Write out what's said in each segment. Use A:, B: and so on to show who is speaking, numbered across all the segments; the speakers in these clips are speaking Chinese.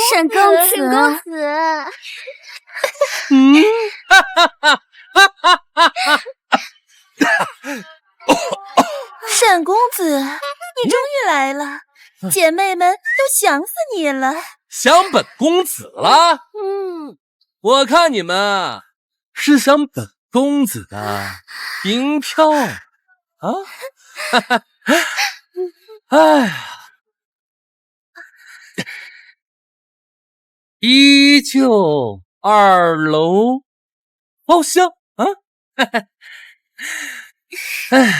A: 沈公子，
B: 沈公子，你终于来了，姐妹们都想死你了。
C: 想本公子了？我看你们是想本公子的银票啊！哎呀，依旧2楼包厢啊！哎。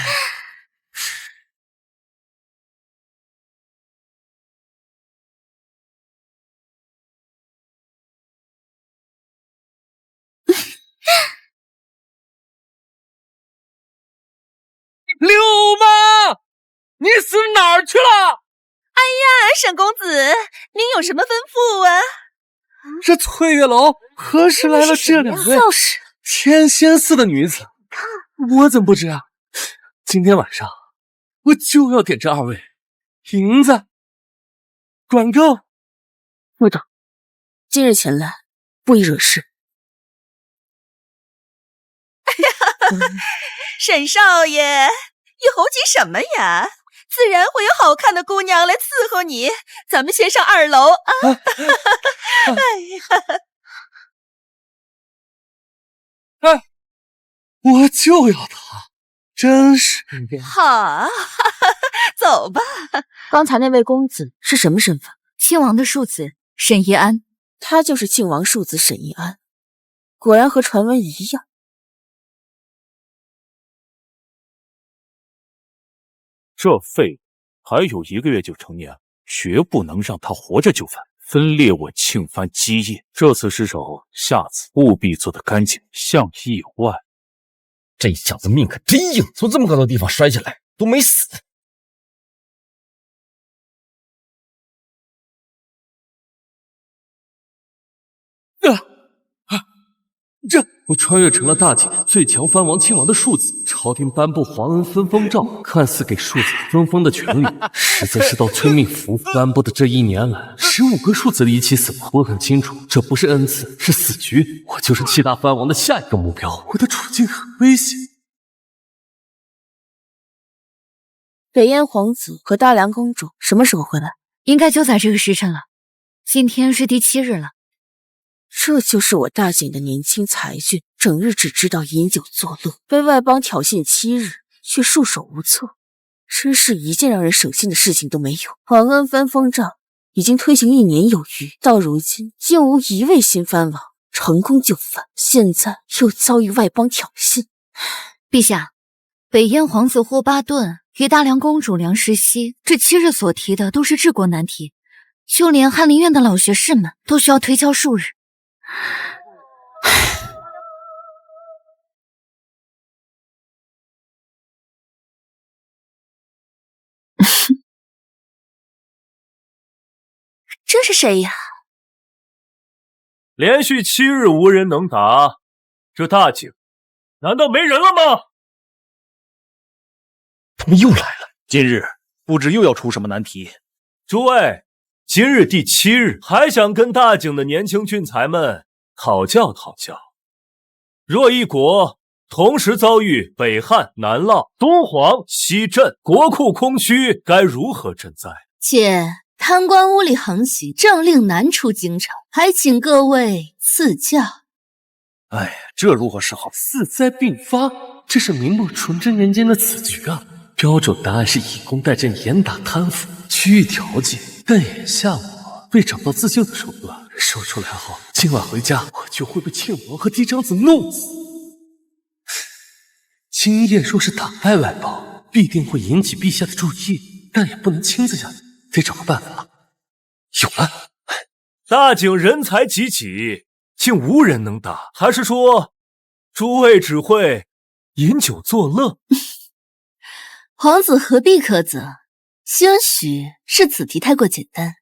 C: 六妈，你死哪儿去了？
B: 哎呀，沈公子，您有什么吩咐啊？
C: 这翠月楼何时来了这2位天仙似的女子？我怎么不知啊？今天晚上我就要点这2位银子，管够。
B: 不懂，今日前来不宜惹事。沈少爷，你猴急什么呀？自然会有好看的姑娘来伺候你。咱们先上2楼啊！
C: 哎，我就要她，真是
B: 好，走吧。
A: 刚才那位公子是什么身份？
D: 亲王的庶子沈一安。
A: 他就是庆王庶子沈一安，果然和传闻一样。
E: 这废物还有1个月就成年，绝不能让他活着就范，分裂我庆藩基业。这次失手，下次务必做得干净，像意外。
F: 这小子命可真硬，从这么高的地方摔下来都没死。
C: 我穿越成了大景最强藩王亲王的庶子，朝廷颁布皇恩分封诏，看似给庶子分封的权利，实则是到催命符颁布的这1年来，15个庶子离奇死亡。我很清楚，这不是恩赐，是死局。我就是7大藩王的下一个目标，我的处境很危险。
A: 北燕皇子和大梁公主什么时候回来？
D: 应该就在这个时辰了。今天是第7日了。
A: 这就是我大景的年轻才俊，整日只知道饮酒作乐，被外邦挑衅7日，却束手无策，真是一件让人省心的事情都没有。皇恩分封诏已经推行1年有余，到如今竟无1位新藩王成功就范，现在又遭遇外邦挑衅。
D: 陛下，北燕皇子霍巴顿与大梁公主梁石溪这7日所提的都是治国难题，就连翰林院的老学士们都需要推敲数日。
B: 这是谁呀？
E: 连续7日无人能打，这大景难道没人了吗？
F: 他们又来了，今日不知又要出什么难题。
E: 诸位，今日第7日，还想跟大景的年轻俊才们讨教讨教。若一国同时遭遇北汉、南涝、东黄、西震，国库空虚，该如何赈灾？
G: 且贪官污吏横行，政令难出京城，还请各位赐教。
F: 哎呀，这如何是好？
C: 四灾并发，这是明末崇祯年间的死局啊！标准答案是以工代赈，严打贪腐，区域调解。但眼下我未找到自救的手段，说出来后，今晚回家我就会被庆王和嫡长子弄死。今夜若是打败外邦，必定会引起陛下的注意，但也不能亲自下去，得找个办法。有了！
E: 大景人才济济，竟无人能打，还是说诸位只会饮酒作乐？
G: 皇子何必苛责？兴许是此题太过简单，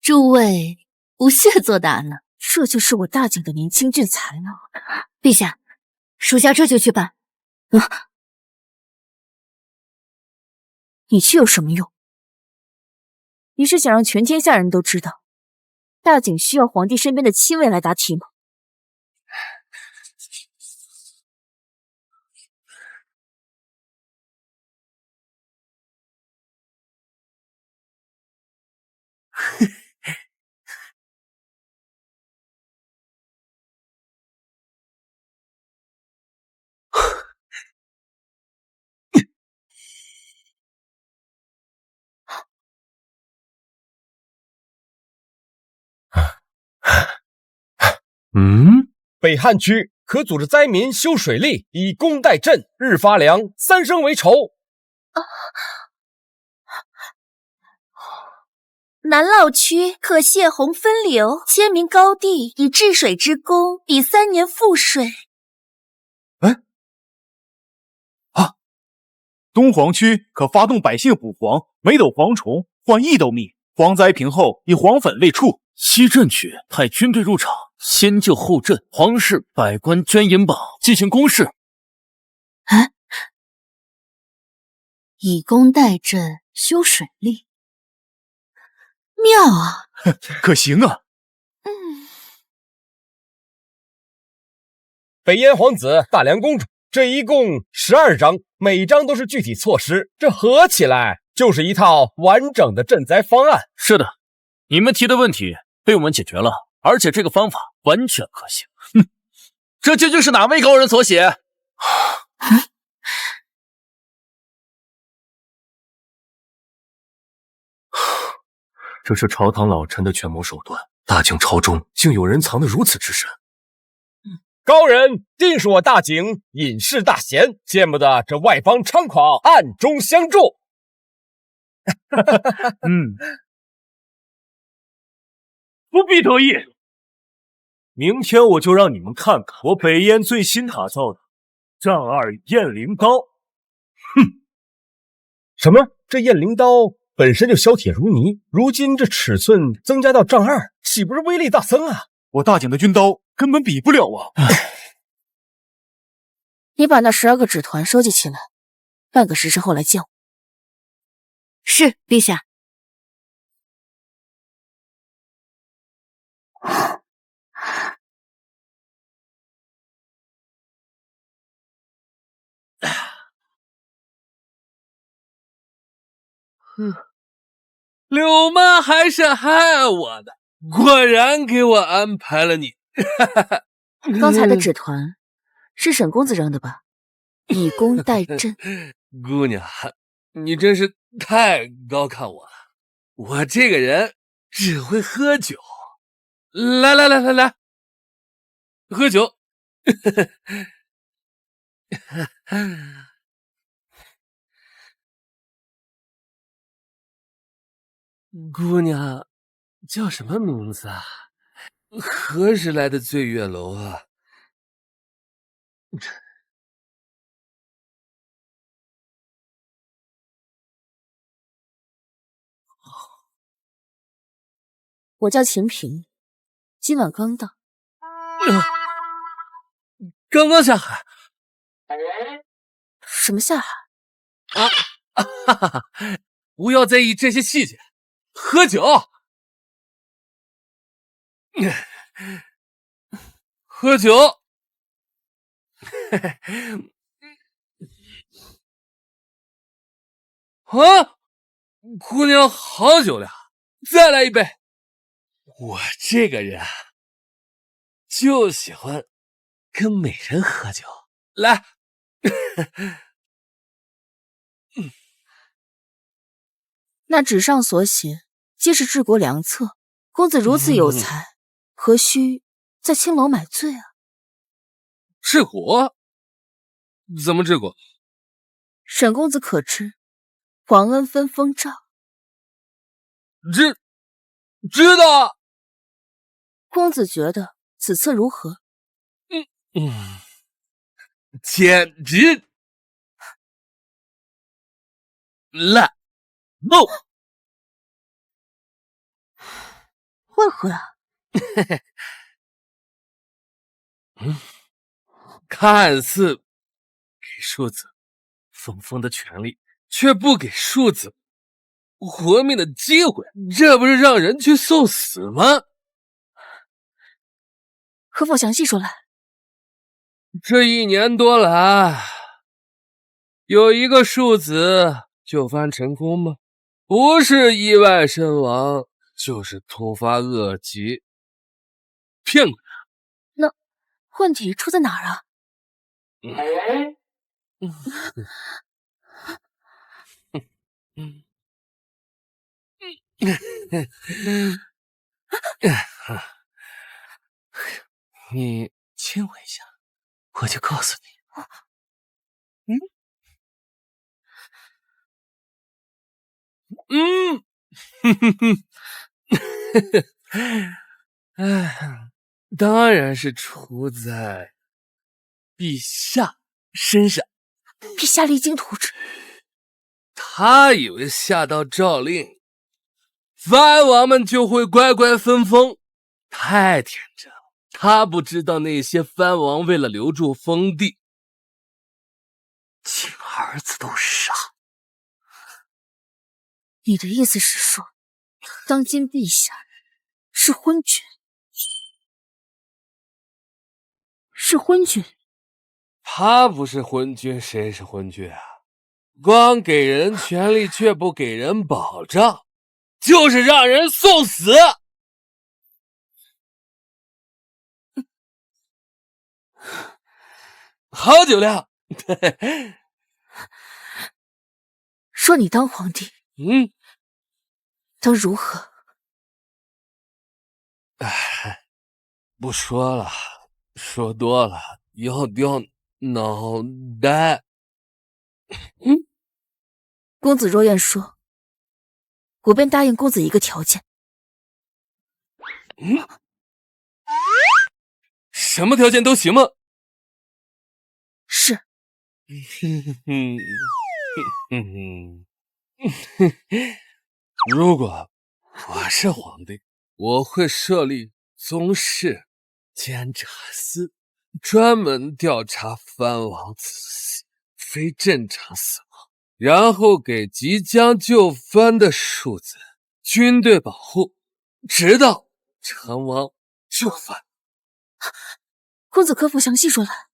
G: 诸位不屑作答呢。
A: 这就是我大景的年轻俊才呢。
D: 陛下，属下这就去办。
A: 你去有什么用？你是想让全天下人都知道，大景需要皇帝身边的亲卫来答题吗？
F: 北汉区可组织灾民修水利，以工代赈，日发粮，3生为仇。
G: 南涝区可泄洪分流，迁民高地，以治水之功，比3年赋税。
H: 东黄区可发动百姓捕黄，每斗蝗虫换1斗米，蝗灾平后，以黄粉喂畜。
C: 西镇区派军队入场，先救后赈，皇室百官捐银榜，进行公事。
G: 以工代赈，修水利，妙啊！
H: 可行啊！
F: 北燕皇子、大梁公主，这一共12章，每章都是具体措施，这合起来就是一套完整的赈灾方案。
C: 是的，你们提的问题被我们解决了，而且这个方法完全可行。这究竟是哪位高人所写？这是朝堂老臣的权谋手段，大景朝中竟有人藏得如此之深。
F: 高人定是我大景隐世大贤，见不得这外邦猖狂暗中相助。
E: 不必得意。明天我就让你们看看我北燕最新打造的丈二雁翎刀。
F: 什么？这雁翎刀本身就削铁如泥，如今这尺寸增加到丈2，岂不是威力大增啊？
H: 我大景的军刀根本比不了啊！
A: 你把那12个纸团收集起来，半个时辰后来见我。
D: 是，陛下。
C: 柳妈还是害我的，果然给我安排了你。
A: 刚才的纸团是沈公子扔的吧？以工代赈。
C: 姑娘，你真是太高看我了。我这个人只会喝酒。来，喝酒。姑娘叫什么名字啊？何时来的醉月楼啊？
A: 我叫秦平，今晚刚到。
C: 刚刚下海。
A: 什么下海？
C: 不要在意这些细节。喝酒，喝酒。啊，姑娘好酒了，再来一杯。我这个人就喜欢跟美人喝酒。来。
A: 那纸上所写皆是治国良策，公子如此有才，何须在青楼买醉啊？
C: 治国？怎么治国？
A: 沈公子可知皇恩分封诏？
C: 知道。
A: 公子觉得此策如何？
C: 简直烂透！
A: 为何啊？
C: 看似给庶子分封的权力，却不给庶子活命的机会，这不是让人去送死吗？
A: 可否详细说来？
C: 这1年多来，有一个庶子就藩成功吗？不是意外身亡，就是突发恶疾。骗过
A: 那问题出在哪儿啊？
C: 你亲我一下，我就告诉你。当然是出在陛下身上。
A: 陛下励精图治，
C: 他以为下到诏令，藩王们就会乖乖分封，太天真了。他不知道那些藩王为了留住封地，亲儿子都杀。
A: 你的意思是说，当今陛下是昏君？是昏君？
C: 他不是昏君，谁是昏君啊？光给人权力却不给人保障，就是让人送死。好酒量。
A: 说你当皇帝，当如何？
C: 不说了，说多了要掉脑袋。
A: 公子若愿说，我便答应公子一个条件。
C: 什么条件都行吗？
A: 是。
C: 如果我是皇帝，我会设立宗室监察司，专门调查藩王子嗣非正常死亡，然后给即将就藩的庶子军队保护，直到成王就藩。
A: 公子可否详细说来？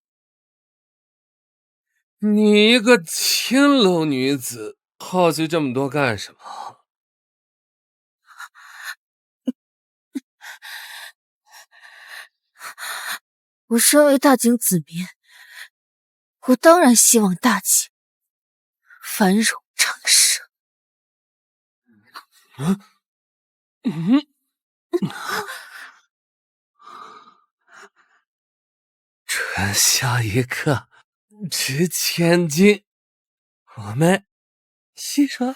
C: 你一个青楼女子，好奇这么多干什么？
A: 我身为大景子民，我当然希望大景繁荣昌盛。
C: 春宵一刻值千金，我们细说。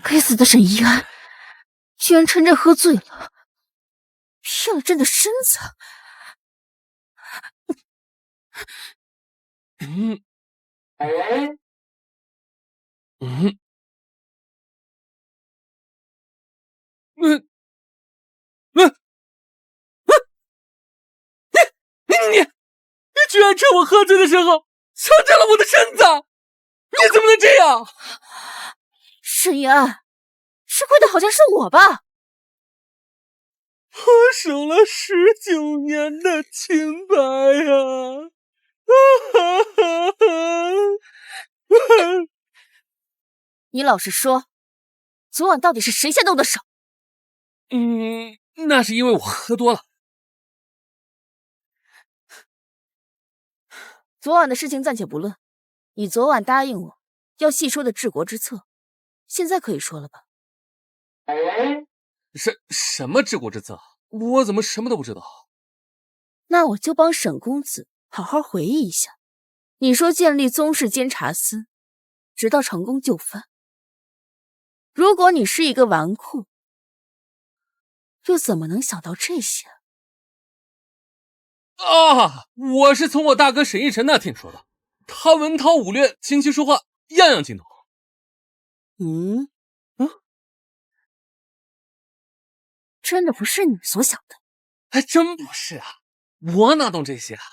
A: 该死的沈一安，居然趁着喝醉了，骗了朕的身子。
C: 你居然趁我喝醉的时候强占了我的身子，你怎么能这样？
A: 沈一安，吃亏的好像是我吧？
C: 我守了19年的清白啊！
A: 你老实说，昨晚到底是谁先动的手？
C: 那是因为我喝多了。
A: 昨晚的事情暂且不论，你昨晚答应我要细说的治国之策，现在可以说了吧？
C: 什么治国之策？我怎么什么都不知道？
A: 那我就帮沈公子好好回忆一下。你说建立宗室监察司，直到成功就藩。如果你是一个纨绔，又怎么能想到这些？
C: 啊！我是从我大哥沈逸晨那听说的，他文韬武略，琴棋书画样样精通。
A: 真的不是你所想的。
C: 还真不是啊，我哪懂这些啊？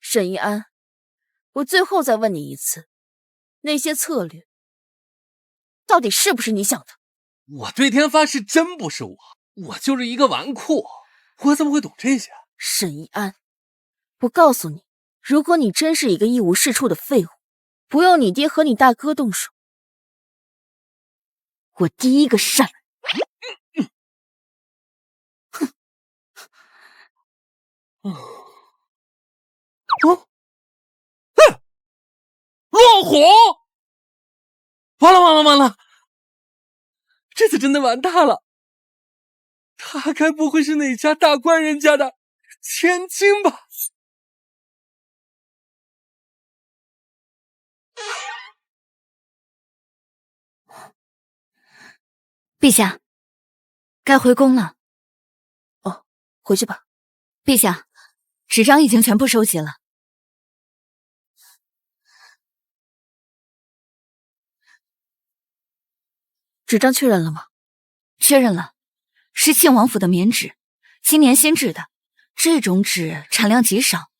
A: 沈一安，我最后再问你一次，那些策略到底是不是你想的？
C: 我对天发誓，真不是我就是一个纨绔，我怎么会懂这些？
A: 沈一安，我告诉你，如果你真是一个一无是处的废物，不用你爹和你大哥动手，我第一个杀人。
C: 落火！完了！这次真的完蛋了。他该不会是哪家大官人家的千金吧？
D: 陛下，该回宫了。
A: 哦，回去吧。
D: 陛下，纸张已经全部收集了。
A: 纸张确认了吗？
D: 确认了，是庆王府的棉纸，今年新制的。这种纸产量极少，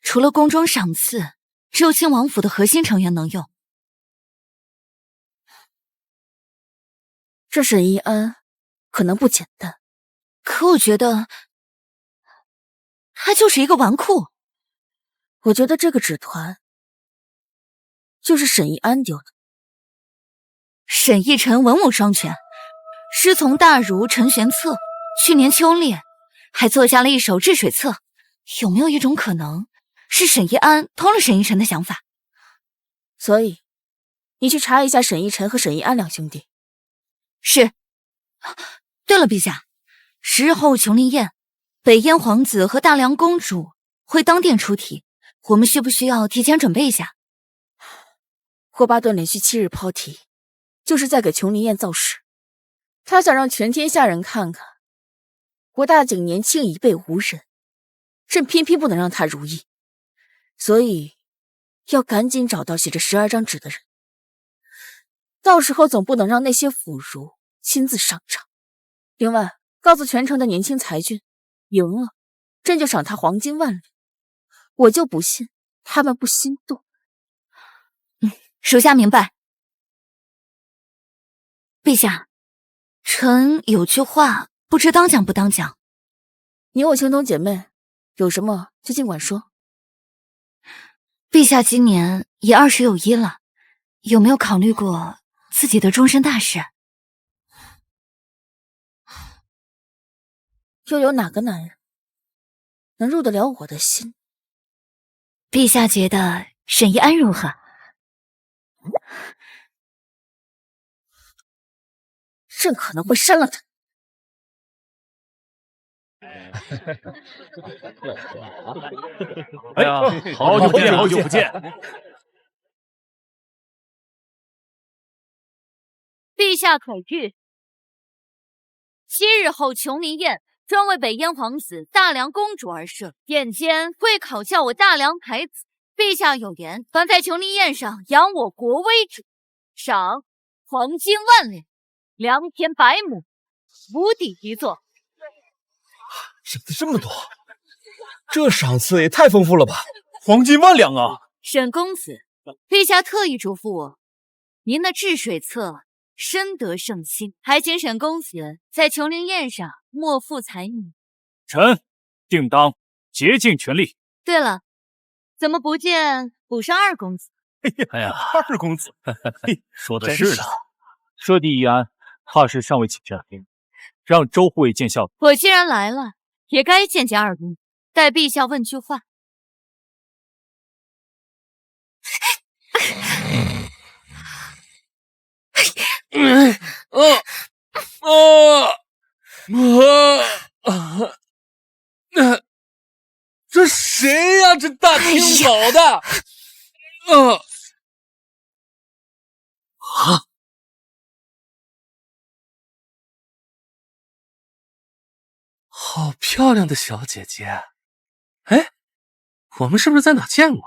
D: 除了宫中赏赐，只有庆王府的核心成员能用。
A: 这沈一安可能不简单，
D: 可我觉得他就是一个纨绔。
A: 我觉得这个纸团就是沈一安丢的。
D: 沈逸晨文武双全，师从大儒陈玄策，去年秋猎还做下了一手治水策。有没有一种可能，是沈一安偷了沈逸晨的想法？
A: 所以你去查一下沈逸晨和沈一安两兄弟。
D: 是。对了，陛下，10日后琼林宴，北燕皇子和大梁公主会当殿出题，我们需不需要提前准备一下？
A: 霍巴顿连续7日抛题，就是在给琼林宴造势。他想让全天下人看看，我大景年轻一辈无人，朕偏偏不能让他如意，所以要赶紧找到写着12张纸的人。到时候总不能让那些腐儒亲自上场。另外，告诉全城的年轻才俊，赢了，朕就赏他黄金万两。我就不信他们不心动。
D: 属下明白。陛下，臣有句话不知当讲不当讲。
A: 你我情同姐妹，有什么就尽管说。
D: 陛下今年也20有1了，有没有考虑过自己的终身大事？
A: 又有哪个男人能入得了我的心？
D: 陛下觉得沈一安如何？
A: 朕可能会删了他。
H: 哎呀，好久不见！
D: 陛下可谕，7日后琼林宴专为北燕皇子、大梁公主而设，宴间会考教我大梁才子。陛下有言，凡在琼林宴上扬我国威者，赏黄金万两，良田100亩，无底一座。
F: 赏赐这么多，这赏赐也太丰富了吧！
H: 黄金万两啊！
D: 沈公子，陛下特意嘱咐我，您的治水策深得圣心，还请沈公子在琼林宴上莫负才女。
H: 臣定当竭尽全力。
D: 对了，怎么不见补上2公子？
H: 哎呀，2公子，说的是呢。舍弟一安，怕是尚未请下厅，让周护卫见笑。
D: 我既然来了，也该见见2公子，待陛下问句话。
C: 这谁呀？这大清早的，好漂亮的小姐姐！哎，我们是不是在哪见过？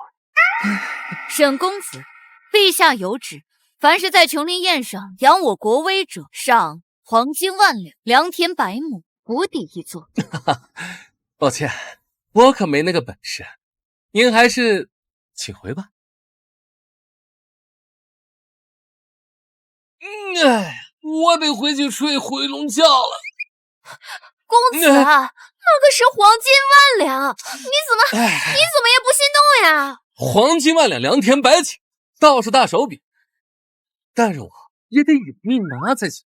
D: 沈公子，陛下有旨，凡是在琼林宴上扬我国威者，赏黄金万两，良田百亩，府邸一座。
C: 抱歉，我可没那个本事，您还是请回吧。我得回去睡回笼觉了。
I: 公子，那个是黄金万两，你怎么也不心动呀？
C: 黄金万两，良田百顷，倒是大手笔，但是我也得有命拿才行。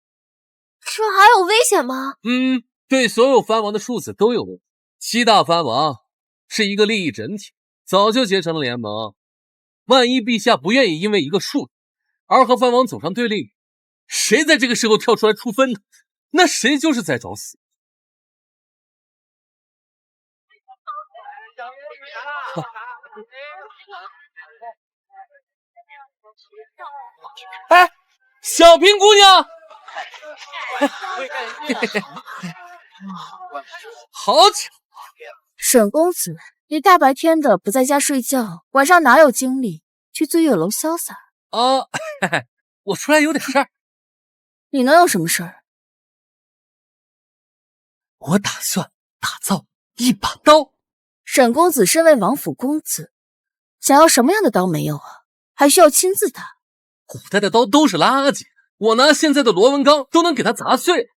I: 这还有危险吗？
C: 对所有藩王的庶子都有危险。7大藩王是一个利益整体，早就结成了联盟。万一陛下不愿意因为一个庶子而和藩王走上对立，谁在这个时候跳出来出分呢？那谁就是在找死。哎，小平姑娘，好巧！
A: 沈公子，你大白天的不在家睡觉，晚上哪有精力去醉月楼潇洒？
C: 我出来有点事儿。
A: 你能有什么事儿？
C: 我打算打造一把刀。
A: 沈公子身为王府公子，想要什么样的刀没有啊？还需要亲自打？
C: 古代的刀都是垃圾，我拿现在的螺纹钢都能给它砸碎，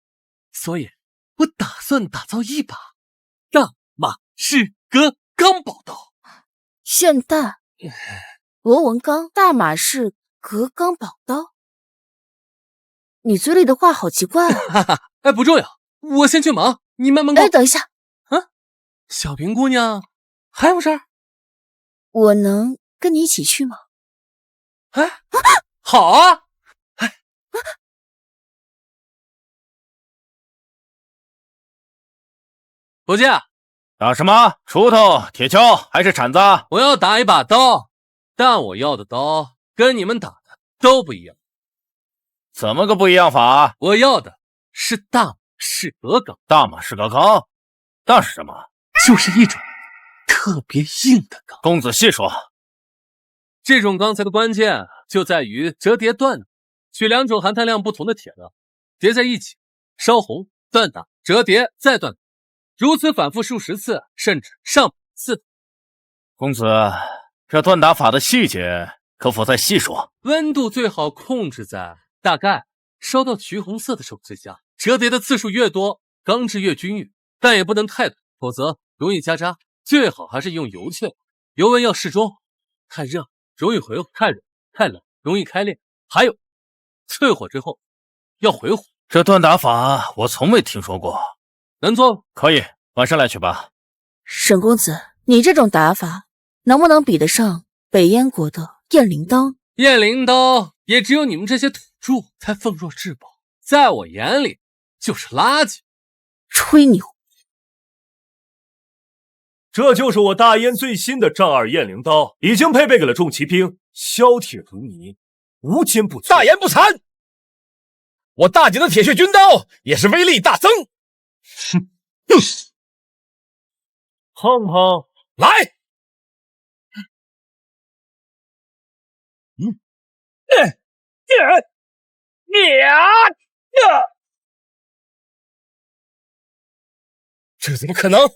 C: 所以我打算打造一把大马士革钢宝刀。
A: 现代螺纹钢大马士革钢宝刀，你嘴里的话好奇怪啊！
C: 不重要，我先去忙，你慢慢逛。
A: 等一下，
C: 小平姑娘还有事儿？
A: 我能跟你一起去吗？
C: 好啊！伙计，
H: 打什么？锄头、铁锹还是铲子？
C: 我要打一把刀，但我要的刀跟你们打的都不一样。
H: 怎么个不一样法？
C: 我要的是大马士革钢。
H: 大马士革钢？那是什么？
C: 就是一种特别硬的钢。
H: 公子细说。
C: 这种钢材的关键就在于折叠锻打，取2种含碳量不同的铁呢，叠在一起，烧红、锻打、折叠再锻打，如此反复数十次，甚至上百次。
H: 公子，这锻打法的细节可否再细说？
C: 温度最好控制在大概烧到橘红色的时候最佳。折叠的次数越多，钢质越均匀，但也不能太多，否则容易夹渣。最好还是用油淬，油温要适中，太热容易回火，太冷容易开裂。还有，淬火之后要回火。
H: 这锻打法我从未听说过，
C: 能做吗？
H: 可以，晚上来取吧。
A: 沈公子，你这种打法能不能比得上北燕国的燕翎刀？
C: 燕翎刀也只有你们这些土著才奉若至宝，在我眼里就是垃圾。
A: 吹牛！
E: 这就是我大燕最新的丈二燕翎刀，已经配备给了众骑兵，削铁如泥，无坚不摧。
F: 大言不惭！我大姐的铁血军刀也是威力大增。
E: 胖胖，
F: 来！这怎么可能？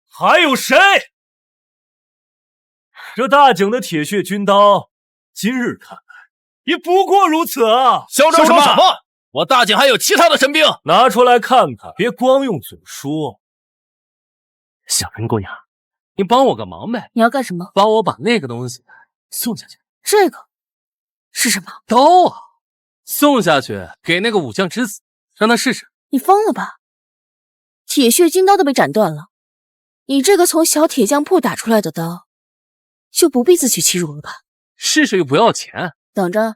E: 还有谁？这大景的铁血军刀，今日看来也不过如此啊！
H: 嚣张什么？我大景还有其他的神兵，
E: 拿出来看看，别光用嘴说。
C: 小平姑娘，你帮我个忙呗。
A: 你要干什么？
C: 帮我把那个东西送下去。
A: 这个是什么？
C: 刀啊！送下去给那个武将之子，让他试试。
A: 你疯了吧？铁血金刀都被斩断了，你这个从小铁匠铺打出来的刀，就不必自取其辱了吧？
C: 试试又不要钱。
A: 等着。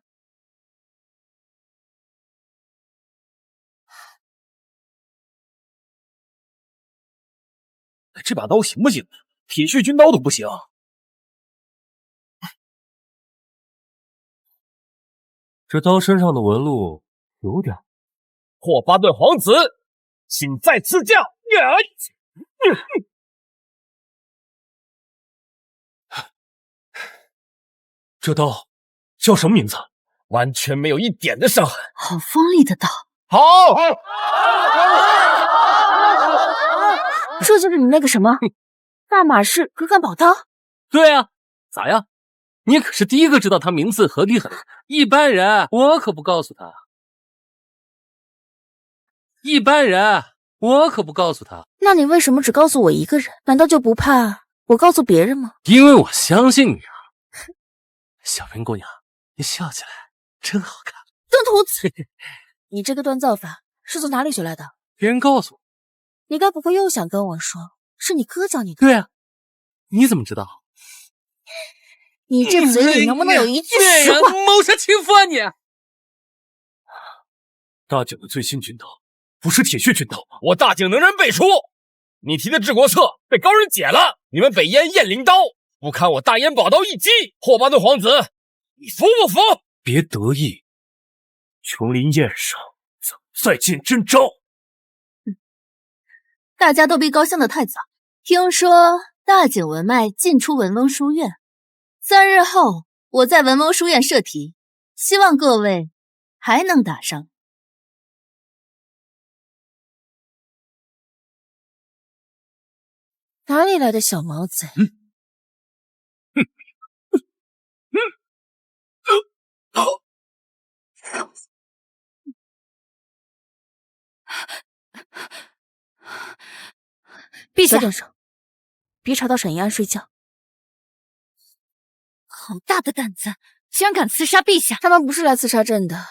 H: 这把刀行不行？铁血军刀都不行。
C: 这刀身上的纹路有点……
F: 霍巴顿皇子，请再赐教。
E: 这刀叫什么名字？
F: 完全没有一点的伤痕。
G: 好锋利的刀。
F: 好，
A: 这就是你那个什么大马士格干宝刀？
C: 对啊，咋样？你可是第一个知道他名字和厉害的，一般人我可不告诉他。
A: 那你为什么只告诉我一个人？难道就不怕我告诉别人吗？
C: 因为我相信你啊。小冰姑娘，你笑起来真好看。
A: 邓徒子，你这个锻造法是从哪里学来的？
C: 别人告诉我。
A: 你该不会又想跟我说是你哥教你的？
C: 对啊，你怎么知道？
A: 你这嘴里能不能有一句实话？
C: 谋杀亲夫啊你！
E: 大景的最新军刀不是铁血军刀，
F: 我大景能人辈出。你提的治国策被高人解了，你们北燕燕灵刀不堪我大燕宝刀一击。霍巴顿皇子，你服不服？
E: 别得意，琼林宴上咱再见真招。
G: 大家都别高兴得太早。听说大景文脉进出文翁书院，3日后我在文翁书院设题，希望各位还能打上。
A: 哪里来的小毛贼？
D: 陛下，
A: 小点声，别吵到沈一安睡觉。
D: 好大的胆子，竟然敢刺杀陛下！
A: 他们不是来刺杀朕的，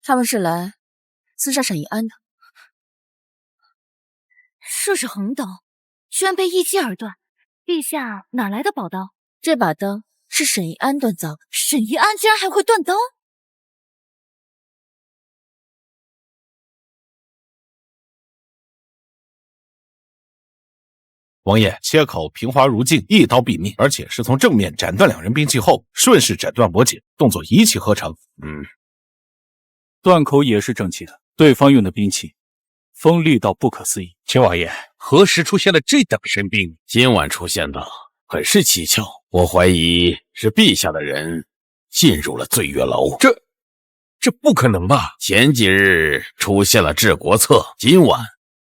A: 他们是来刺杀沈一安的。
D: 射是横刀，居然被一击而断。陛下哪来的宝刀？
A: 这把刀是沈一安锻造的。
D: 沈一安竟然还会锻刀？
J: 王爷，切口平滑如镜，一刀毙命，而且是从正面斩断2人兵器后，顺势斩断脖颈，动作一气呵成。
H: 断口也是正气的，对方用的兵器锋利到不可思议。
J: 秦王爷，何时出现了这等神兵？今晚出现的，很是蹊跷。我怀疑是陛下的人进入了醉月楼。这不可能吧？前几日出现了治国策，今晚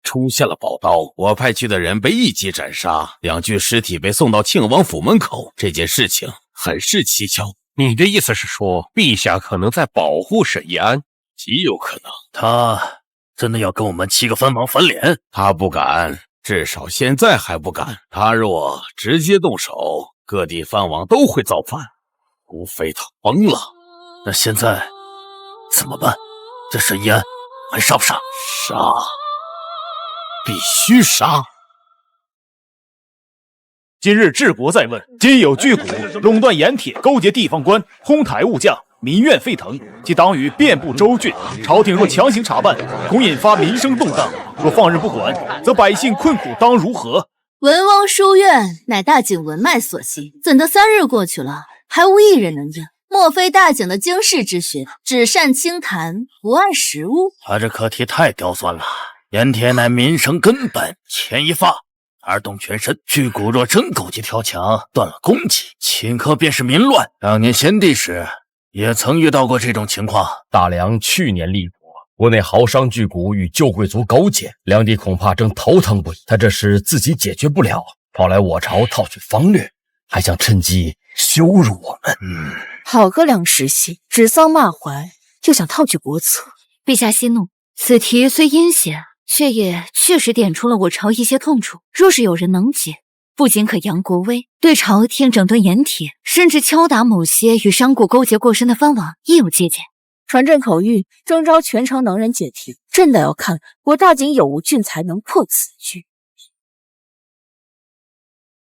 J: 出现了宝刀，我派去的人被一击斩杀，2具尸体被送到庆王府门口。这件事情很是蹊跷。你的意思是说，陛下可能在保护沈一安？极有可能。他真的要跟我们7个藩王翻脸？他不敢，至少现在还不敢。他若直接动手，各地藩王都会造反，除非他疯了。那现在怎么办？这沈一安还杀不杀？杀！必须杀！
K: 今日治国在问，今有巨贾垄断盐铁，勾结地方官，哄抬物价，民怨沸腾，其党羽遍布州郡。朝廷若强行查办，恐引发民生动荡；若放任不管，则百姓困苦当如何？
G: 文翁书院乃大景文脉所系，怎的3日过去了，还无一人能应？莫非大景的经世之学，只善清谈，不谙实务？
J: 他这课题太刁钻了。盐铁乃民生根本，牵一发而动全身。巨贾若真勾结挑强，断了供给，顷刻便是民乱。当年先帝时也曾遇到过这种情况。
F: 大梁去年立国，国内豪商巨贾与旧贵族勾结，梁帝恐怕正头疼不已。他这事自己解决不了，跑来我朝套取方略，还想趁机羞辱我们。
A: 好个梁实系，指桑骂槐，又想套取国策。
D: 陛下息怒，此题虽阴险，却也确实点出了我朝一些痛处。若是有人能解，不仅可扬国威，对朝廷整顿盐铁，甚至敲打某些与商贾勾结过深的藩王，亦有借鉴。
A: 传朕口谕，征召全城能人解题。朕倒要看我大景有无俊才能破此局。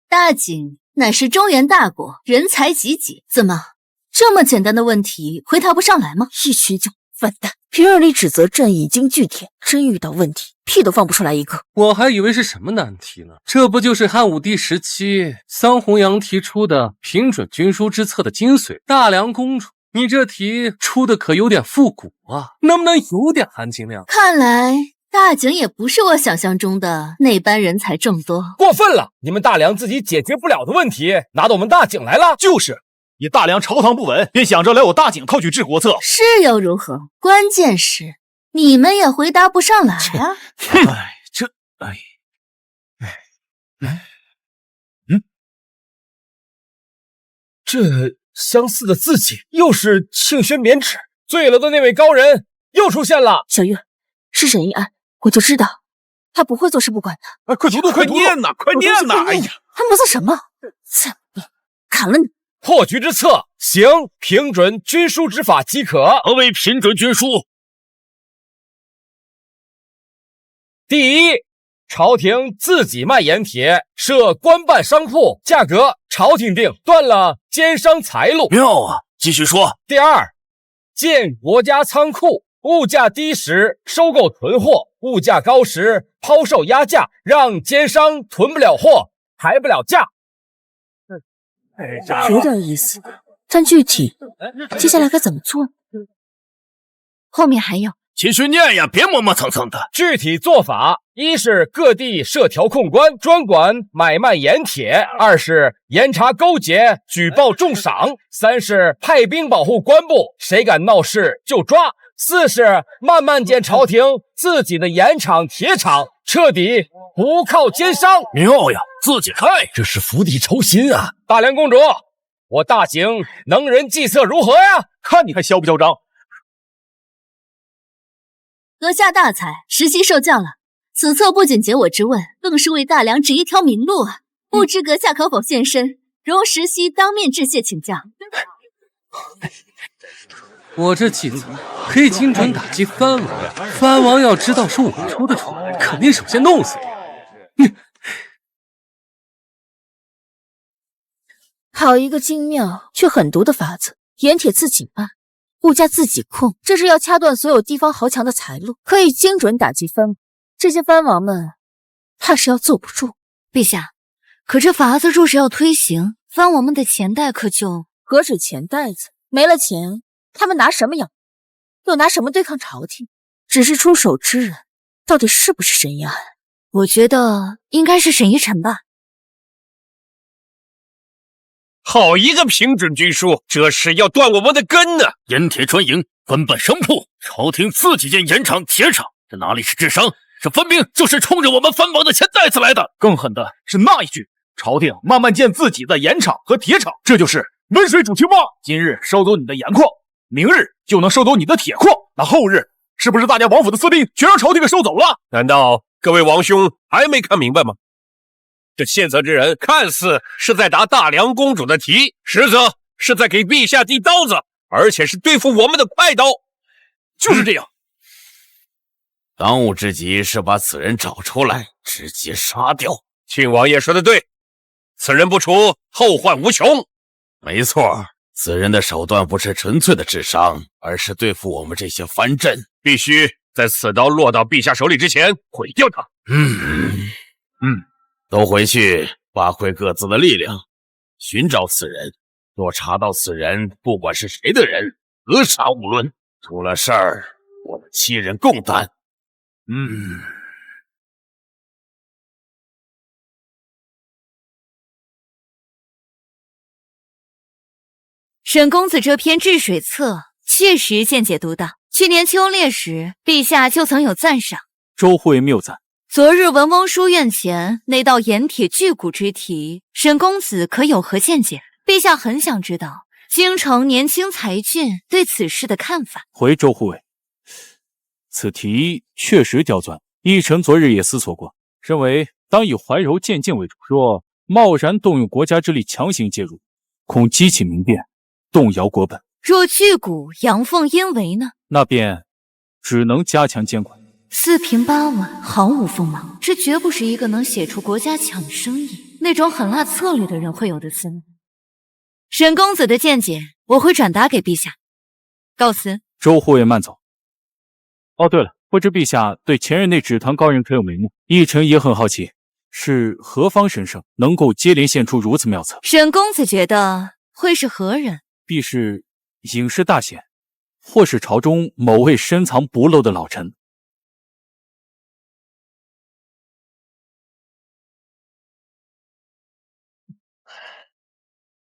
G: 大景乃是中原大国，人才济济，怎么这么简单的问题回答不上来吗？
A: 一群叫笨蛋，平日里指责朕已经据点，真遇到问题，屁都放不出来一个。
C: 我还以为是什么难题呢，这不就是汉武帝时期桑弘羊提出的平准军书之策的精髓？大梁公主，你这题出的可有点复古啊，能不能有点含金量？
G: 看来大景也不是我想象中的那般人才众多。
F: 过分了！你们大梁自己解决不了的问题，拿到我们大景来了。
K: 就是，你大梁朝堂不稳，便想着来我大景套取治国策。
G: 是又如何？关键是你们也回答不上来啊！
F: 这相似的字迹，又是庆轩免旨，醉了的那位高人又出现了。
A: 小月，是沈一安，我就知道他不会坐视不管的。
J: 快读读，快念呐，快念呐！哎呀，
A: 还磨蹭什么？怎么砍了你！
F: 破局之策，行平准军书之法即可。
J: 何为平准军书？
F: 第一，朝廷自己卖盐铁，设官办商铺，价格朝廷定，断了奸商财路。
J: 妙啊！继续说。
F: 第二，建国家仓库，物价低时收购囤货，物价高时抛售压价，让奸商囤不了货，抬不了价。
A: 有点意思，但具体接下来该怎么做？
D: 后面还有。
J: 继续念呀，别磨磨蹭蹭的。
F: 具体做法：一是各地设条控官，专管买卖盐铁；二是严查勾结，举报重赏；三是派兵保护官部，谁敢闹事就抓；四是慢慢建朝廷自己的盐厂、铁厂，彻底不靠奸商。
J: 妙呀，自己开，
F: 这是釜底抽薪啊！大梁公主，我大景能人计策如何呀？
K: 看你还嚣不嚣张？
G: 阁下大才，实习受教了。此策不仅解我之问，更是为大梁指一条明路啊！不知阁下可否现身，容实习当面致谢请教。
C: 我这计策可以精准打击藩王，藩王要知道是我出的主，肯定首先弄死你。
A: 好一个精妙却狠毒的法子，盐铁自己卖，物价自己控，这是要掐断所有地方豪强的财路，可以精准打击藩王。这些藩王们怕是要坐不住。
D: 陛下，可这法子若是要推行，藩王们的钱袋可就……
A: 何止钱袋子，没了钱，他们拿什么养？又拿什么对抗朝廷？只是出手之人，到底是不是沈一安？
D: 我觉得应该是沈一晨吧。
J: 好一个平准军书，这是要断我们的根呢！盐铁专营，官办商铺，朝廷自己建盐厂、铁厂，这哪里是治商？这分明就是冲着我们藩王的钱袋子来的。
K: 更狠的是那一句，朝廷慢慢建自己的盐厂和铁厂，这就是温水煮青蛙。今日收走你的盐矿，明日就能收走你的铁矿，那后日是不是大家王府的私兵全让朝廷给收走了？
J: 难道各位王兄还没看明白吗？这献策之人看似是在答大梁公主的题，实则是在给陛下递刀子，而且是对付我们的快刀。
K: 就是这样。
J: 当务之急是把此人找出来，直接杀掉。庆王爷说的对，此人不除，后患无穷。没错，此人的手段不是纯粹的智商，而是对付我们这些藩镇，必须在此刀落到陛下手里之前毁掉他。都回去发挥各自的力量，寻找此人。若查到此人，不管是谁的人，格杀勿论。出了事儿，我们7人共担。
D: 沈公子这篇治水策确实见解独到，去年秋猎时，陛下就曾有赞赏。
H: 周护卫谬赞。
D: 昨日文翁书院前那道盐铁巨贾之题，沈公子可有何见解？陛下很想知道京城年轻才俊对此事的看法。
H: 回周护卫，此题确实刁钻，一臣昨日也思索过，认为当以怀柔渐进为主，若贸然动用国家之力强行介入，恐激起民变，动摇国本。
D: 若巨贾阳奉阴违呢？
H: 那便只能加强监管。
D: 4平8稳，毫无锋芒，这绝不是一个能写出国家抢生意那种狠辣策略的人会有的思路。沈公子的见解，我会转达给陛下。告辞。
H: 周护卫慢走。哦，对了，不知陛下对前任那指团高人可有眉目？奕臣也很好奇，是何方神圣能够接连现出如此妙策？
D: 沈公子觉得会是何人？
H: 必是隐士大贤，或是朝中某位深藏不露的老臣。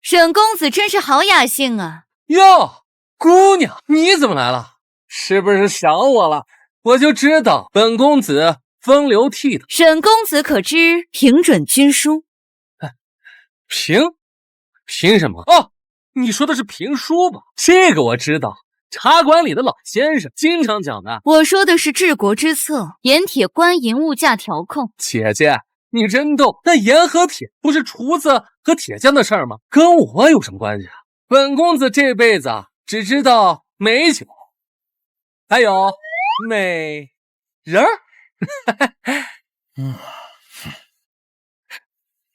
D: 沈公子真是好雅兴啊！
C: 哟，姑娘，你怎么来了？是不是想我了？我就知道本公子风流倜傥。
D: 沈公子可知平准军书？
C: 凭什么？哦，你说的是评书吧？这个我知道，茶馆里的老先生经常讲的。
D: 我说的是治国之策，盐铁官银物价调控。
C: 姐姐，你真逗，那盐和铁不是厨子和铁匠的事儿吗？跟我有什么关系啊？本公子这辈子只知道美酒，还有美人儿。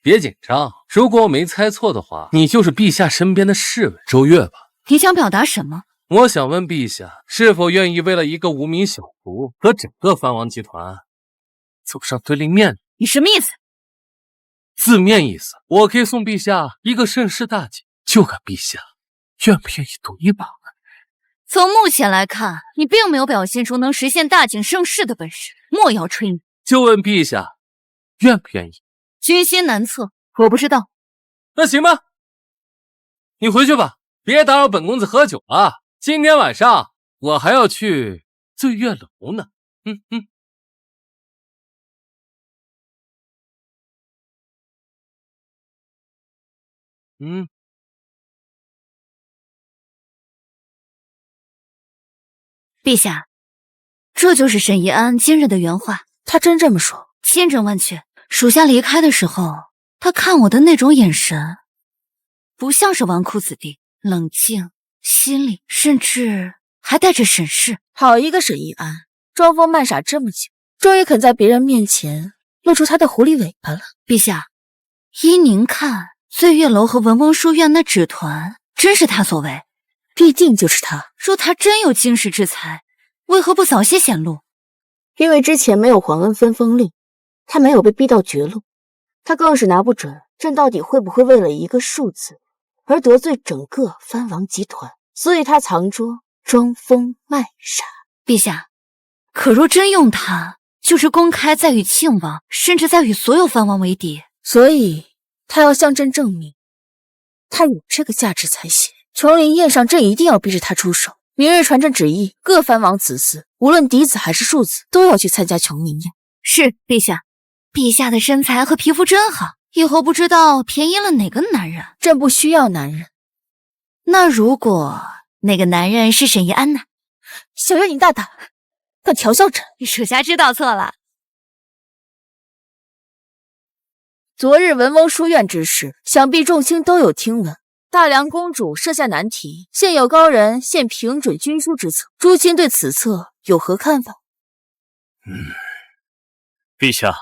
C: 别紧张，如果我没猜错的话，你就是陛下身边的侍卫周月吧？
D: 你想表达什么？
C: 我想问陛下，是否愿意为了一个无名小卒和整个藩王集团走上对立面？
D: 你什么意思？
C: 字面意思，我可以送陛下一个盛世大计，就看陛下愿不愿意赌一把。
D: 从目前来看，你并没有表现出能实现大景盛世的本事，莫要吹牛。
C: 就问陛下愿不愿意？
D: 君心难测，我不知道。
C: 那行吧，你回去吧，别打扰本公子喝酒了。今天晚上我还要去醉月楼呢。
D: 陛下，这就是沈怡安今日的原话。
A: 他真这么说？
D: 千真万确。属下离开的时候，他看我的那种眼神，不像是纨绔子弟，冷静，心里甚至还带着审视。
A: 好一个沈怡安，装疯卖傻这么久，终于肯在别人面前露出他的狐狸尾巴了。
D: 陛下，依您看，醉月楼和文翁书院那纸团，真是他所为？
A: 必定就是他。
D: 若他真有惊世之才，为何不早些显露？
A: 因为之前没有皇恩分封令，他没有被逼到绝路，他更是拿不准朕到底会不会为了一个数字而得罪整个藩王集团，所以他藏拙装疯卖傻。
D: 陛下，可若真用他，就是公开在与庆王，甚至在与所有藩王为敌。
A: 所以他要向朕证明他有这个价值才行。琼林宴上朕一定要逼着他出手，明日传朕旨意，各藩王子嗣，无论嫡子还是庶子，都要去参加琼林宴。
D: 是，陛下。陛下的身材和皮肤真好，以后不知道便宜了哪个男人。
A: 朕不需要男人。
D: 那如果那个男人是沈怡安呢？
A: 小月你大胆，敢调笑朕！
D: 属下知道错了。
A: 昨日文翁书院之事，想必众卿都有听闻。大梁公主设下难题，现有高人现平准军书之策，诸卿对此策有何看法？
K: 陛下，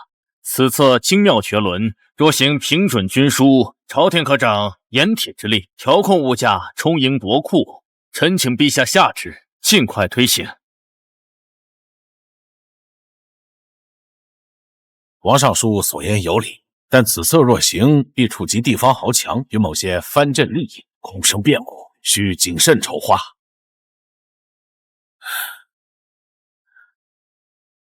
K: 此策精妙绝伦，若行平准军书，朝廷可掌盐铁之力，调控物价，充盈国库。臣请陛下下旨，尽快推行。
J: 王尚书所言有理，但此策若行，必触及地方豪强与某些藩镇利益，恐生变故，需谨慎筹划。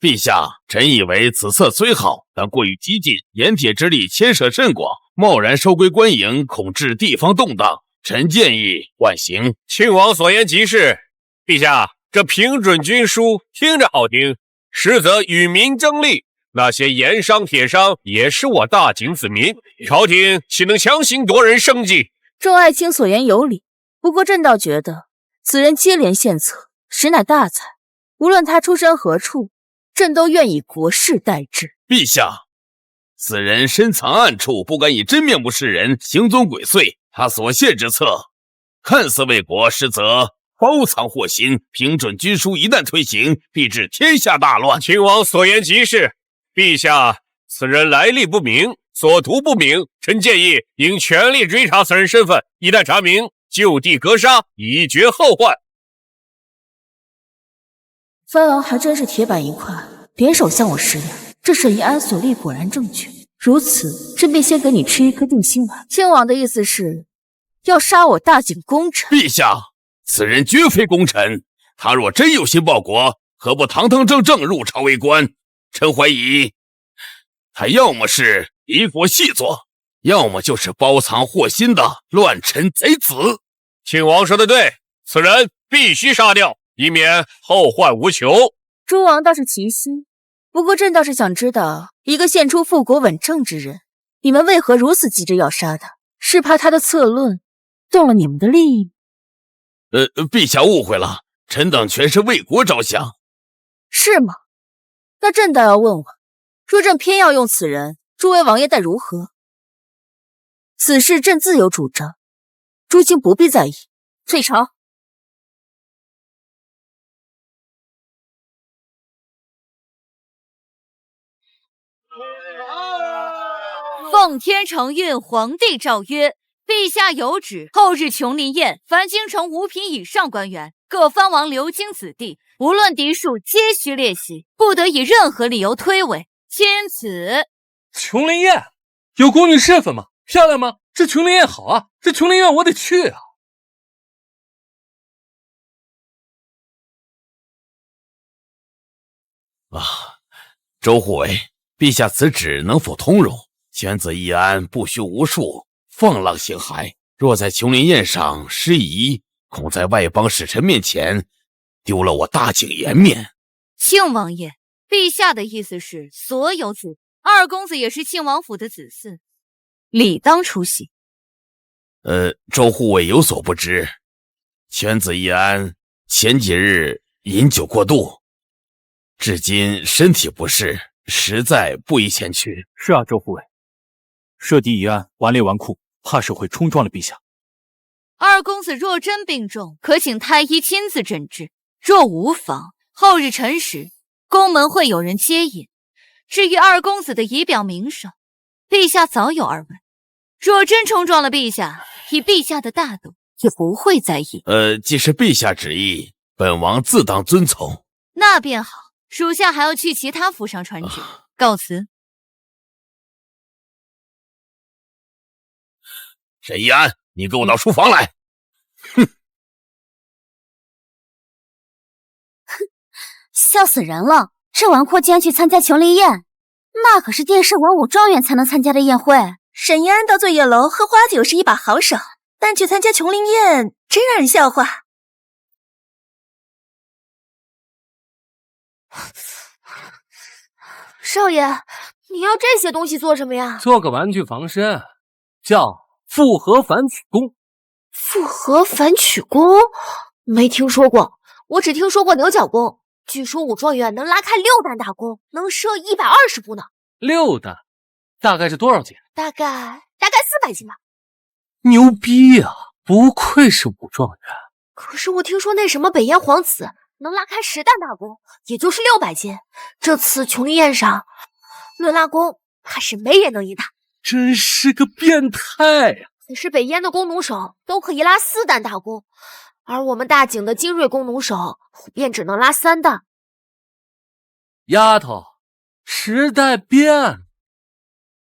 J: 陛下，臣以为此策虽好，但过于激进，盐铁之力牵涉甚广，贸然收归官营，恐致地方动荡。臣建议缓刑。
L: 庆王所言极是，陛下，这平准军书听着好听，实则与民争利。那些盐商、铁商也是我大景子民，朝廷岂能强行夺人生计？
A: 众爱卿所言有理，不过朕倒觉得此人接连献策，实乃大才。无论他出身何处，朕都愿以国事待之。
J: 陛下，此人深藏暗处，不敢以真面目示人，行踪鬼祟。他所献之策，看似为国，实则包藏祸心。平准军书一旦推行，必致天下大乱。
L: 亲王所言极是，陛下，此人来历不明，所图不明，臣建议应全力追查此人身份，一旦查明，就地格杀，以绝后患。
A: 藩王还真是铁板一块，联手向我施压。这沈一安所立果然正确，如此，朕便先给你吃一颗定心丸。亲王的意思是，要杀我大景功臣？
J: 陛下，此人绝非功臣，他若真有心报国，何不堂堂正正入朝为官？臣怀疑，他要么是敌国细作，要么就是包藏祸心的乱臣贼子。
L: 亲王说的对，此人必须杀掉，以免后患无穷。
A: 诸王倒是齐心，不过朕倒是想知道，一个献出复国稳政之人，你们为何如此急着要杀他？是怕他的策论动了你们的利益？
J: 陛下误会了，臣等全是为国着想。
A: 是吗？那朕倒要问问，若朕偏要用此人，诸位王爷待如何？此事朕自有主张，诸卿不必在意。退朝。
D: 奉天承运，皇帝诏曰：陛下有旨，后日琼林宴，凡京城5品以上官员，各藩王流经子弟，无论嫡庶，皆须列席，不得以任何理由推诿。钦此。
C: 琼林宴有宫女侍奉吗？漂亮吗？这琼林宴好啊，这琼林宴我得去啊。
J: 周护卫，陛下此旨能否通融？犬子易安，不须无数，放浪形骸。若在琼林宴上失仪，恐在外邦使臣面前丢了我大景颜面。
D: 庆王爷，陛下的意思是，所有子二公子也是庆王府的子嗣，理当出席。
J: 周护卫有所不知，犬子易安前几日饮酒过度，至今身体不适，实在不宜前去。
H: 是啊，周护卫，设敌一案顽劣纨绔，怕是会冲撞了陛下。
D: 二公子若真病重，可请太医亲自诊治；若无妨，后日辰时，宫门会有人接引。至于二公子的仪表名声，陛下早有耳闻。若真冲撞了陛下，以陛下的大度，也不会在意。
J: 既是陛下旨意，本王自当遵从。
D: 那便好，属下还要去其他府上传旨，告辞。
J: 沈一安，你跟我到书房来。
I: 笑死人了！这纨绔竟然去参加琼林宴，那可是殿试文武状元才能参加的宴会。
B: 沈一安到醉月楼喝花酒是一把好手，但去参加琼林宴，真让人笑话。
I: 少爷，你要这些东西做什么呀？
C: 做个玩具防身，叫复合反曲弓。
I: 复合反曲弓？没听说过，我只听说过牛角弓。据说武状元能拉开6弹大弓，能射120步呢。
C: 6弹，大概是多少斤？
I: 大概400斤吧。
C: 牛逼呀！不愧是武状元。
I: 可是我听说那什么北燕皇子能拉开10弹大弓，也就是600斤。这次琼林宴上论拉弓，怕是没人能赢他。
C: 真是个变态呀！
I: 可是北燕的弓弩手都可以拉4弹大弓，而我们大景的精锐弓弩手便只能拉3弹。
C: 丫头，时代变，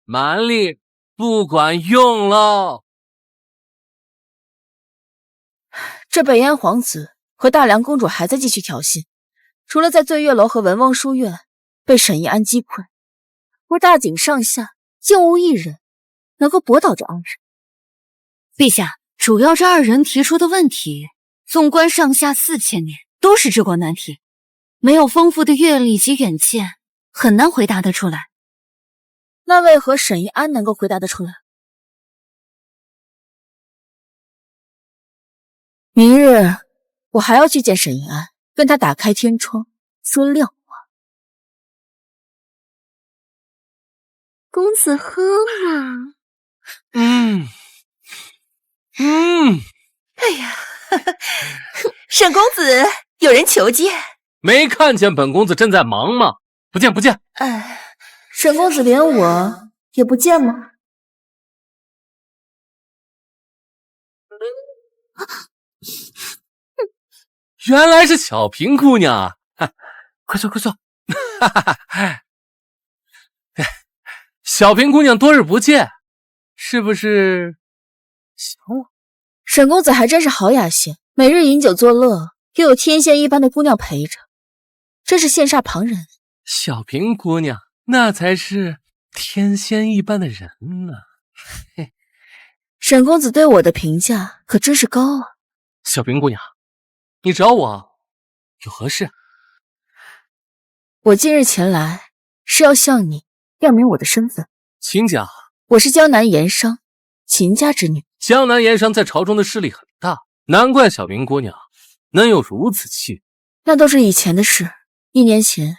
C: 蛮力不管用喽。
A: 这北燕皇子和大梁公主还在继续挑衅，除了在醉月楼和文翁书院被沈一安击溃，而大景上下竟无一人能够驳倒这二人。
D: 陛下，主要这二人提出的问题，纵观上下4000年，都是至关难题，没有丰富的阅历及远见，很难回答得出来。
A: 那为何沈一安能够回答得出来？明日我还要去见沈一安，跟他打开天窗说亮话。
I: 公子喝嘛。
B: 哎呀，沈公子，有人求见。
C: 没看见本公子正在忙吗？不见不见。
A: 沈公子连我也不见吗？
C: 原来是小平姑娘啊！快坐快坐。哈哈哈！小平姑娘多日不见，是不是想我？
A: 沈公子还真是好雅兴，每日饮酒作乐，又有天仙一般的姑娘陪着，真是羡煞旁人。
C: 小平姑娘那才是天仙一般的人呢。嘿，
A: 沈公子对我的评价可真是高啊。
C: 小平姑娘，你找我有何事？
A: 我今日前来是要向你亮明我的身份。
C: 请讲。
A: 我是江南盐商秦家之女。
C: 江南盐商在朝中的势力很大，难怪小平姑娘能有如此气宇。
A: 那都是以前的事。1年前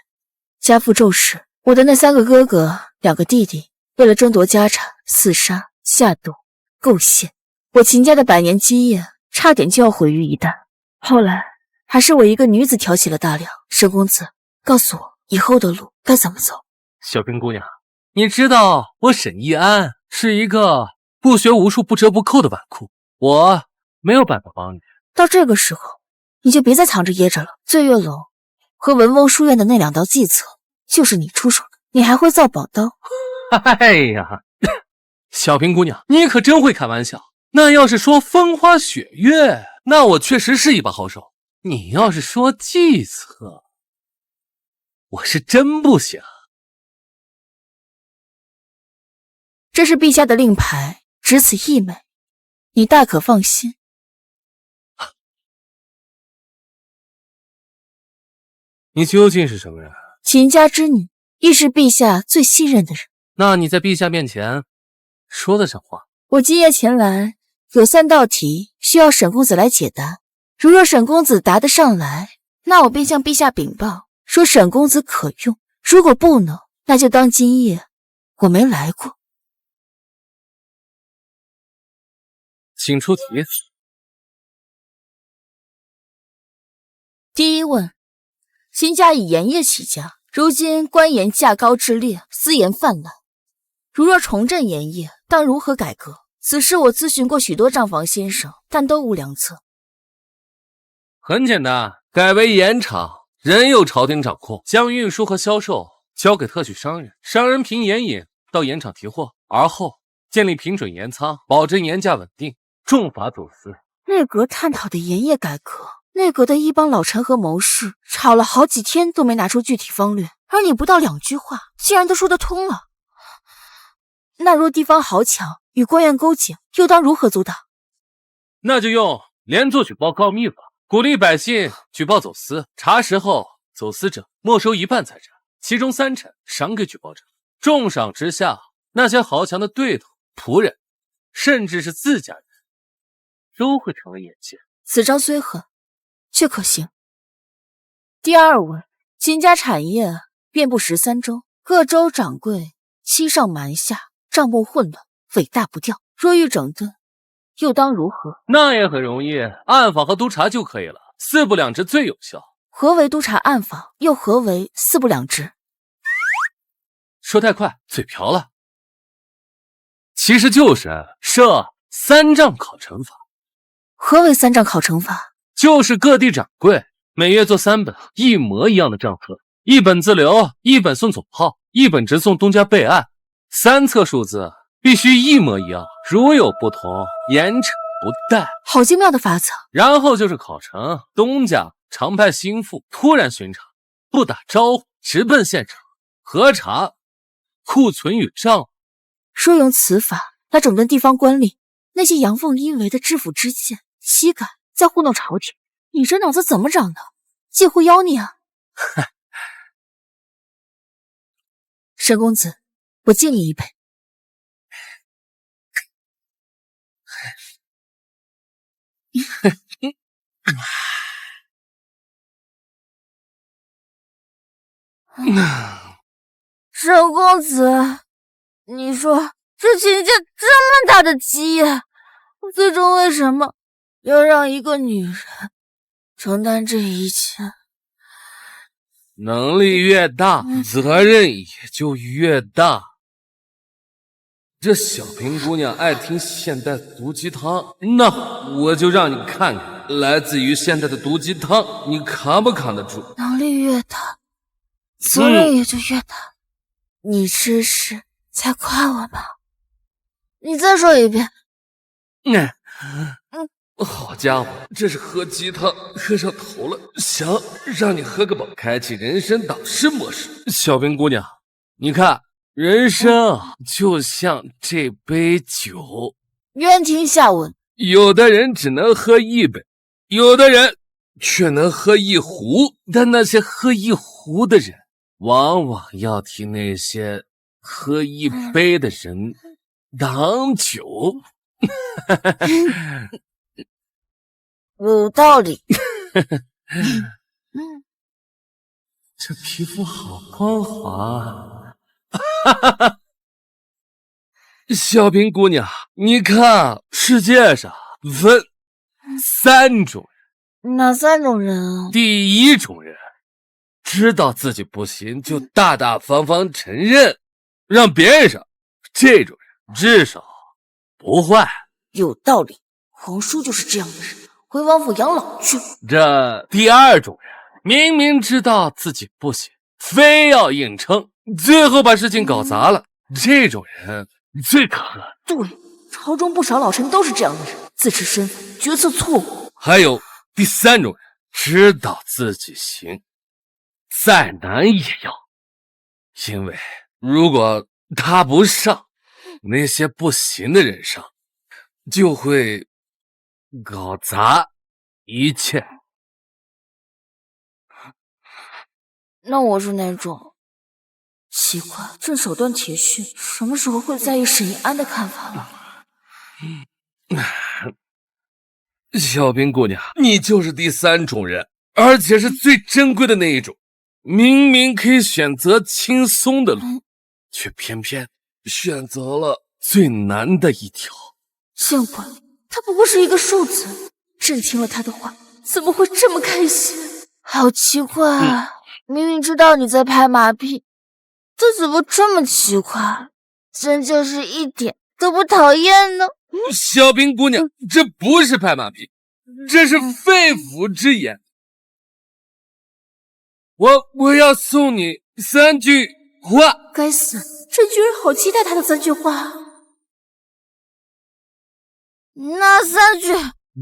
A: 家父骤逝，我的那3个哥哥2个弟弟为了争夺家产厮杀下毒构陷，我秦家的100年基业差点就要毁于一旦。后来还是我一个女子挑起了大梁。沈公子，告诉我以后的路该怎么走？
C: 小平姑娘，你知道我沈一安是一个不学无术不折不扣的纨绔，我没有办法帮你。
A: 到这个时候你就别再藏着掖着了。醉月楼和文翁书院的那2道计策就是你出手的，你还会造宝刀？
C: 哎呀，小平姑娘，你可真会开玩笑。那要是说风花雪月，那我确实是一把好手。你要是说计策，我是真不行。
A: 这是陛下的令牌，只此一枚，你大可放心。
C: 你究竟是什么人？
A: 秦家之女，亦是陛下最信任的人。
C: 那你在陛下面前说得上话？
A: 我今夜前来，有3道题需要沈公子来解答。如若沈公子答得上来，那我便向陛下禀报，说沈公子可用；如果不能，那就当今夜我没来过。
C: 请出题。
A: 第一问：秦家以盐业起家，如今官盐价高制劣，私盐泛滥。如若重振盐业，当如何改革？此事我咨询过许多账房先生，但都无良策。
C: 很简单，改为盐场，人由朝廷掌控，将运输和销售交给特许商人，商人凭盐引到盐场提货，而后建立平准盐仓，保证盐价稳定，重罚走私。
A: 内阁探讨的盐业改革，内阁的一帮老臣和谋士吵了好几天都没拿出具体方略，而你不到2句话，竟然都说得通了。那若地方豪强与官员勾结，又当如何阻挡？
C: 那就用连坐举报告密法，鼓励百姓举报走私，查实后走私者没收1半财产，其中3成赏给举报者。重赏之下，那些豪强的对头、仆人，甚至是自家人，都会成为眼线。
A: 此招虽狠，却可行。第二问：秦家产业遍布13州，各州掌柜欺上瞒下，账目混乱，尾大不掉。若欲整顿，又当如何？
C: 那也很容易，暗访和督察就可以了，4不2直最有效。
A: 何为督察暗访？又何为4不2直？
C: 说太快，嘴瓢了。其实就是设3杖考成法。
A: 何为3杖考成法？
C: 就是各地掌柜每月做3本一模一样的账册，1本自留，1本送总号，1本直送东家备案，3册数字必须一模一样，如有不同，严惩不贷。
A: 好精妙的法子。
C: 然后就是考成，东家常派心腹突然巡查，不打招呼直奔现场核查库存与账。
A: 若用此法来整顿地方官吏，那些阳奉阴违的知府知县岂敢再糊弄朝廷？你这脑子怎么长的？介乎妖孽啊！沈公子，我敬你一杯。沈公子，你说这秦家这么大的基业，最终为什么要让一个女人承担这一切？
C: 能力越大，责任也就越大。这小平姑娘爱听现代毒鸡汤，那我就让你看看来自于现代的毒鸡汤，你扛不扛得住？
A: 能力越大，责任也就越大。你这是在夸我吗？你再说一遍。
C: 好家伙，这是喝鸡汤喝上头了，想让你喝个饱，开启人生导师模式。小冰姑娘，你看，人生就像这杯酒，
A: 原听下文。
C: 有的人只能喝一杯，有的人却能喝一壶，但那些喝一壶的人，往往要替那些喝一杯的人挡酒。
A: 有道理。
C: 这皮肤好光滑啊！小冰姑娘，你看，世界上分3种人。
A: 哪3种人啊？
C: 第一种人，知道自己不行就大大方方承认，让别人上，这种人至少不坏。
A: 有道理，皇叔就是这样的人。回王府养老去。
C: 这第2种人，明明知道自己不行，非要硬撑，最后把事情搞砸了。这种人最可恨。
A: 对，朝中不少老臣都是这样的人，自持身份，决策错误。
C: 还有第3种人，知道自己行，再难也要，因为如果他不上，那些不行的人上，就会搞砸一切。
A: 那我是哪种？奇怪，朕手段铁血，什么时候会在意沈一安的看法了？
C: 小冰姑娘，你就是第3种人，而且是最珍贵的那一种。明明可以选择轻松的路，却偏偏选择了最难的一条。
A: 见鬼，他不过是一个数字。朕听了他的话，怎么会这么开心？好奇怪啊！明明知道你在拍马屁，这怎么这么奇怪？朕就是一点都不讨厌呢。
C: 小冰姑娘，这不是拍马屁，这是肺腑之言。我要送你3句话。
A: 该死，朕居然好期待他的3句话。哪3句？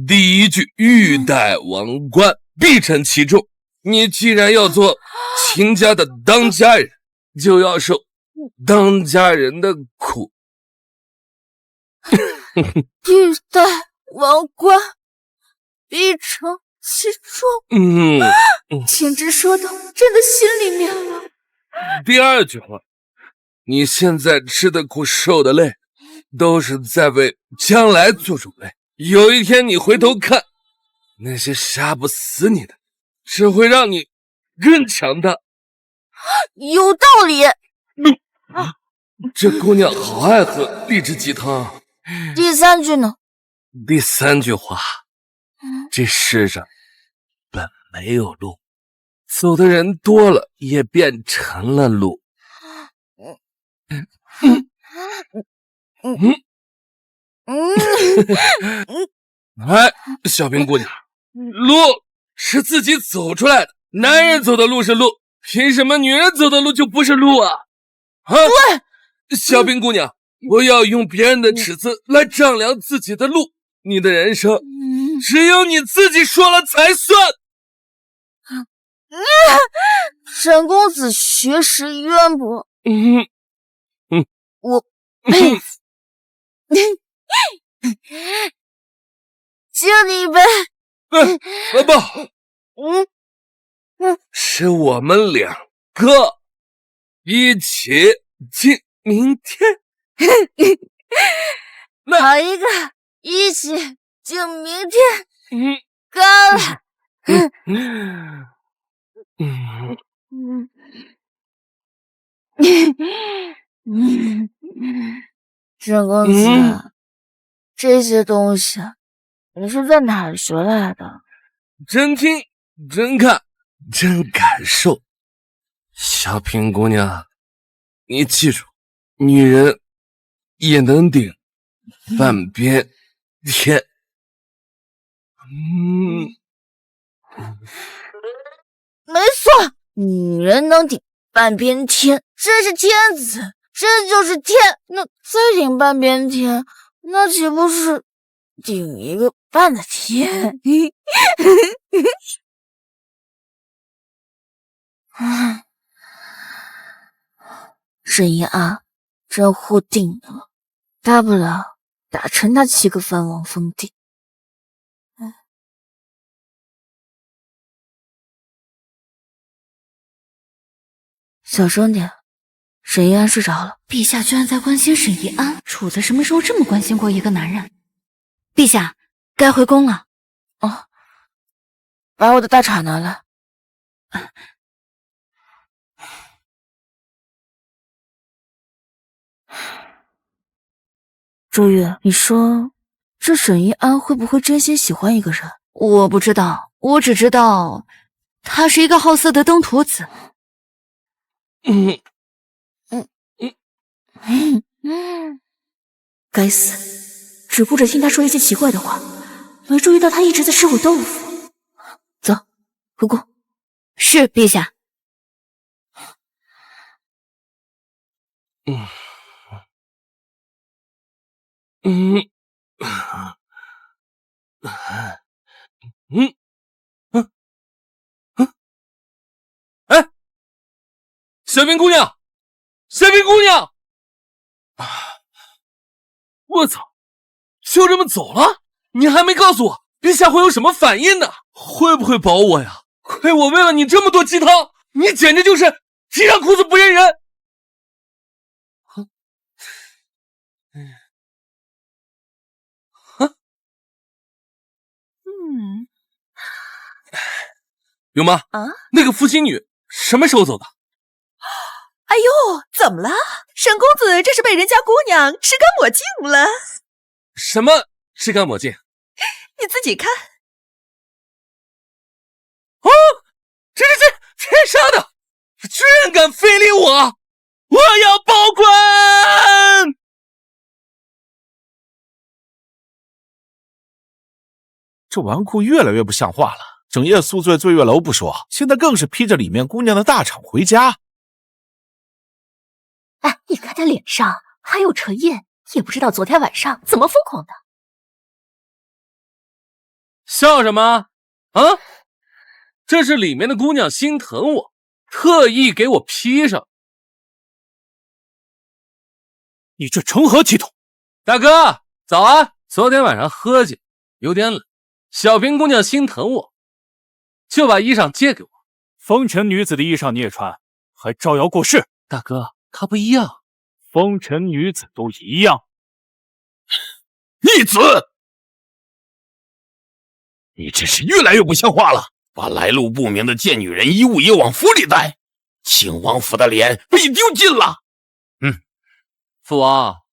C: 第1句，欲戴王冠，必承其重。你既然要做秦家的当家人，就要受当家人的苦。
A: 欲戴王冠，必承其重。简直说到朕的心里面了。
C: 第2句话，你现在吃的苦受的累，都是在为将来做准备。有一天你回头看，那些杀不死你的，只会让你更强大。
A: 有道理。
C: 这姑娘好爱喝励志鸡汤。
A: 第3句呢？
C: 第3句话，这世上本没有路，走的人多了，也变成了路。哎，小冰姑娘，路是自己走出来的，男人走的路是路，凭什么女人走的路就不是路啊？对，小冰姑娘，不要用别人的尺子来丈量自己的路，你的人生只有你自己说了才算。
A: 沈公子学识渊博，我佩服。敬你一杯。不，
C: 是我们2个一起敬明天。
A: 好一个一起敬明天。干了。沈公子，这些东西你是在哪儿学来的？
C: 真听，真看，真感受。小平姑娘，你记住，女人也能顶半边天。
A: 没错，女人能顶半边天，这是天子，这就是天。那再顶半边天，那岂不是顶一个半的天？沈一安，这户定了，大不了打沉他7个藩王封地。小声点，沈一安睡着了。
G: 陛下居然在关心沈一安，主子什么时候这么关心过一个男人？陛下，该回宫了。
A: 哦，把我的大铲拿来。周月，你说这沈一安会不会真心喜欢一个人？
G: 我不知道，我只知道他是一个好色的登徒子。
A: 该死，只顾着听他说一些奇怪的话，没注意到他一直在吃我豆腐。走，回宫。
G: 是，陛下。
C: 哎，小冰姑娘，小冰姑娘！我操，就这么走了？你还没告诉我陛下会有什么反应呢？会不会保我呀？亏我喂了你这么多鸡汤，你简直就是鸡上裤子不认人！有吗？
B: 啊，
C: 那个负心女什么时候走的？
B: 哎呦，怎么了？沈公子这是被人家姑娘吃干抹净了？
C: 什么吃干抹净？
B: 你自己看。
C: 啊！这傻的，居然敢非礼我！我要报官！
K: 这纨绔越来越不像话了，整夜宿醉醉月楼不说，现在更是披着里面姑娘的大氅回家。
I: 哎，你看他脸上还有唇印，也不知道昨天晚上怎么疯狂的。
C: 笑什么啊？这是里面的姑娘心疼我，特意给我披上。
H: 你这成何体统？
C: 大哥，早啊！昨天晚上喝酒有点冷，小平姑娘心疼我，就把衣裳借给我。
H: 风尘女子的衣裳你也穿，还招摇过市？
C: 大哥，她不一样。
H: 风尘女子都一样。
J: 逆子！你真是越来越不像话了，把来路不明的贱女人一物也往府里带，庆王府的脸被丢尽了。
C: 父王，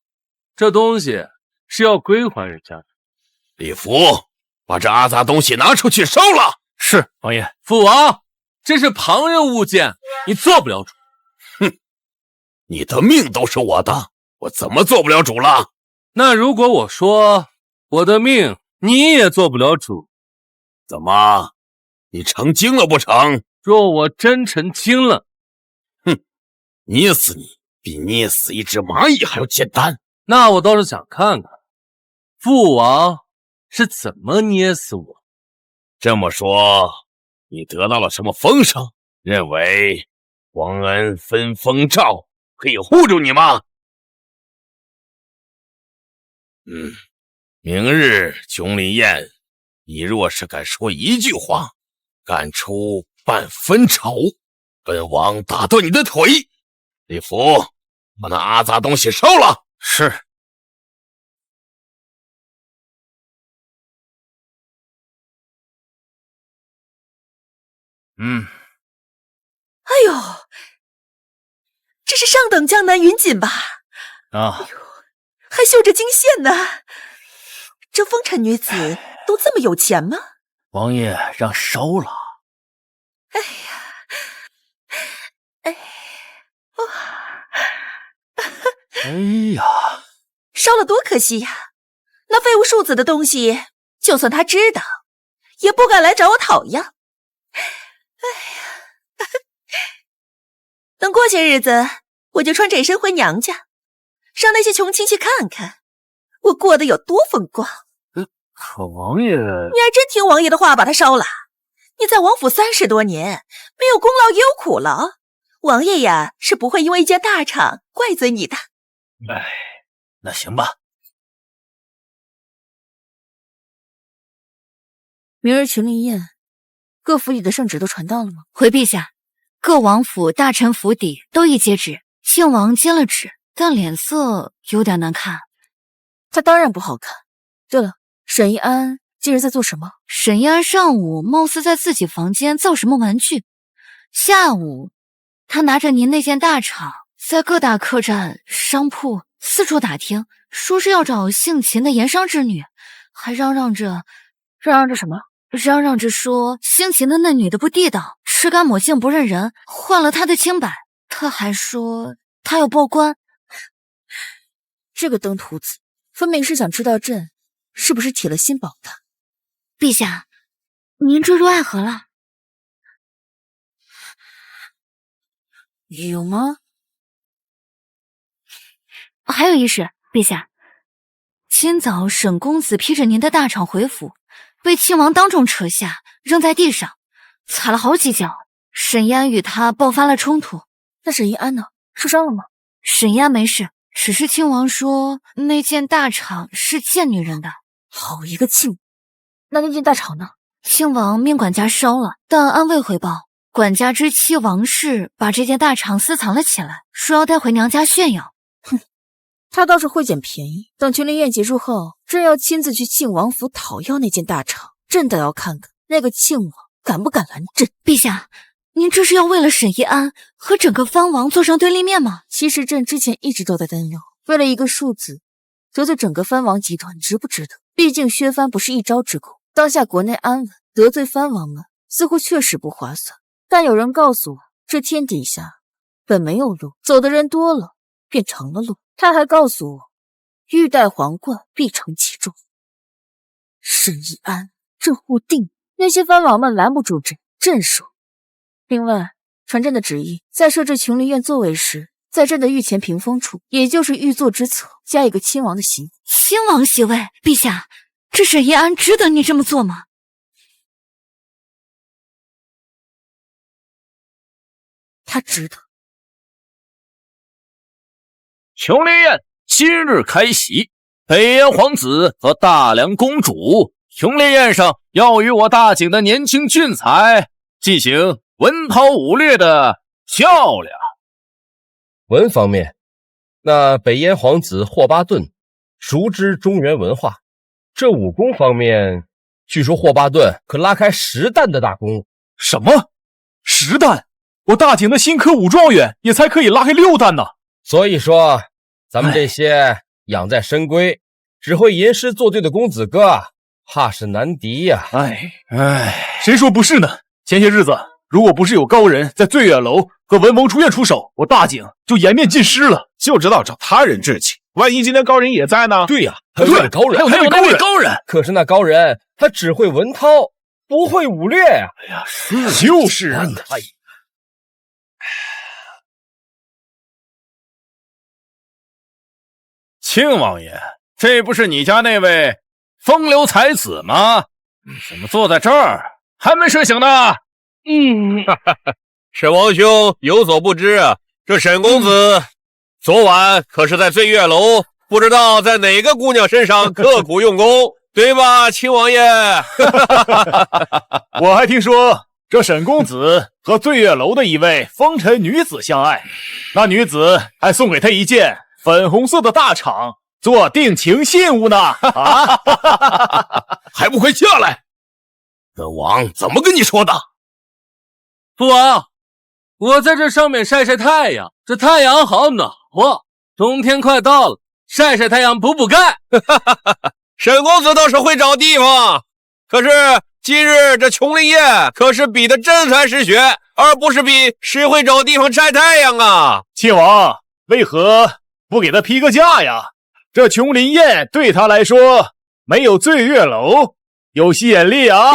C: 这东西是要归还人家的。
J: 李福，把这阿杂东西拿出去烧了。
H: 是，王爷。
C: 父王，这是旁人物件，你做不了主。
J: 哼，你的命都是我的，我怎么做不了主了？
C: 那如果我说我的命你也做不了主，
J: 怎么？你成精了不成？
C: 若我真成精了，
J: 哼，捏死你比捏死一只蚂蚁还要简单。
C: 那我倒是想看看父王是怎么捏死我。
J: 这么说，你得到了什么风声？认为皇恩分封诏可以护住你吗？明日琼林宴，你若是敢说一句话，敢出半分丑，本王打断你的腿。李福，把那阿杂东西烧了。
K: 是。
B: 哎呦，这是上等江南云锦吧？
K: 啊，
B: 哎呦，还绣着金线呢。这风尘女子都这么有钱吗？
K: 王爷让烧了。
B: 哎呀，哎，哇，
K: 哎呀，
B: 烧了多可惜呀！那废物庶子的东西，就算他知道，也不敢来找我讨要。哎呀，等过些日子，我就穿这身回娘家，让那些穷亲戚看看我过得有多风光。
H: 可王爷，
B: 你还真听王爷的话把他烧了？你在王府30多年，没有功劳也有苦劳，王爷呀是不会因为一件大厂怪罪你的。
K: 哎，那行吧。
A: 明日群灵宴，各府里的圣旨都传到了吗？
G: 回陛下，各王府大臣府邸都已接旨，庆王接了旨，但脸色有点难看。
A: 他当然不好看。对了，沈一安今日在做什么？
G: 沈一安上午貌似在自己房间造什么玩具，下午他拿着您那件大氅，在各大客栈、商铺四处打听，说是要找姓秦的盐商之女，还嚷嚷着什么？嚷嚷着说姓秦的那女的不地道，吃干抹净不认人，换了他的清白。他还说他要报官。
A: 这个登徒子分明是想知道朕是不是铁了心保他。
G: 陛下，您坠入爱河了？
A: 有吗？
G: 还有一事，陛下，今早沈公子披着您的大氅回府，被庆王当众扯下，扔在地上，踩了好几脚。沈一安与他爆发了冲突。
A: 那沈一安呢？受伤了吗？
G: 沈一安没事，只是庆王说那件大氅是贱女人的。
A: 好一个庆！那件大氅呢？
G: 庆王命管家烧了，但按未回报。管家之妻王氏把这件大氅私藏了起来，说要带回娘家炫耀。
A: 哼，他倒是会捡便宜。等群灵宴结束后，朕要亲自去庆王府讨要那件大氅。朕倒要看看那个庆王敢不敢拦朕。
G: 陛下，您这是要为了沈一安和整个藩王做上对立面吗？
A: 其实朕之前一直都在担忧，为了一个庶子得罪整个藩王集团，值不值得？毕竟削藩不是一朝之功，当下国内安稳，得罪藩王们似乎确实不划算。但有人告诉我，这天底下本没有路，走的人多了，便成了路。他还告诉我，欲戴皇冠，必承其重。沈一安，朕护定，那些藩王们拦不住朕。朕说。另外，传朕的旨意，在设置群灵宴座位时，在朕的御前屏风处，也就是御座之侧，加一个亲王的席位。
G: 亲王席位，陛下，这沈一安值得你这么做吗？
A: 他值得。
F: 琼灵宴今日开席，北燕皇子和大梁公主。琼灵宴上要与我大景的年轻俊才进行文韬武略的较量。文方面，那北燕皇子霍巴顿熟知中原文化。这武功方面，据说霍巴顿可拉开10弹的大功。
K: 什么？10弹？我大景的新科武状元也才可以拉开6弹呢。
F: 所以说，咱们这些养在深闺只会吟诗作对的公子哥，怕是难敌呀。
K: 谁说不是呢？前些日子，如果不是有高人在醉月楼和文蒙书院出手，我大景就颜面尽失了。
J: 就知道找他人置气，万一今天高人也在呢？
F: 对呀，还有那位高人，
K: 还有那位高人。
F: 可是那高人他只会文韬，不会武略呀。
K: 哎呀，就是啊。
F: 庆王爷，这不是你家那位风流才子吗？怎么坐在这儿还没睡醒呢？
L: 沈王兄有所不知啊，这沈公子昨晚可是在醉月楼，不知道在哪个姑娘身上刻苦用功，对吧，亲王爷？
K: 我还听说这沈公子和醉月楼的一位风尘女子相爱，那女子还送给他一件粉红色的大氅做定情信物呢。
J: 还不快下来！本王怎么跟你说的？
C: 父王，我在这上面晒晒太阳，这太阳好暖和，冬天快到了，晒晒太阳补补钙。
L: 沈公子倒是会找地方，可是今日这琼灵宴可是比的真才实学，而不是比谁会找地方晒太阳啊。
K: 亲王为何不给他批个假呀？这琼灵宴对他来说没有醉月楼有吸引力啊。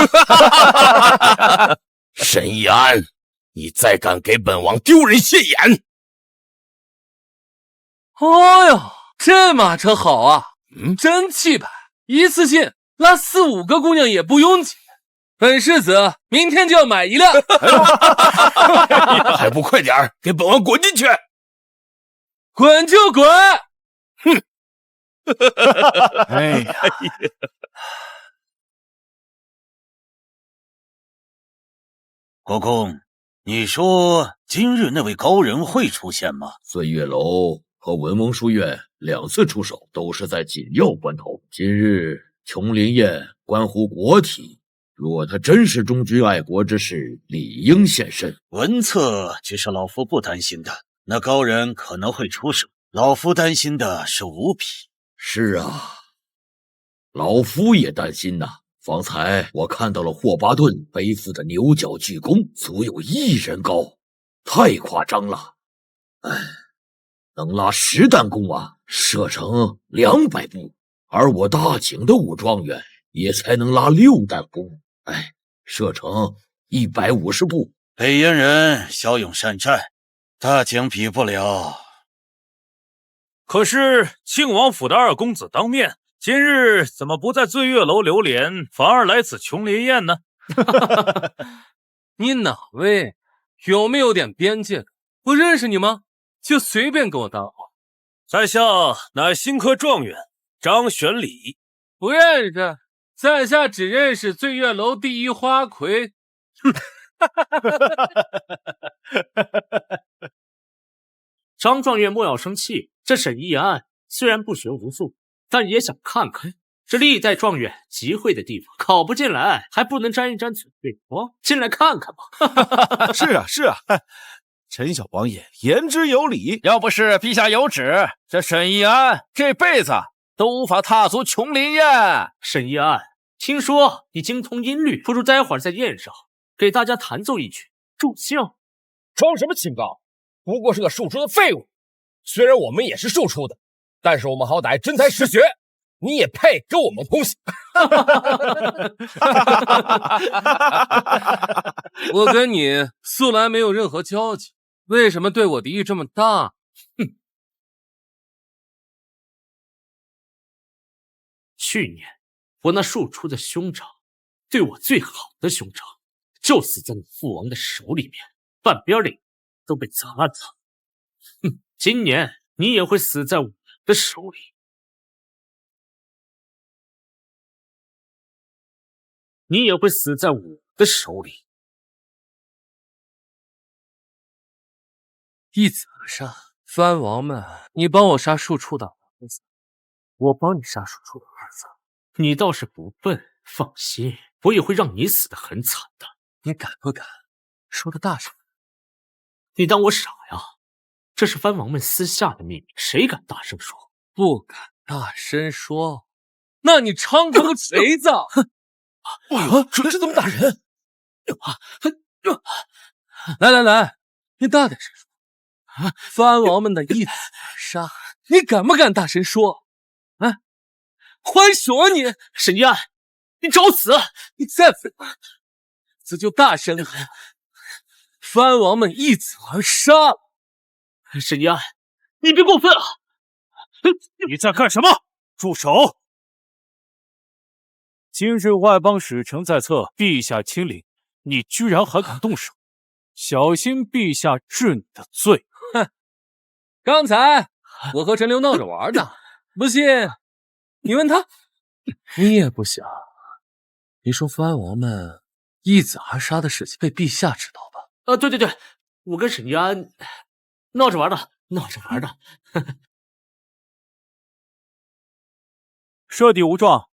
J: 沈一安，你再敢给本王丢人现眼！
C: 哦哟，这马车好啊，真气派，一次性拉4、5个姑娘也不拥挤。本世子明天就要买一辆，
J: 还不快点儿，给本王滚进去！
C: 滚就滚！
J: 哼！
K: 哎呀！
M: 国公，你说今日那位高人会出现吗？
N: 岁月楼和文翁书院2次出手都是在紧要关头，今日琼林宴关乎国体，若他真是忠君爱国之士，理应现身。
M: 文策却是老夫不担心的，那高人可能会出手，老夫担心的是五匹。
N: 是啊，老夫也担心呐。方才我看到了霍巴顿背负的牛角巨弓，足有1人高，太夸张了。能拉10弹弓啊，射程200步，而我大景的武状元也才能拉6弹弓，射程150步。
M: 北燕人骁勇善战，大景比不了。
E: 可是庆王府的2公子当面，今日怎么不在醉月楼流连，反而来此琼林宴呢？
C: 你哪位？有没有点边界感？我认识你吗？就随便跟我搭话。
E: 在下乃新科状元张玄礼。
C: 不认识，在下只认识醉月楼第1花魁。
O: 张状元莫要生气，这沈一案虽然不学无术，但也想看看这历代状元集会的地方，考不进来还不能沾一沾嘴，进来看看吧。
K: 是啊是啊，陈小王爷言之有理。
F: 要不是陛下有旨，这沈一安这辈子都无法踏足琼林宴。
O: 沈一安，听说你精通音律，不如待会儿在宴上给大家弹奏一曲助兴。
F: 装什么清高？不过是个庶出的废物。虽然我们也是庶出的，但是我们好歹真才实学，你也配跟我们通信？
C: 我跟你素来没有任何交集，为什么对我敌意这么大？哼！
O: 去年我那庶出的兄长，对我最好的兄长，就死在你父王的手里面，半边脸都被砸了。今年你也会死在我的手里。你也会死在我的手里。
C: 一子而杀，藩王们，你帮我杀庶出的儿子，
O: 我帮你杀庶出的儿子，你倒是不笨，放心，我也会让你死得很惨的。
C: 你敢不敢说的大声？
O: 你当我傻呀？这是藩王们私下的秘密，谁敢大声说？
C: 不敢大声说，那你猖狂个贼子！
F: 这怎么打人？
C: 来，你大点声说！藩王们的一子而杀，你敢不敢大声说？还手啊你！
O: 沈一安，你找死！
C: 你再废话，这就大声喊！藩王们一子而杀！
O: 沈一安，你别过分啊！
E: 你在干什么？住手！今日外邦使臣在侧，陛下亲临，你居然还敢动手，小心陛下治你的罪！
C: 哼，刚才我和陈留闹着玩呢，不信你问他。你也不想你说藩王们一子而杀的事情被陛下知道吧？
O: 对，我跟沈一安闹着玩的。
E: 设敌无状，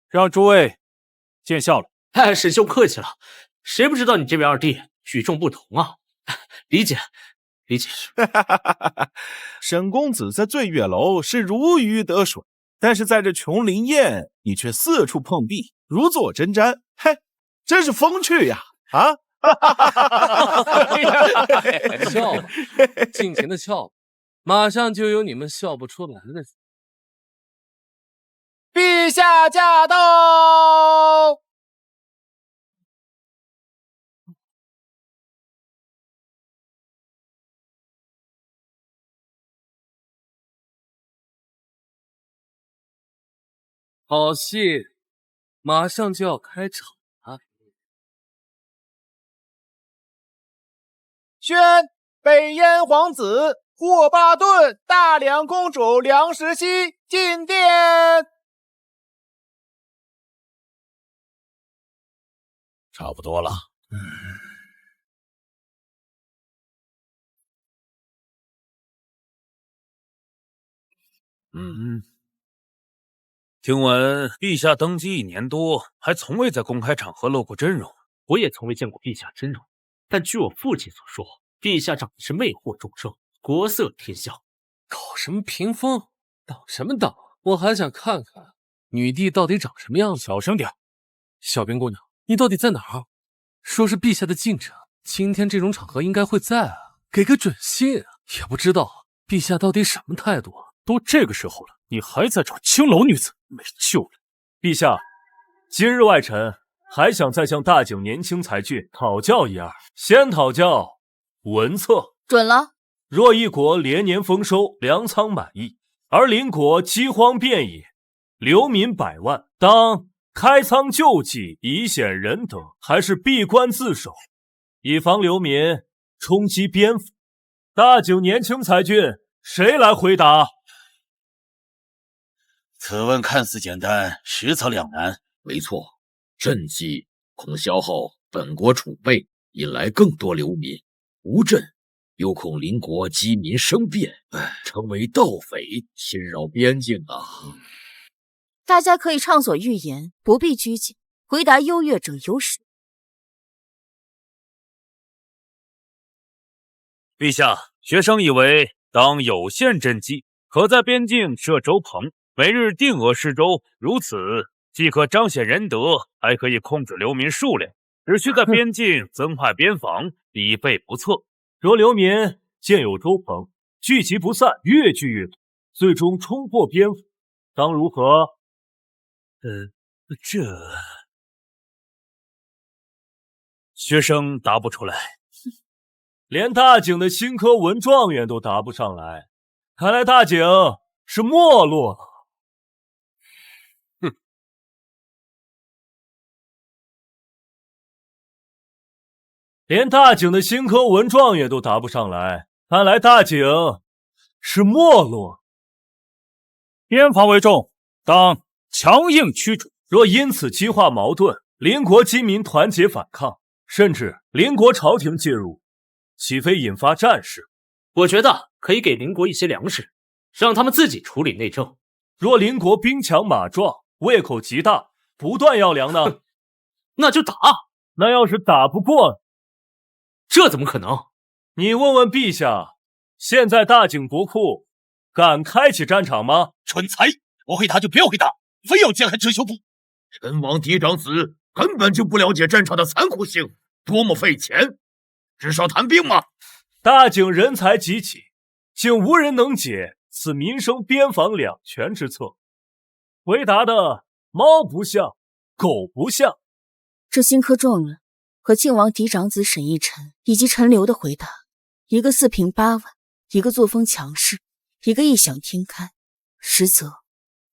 E: 让诸位见笑了。
O: 沈兄客气了，谁不知道你这位二弟与众不同啊？理解。
K: 沈公子在醉月楼是如鱼得水，但是在这琼林宴，你却四处碰壁，如坐针毡，真是风趣呀！
C: 笑吧，尽情的笑吧，马上就有你们笑不出来的。
F: 陛下驾到！
C: 好戏马上就要开场了。
K: 宣北燕皇子霍巴顿、大梁公主梁实熙进殿。
J: 差不多了。
H: 听闻陛下登基1年多，还从未在公开场合露过真容。
O: 我也从未见过陛下真容，但据我父亲所说，陛下长得是魅惑众生，国色天香。
C: 搞什么屏风，挡什么挡？我还想看看女帝到底长什么样子。
H: 小声点。
C: 小冰姑娘，你到底在哪儿？说是陛下的近臣，今天这种场合应该会在啊，给个准信啊！也不知道陛下到底什么态度啊？
H: 都这个时候了，你还在找青楼女子，没救了！陛下，今日外臣还想再向大景年轻才俊讨教一二，先讨教文策。
D: 准了。
H: 若一国连年丰收，粮仓满溢，而邻国饥荒遍野，流民百万，当开仓救济，以显仁德，还是闭关自守，以防流民冲击边府？大景年轻才俊，谁来回答？
M: 此问看似简单，实则两难。
N: 没错，赈济恐消耗本国储备，引来更多流民；无赈，又恐邻国饥民生变，成为盗匪侵扰边境啊！
A: 大家可以畅所欲言，不必拘谨。回答优越者有使。
H: 陛下，学生以为当有限赈济，可在边境设粥棚，每日定额施粥，如此既可彰显仁德，还可以控制流民数量。只需在边境增派边防，以备不测。若流民见有粥棚，聚集不散，越聚越多，最终冲破边府，当如何？学生答不出来，连大景的新科文状元都答不上来，看来大景是没落了。连大景的新科文状元都答不上来，看来大景是没落。边防为重，当强硬驱逐。若因此激化矛盾，邻国饥民团结反抗，甚至邻国朝廷介入，岂非引发战事？
O: 我觉得可以给邻国一些粮食，让他们自己处理内政。
H: 若邻国兵强马壮，胃口极大，不断要粮呢？
O: 那就打。
H: 那要是打不过，
O: 这怎么可能？
H: 你问问陛下，现在大景国库敢开启战场吗？
M: 蠢材！我会打就不要回答，非要揭开遮羞布。
N: 陈王嫡长子根本就不了解战场的残酷性，多么费钱！至少谈兵嘛。
H: 大景人才济济，竟无人能解此民生边防两全之策。回答的猫不像，狗不像。
A: 这新科状元和靖王嫡长子沈奕辰以及陈留的回答，一个4平8稳，一个作风强势，一个异想天开，实则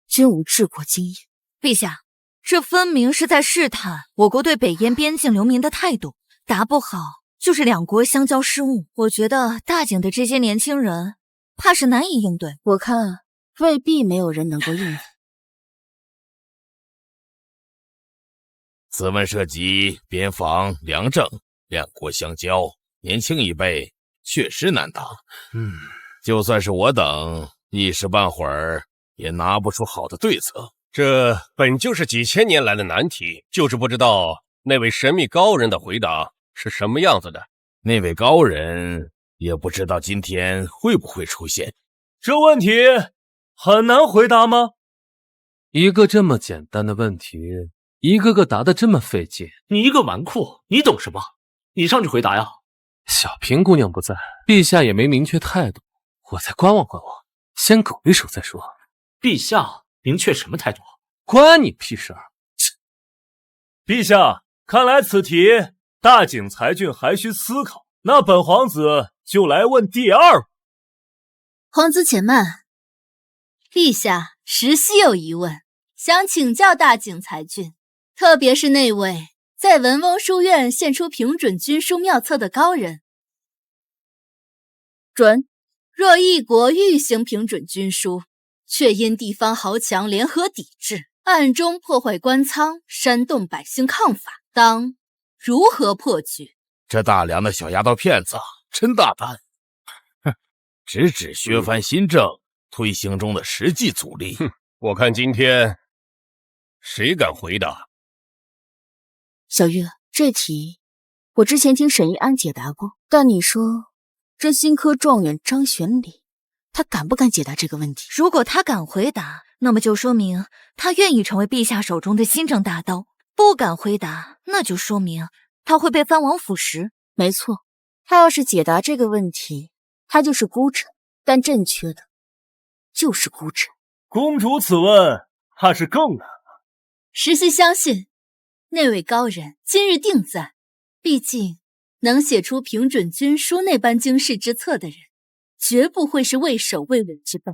A: 均无治国经验。
D: 陛下，这分明是在试探我国对北燕边境流民的态度，答不好就是两国相交失误。我觉得大景的这些年轻人怕是难以应对。
A: 我看未必没有人能够应付。
J: 此问涉及边防、粮政，两国相交，年轻一辈确实难答。就算是我等一时半会儿也拿不出好的对策。
L: 这本就是几千年来的难题，就是不知道那位神秘高人的回答是什么样子的。
J: 那位高人也不知道今天会不会出现。
H: 这问题很难回答吗？
C: 一个这么简单的问题，一个个答得这么费劲。
O: 你一个纨绔，你懂什么？你上去回答呀。
C: 小平姑娘不在，陛下也没明确态度，我再观望观望，先苟一手再说。
O: 陛下明确什么态度？
C: 关你屁事儿！
H: 陛下，看来此题大景才俊还需思考。那本皇子就来问第二。
G: 皇子且慢，陛下实希有疑问，想请教大景才俊，特别是那位在文翁书院献出平准军书妙册的高人。
A: 准。
G: 若一国欲行平准军书，却因地方豪强联合抵制，暗中破坏官仓，煽动百姓抗法，当如何破局？
J: 这大梁的小丫头片子真大胆，哼，直指削藩新政推行中的实际阻力。
L: 我看今天谁敢回答？
A: 小月，这题我之前听沈一安解答过，但你说这新科状元张玄礼，他敢不敢解答这个问题？
B: 如果他敢回答，那么就说明他愿意成为陛下手中的新政大刀；不敢回答，那就说明他会被藩王腐蚀。
A: 没错，他要是解答这个问题，他就是孤臣，但正确的就是孤臣。
E: 公主此问怕是更难了。
G: 实系相信那位高人今日定在，毕竟能写出平准军书那般经世之策的人，绝不会是畏首畏尾之辈。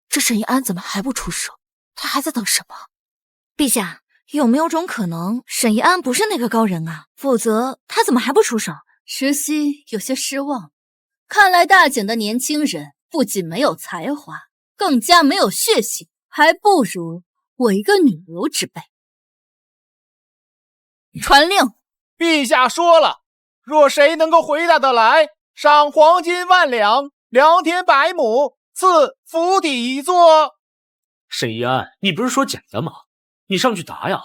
A: 这沈一安怎么还不出手？他还在等什么？
B: 陛下，有没有种可能沈一安不是那个高人啊？否则他怎么还不出手？
G: 石溪有些失望，看来大景的年轻人不仅没有才华，更加没有血性，还不如我一个女流之辈。
A: 传令，
K: 陛下说了，若谁能够回答得来，赏黄金1万两，良田100亩，赐府邸一座。
O: 沈一安，你不是说简单吗？你上去答呀！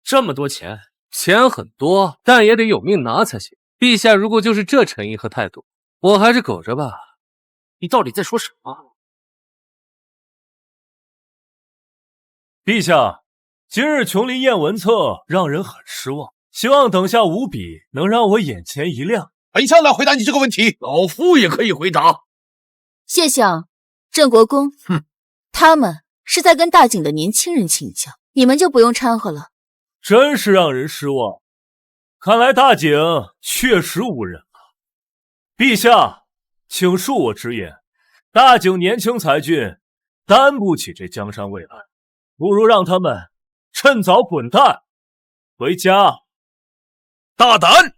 O: 这么多钱，
C: 钱很多，但也得有命拿才行。陛下如果就是这诚意和态度，我还是苟着吧。
O: 你到底在说什么？
E: 陛下，今日琼林宴文册让人很失望，希望等下五笔能让我眼前一亮。
J: 裴长老回答你这个问题，
N: 老夫也可以回答。
A: 谢相，郑国公，他们是在跟大景的年轻人请教，你们就不用掺和了。
E: 真是让人失望，看来大景确实无人了。陛下，请恕我直言，大景年轻才俊，担不起这江山未来，不如让他们趁早滚蛋回家。
K: 大胆，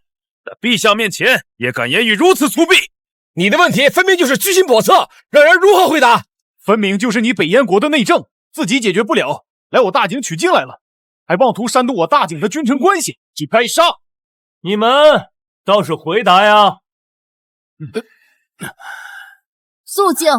K: 在陛下面前也敢言语如此粗鄙！
J: 你的问题分明就是居心叵测，让人如何回答？
K: 分明就是你北燕国的内政自己解决不了，来我大景取经来了，还妄图煽动我大景的君臣关系，去拍杀。
E: 你们倒是回答呀！
A: 肃静。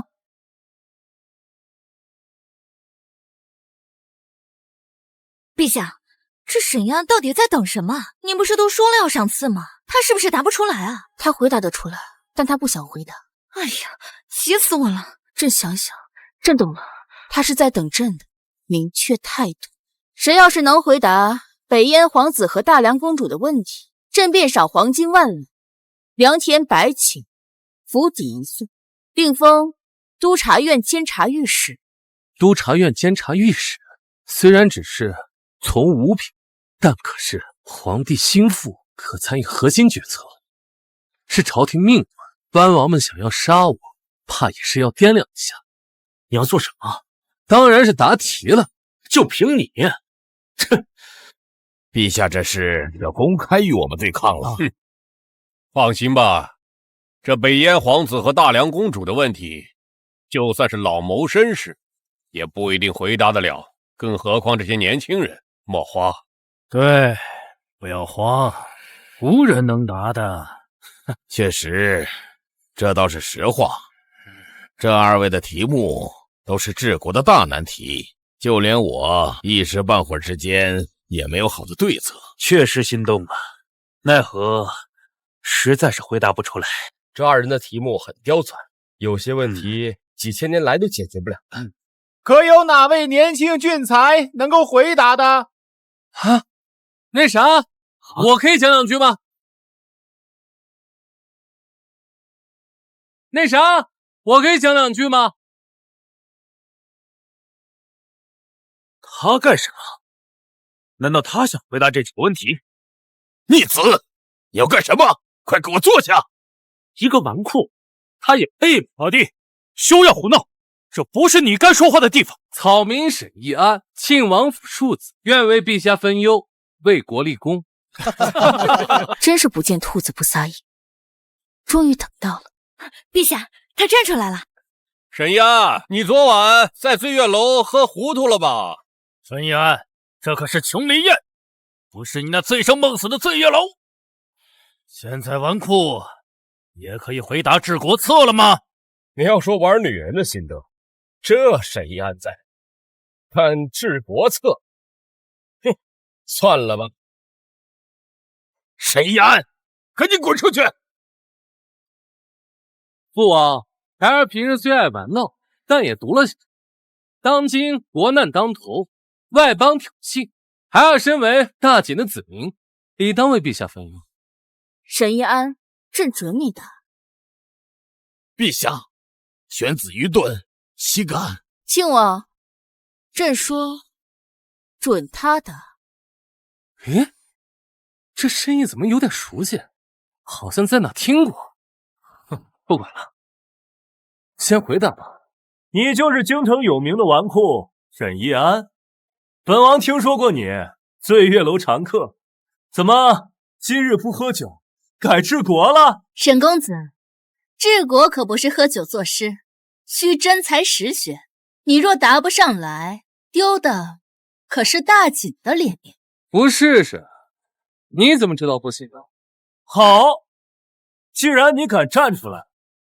B: 陛下，这沈一安到底在等什么？你不是都说了要赏赐吗？他是不是答不出来啊？
A: 他回答得出来，但他不想回答。
B: 哎呀，气死我了！
A: 朕想想，朕懂了，他是在等朕的明确态度。谁要是能回答北燕皇子和大梁公主的问题，朕便赏黄金1万两，良田100顷，府邸1座，并封督察院监察御史。
C: 督察院监察御史虽然只是从五品，但可是皇帝心腹，可参与核心决策，是朝廷命官。藩王们想要杀我，怕也是要掂量一下。
O: 你要做什么？
C: 当然是答题了。
O: 就凭你，
J: 哼！陛下这是要公开与我们对抗了。
L: 放心吧，这北燕皇子和大梁公主的问题，就算是老谋深士，也不一定回答得了，更何况这些年轻人。莫慌。
K: 对，不要慌，无人能答的。
J: 确实，这倒是实话。这2位的题目都是治国的大难题，就连我一时半会儿之间也没有好的对策。
K: 确实心动啊，奈何实在是回答不出来。
F: 这2人的题目很刁钻，有些问题几千年来都解决不了。
K: 可有哪位年轻俊才能够回答的？
C: 啊，那啥，我可以讲2句吗？那啥，我可以讲2句吗？
K: 他干什么？难道他想回答这几个问题？
J: 逆子，你要干什么？快给我坐下！
O: 一个纨绔，他也配？
K: 老弟，休要胡闹！
H: 这不是你该说话的地方。
C: 草民沈一安，庆王府庶子，愿为陛下分忧，为国立功。
A: 真是不见兔子不撒野，终于等到了。
D: 陛下，他站出来了。
L: 沈一安，你昨晚在醉月楼喝糊涂了吧？
H: 沈一安，这可是琼林宴，不是你那醉生梦死的醉月楼。现在纨绔也可以回答治国策了吗？
L: 你要说玩女人的心得，这沈一安在，但治国策，哼，算了吧。
H: 沈一安，赶紧滚出去！
C: 父王，孩儿平日虽爱玩闹，但也读了些。当今国难当头，外邦挑衅，孩儿身为大锦的子民，理当为陛下分忧。
A: 沈一安，朕准你的。
N: 陛下，选子愚钝，岂敢？
A: 庆王，朕说准他的。
C: 诶，这声音怎么有点熟悉？好像在哪听过。哼，不管了，先回答吧。
E: 你就是京城有名的纨绔沈一安。本王听说过你，醉月楼常客，怎么今日不喝酒，改治国了？
G: 沈公子，治国可不是喝酒作诗，需真才实学。你若答不上来，丢的可是大锦的脸面。
C: 不试试，你怎么知道不行呢？
E: 好，既然你敢站出来，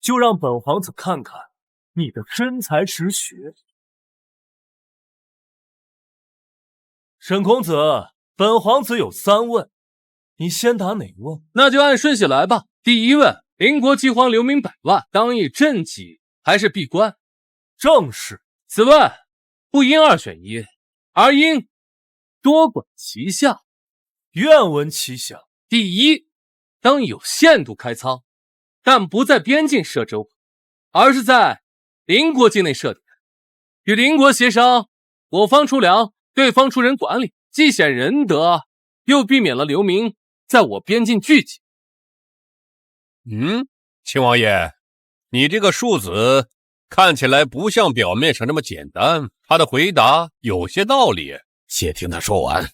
E: 就让本皇子看看你的真才实学。沈公子，本皇子有3问，你先答哪问？
C: 那就按顺序来吧。第一问，邻国饥荒，流民百万，当以赈济还是闭关？
E: 正是。
C: 此问不应2选1，而应多管齐下。
E: 愿闻其详。
C: 第一，当有限度开仓，但不在边境设州，而是在邻国境内设点，与邻国协商，我方出粮，对方出人管理，既显仁德，又避免了流民在我边境聚集。
L: 亲王爷，你这个庶子看起来不像表面上那么简单，他的回答有些道理，且听他说完。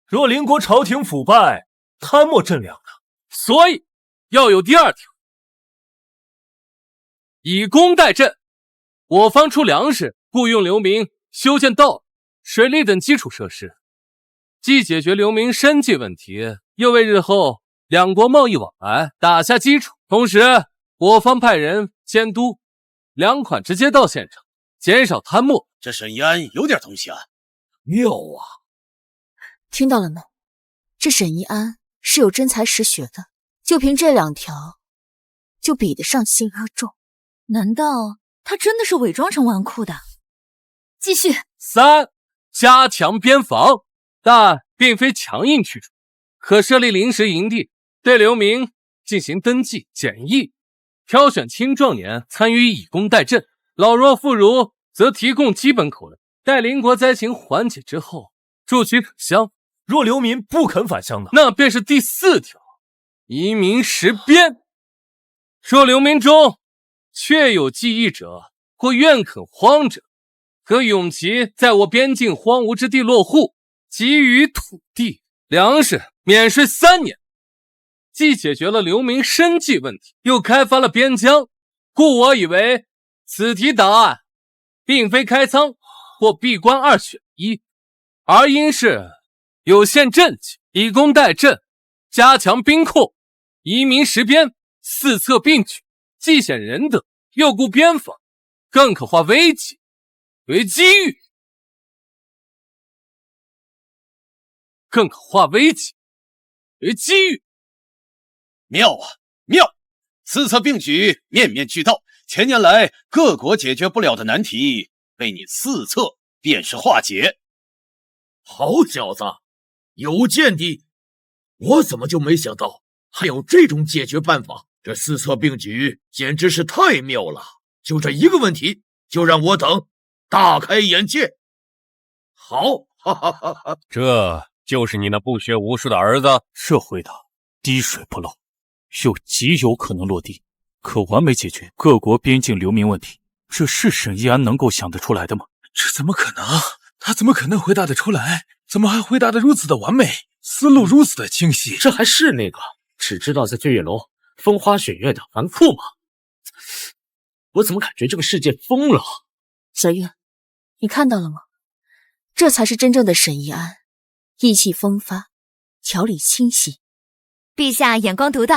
E: 若邻国朝廷腐败，贪墨赈粮的，
C: 所以要有第2条，以工代赈。我方出粮食，雇用流民，修建道路、水利等基础设施，既解决流民生计问题，又为日后两国贸易往来打下基础。同时，我方派人监督，粮款直接到县城，减少贪墨。
M: 这沈一安有点东西啊，
N: 妙啊！
A: 听到了没？这沈一安是有真才实学的，就凭这2条，就比得上星阿宙。
D: 难道他真的是伪装成纨绔的？继续。
C: 3，加强边防，但并非强硬驱逐，可设立临时营地，对流民进行登记检疫，挑选青壮年参与以工代赈，老弱妇孺则提供基本口粮，待邻国灾情缓解之后，助其返乡。
E: 若流民不肯返乡呢？
C: 那便是第4条，移民实边。若流民中确有记忆者或愿垦荒者，可永其在我边境荒芜之地落户，给予土地、粮食免税3年，既解决了流民生计问题，又开发了边疆，故我以为此题答案并非开仓或闭关2选1，而应是有限赈济、以工代赈、加强兵控、移民实边，4策并举，既显仁德，又顾边防，更可化危机为机遇，
M: 妙啊妙！4策并举，面面俱到。前年来各国解决不了的难题，被你4策便是化解。
N: 好小子，有见地！我怎么就没想到还有这种解决办法？这4策并举简直是太妙了！就这一个问题，就让我等大开眼界。好，哈哈哈哈！
L: 这就是你那不学无术的儿子？
H: 这回答滴水不漏，又极有可能落地，可完美解决各国边境流民问题。
K: 这是沈一安能够想得出来的吗？
P: 这怎么可能？他怎么可能回答得出来？怎么还回答得如此的完美，思路如此的清晰？
O: 这还是那个只知道在醉月楼风花雪月的纨绔吗？我怎么感觉这个世界疯了？
A: 小月，你看到了吗？这才是真正的沈一安，意气风发，条理清晰。
D: 陛下眼光独到。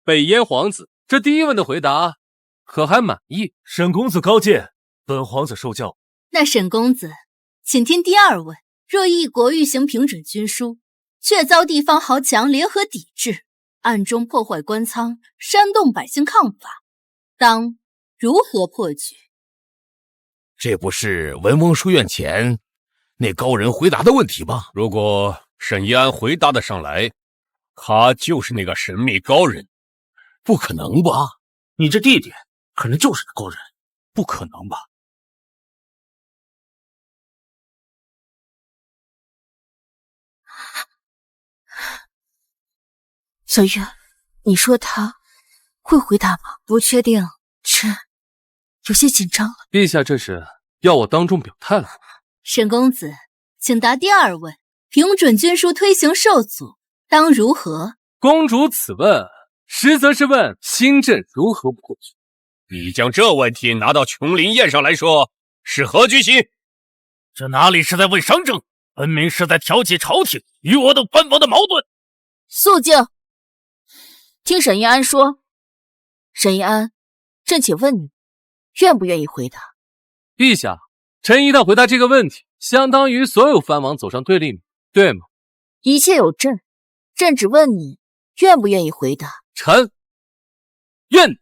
C: 北燕皇子，这第一问的回答可还满意？
E: 沈公子高见，本皇子受教。
G: 那沈公子，请听第二问：若一国欲行平准军书，却遭地方豪强联合抵制，暗中破坏官仓，煽动百姓抗法，当如何破局？
J: 这不是文翁书院前那高人回答的问题吗？如果沈一安回答得上来，他就是那个神秘高人。不可能吧？
O: 你这弟弟可能就是个高人。
K: 不可能吧？
A: 小月，你说他会回答吗？
D: 不确定，
A: 这有些紧张了。
C: 陛下这是要我当众表态了。
G: 沈公子，请答第二问：平准军书推行受阻，当如何？
C: 公主此问实则是问新政如何破局。
L: 你将这问题拿到琼林宴上来说，是何居心？
K: 这哪里是在问商政，分明是在挑起朝廷与我等藩王的矛盾。
A: 肃静，听沈一安说。沈一安，朕且问你，愿不愿意回答？
C: 陛下，臣一旦回答这个问题，相当于所有藩王走上对立面，对吗？
A: 一切有朕，朕只问你愿不愿意回答。
C: 臣愿。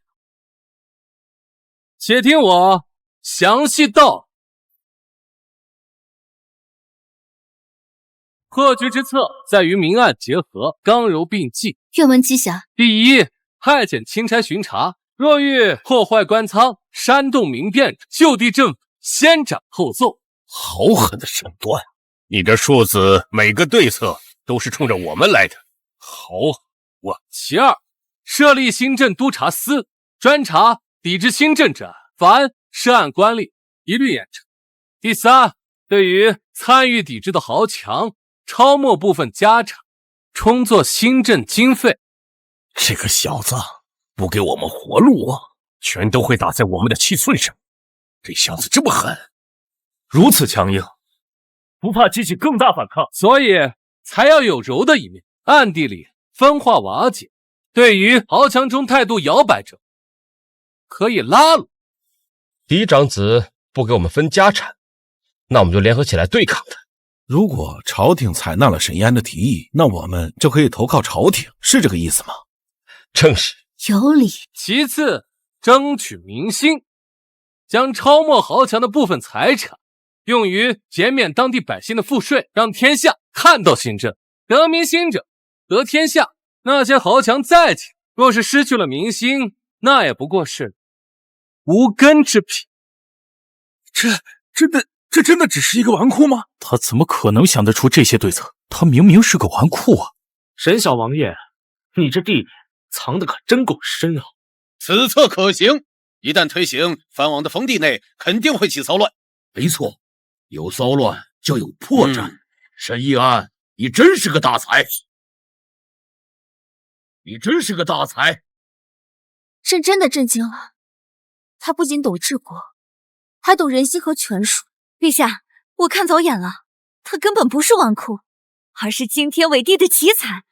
C: 且听我详细道。破局之策在于明暗结合，刚柔并济。
G: 愿闻其详。
C: 第一，派遣钦差巡查，若遇破坏官仓、煽动民变者，就地正法，先斩后奏。
J: 好狠的手段！
L: 你这庶子每个对策都是冲着我们来的。
C: 好，其二，设立新政督察司，专查抵制新政者，凡涉案官吏一律严惩。第三，对于参与抵制的豪强，抄没部分家产，充作新政经费。
J: 这个小子不给我们活路啊，
L: 全都会打在我们的七寸上。
J: 这小子这么狠，
E: 如此强硬，
K: 不怕激起更大反抗，
C: 所以才要有柔的一面，暗地里分化瓦解。对于豪强中态度摇摆者，可以拉拢。
F: 嫡长子不给我们分家产，那我们就联合起来对抗他。
P: 如果朝廷采纳了沈一安的提议，那我们就可以投靠朝廷，是这个意思吗？
F: 正是。
G: 有理。
C: 其次，争取民心，将抄没豪强的部分财产用于减免当地百姓的赋税，让天下看到新政。得民心者得天下。那些豪强再强，若是失去了民心，那也不过是无根之品。
P: 这真的只是一个纨绔吗？
K: 他怎么可能想得出这些对策？他明明是个纨绔啊！
O: 沈小王爷，你这地藏得可真够深啊！
M: 此策可行，一旦推行，藩王的封地内肯定会起骚乱。
N: 没错，有骚乱就有破绽。沈一安，你真是个大才！你真是个大才！
A: 朕真的震惊了，他不仅懂治国，还懂人心和权术。
D: 陛下，我看走眼了，他根本不是纨绔，而是惊天伟地的奇才。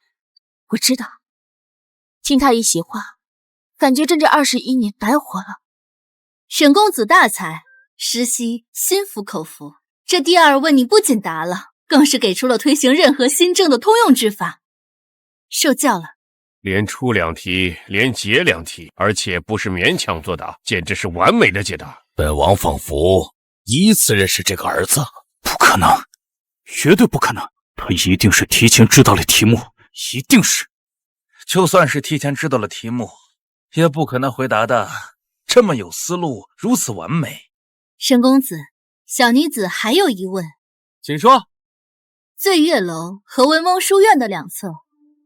A: 我知道，听他一席话，感觉朕这21年白活了。
G: 沈公子大才，实系心服口服。这第二问你不仅答了，更是给出了推行任何新政的通用之法。受教了。
L: 连出2题，连解2题，而且不是勉强作答，简直是完美的解答。
J: 本王仿佛第一次认识这个儿子。
K: 不可能，绝对不可能，他一定是提前知道了题目，一定是。
P: 就算是提前知道了题目，也不可能回答的这么有思路，如此完美。
G: 沈公子，小女子还有疑问，
C: 请说。
G: 醉月楼和文翁书院的2册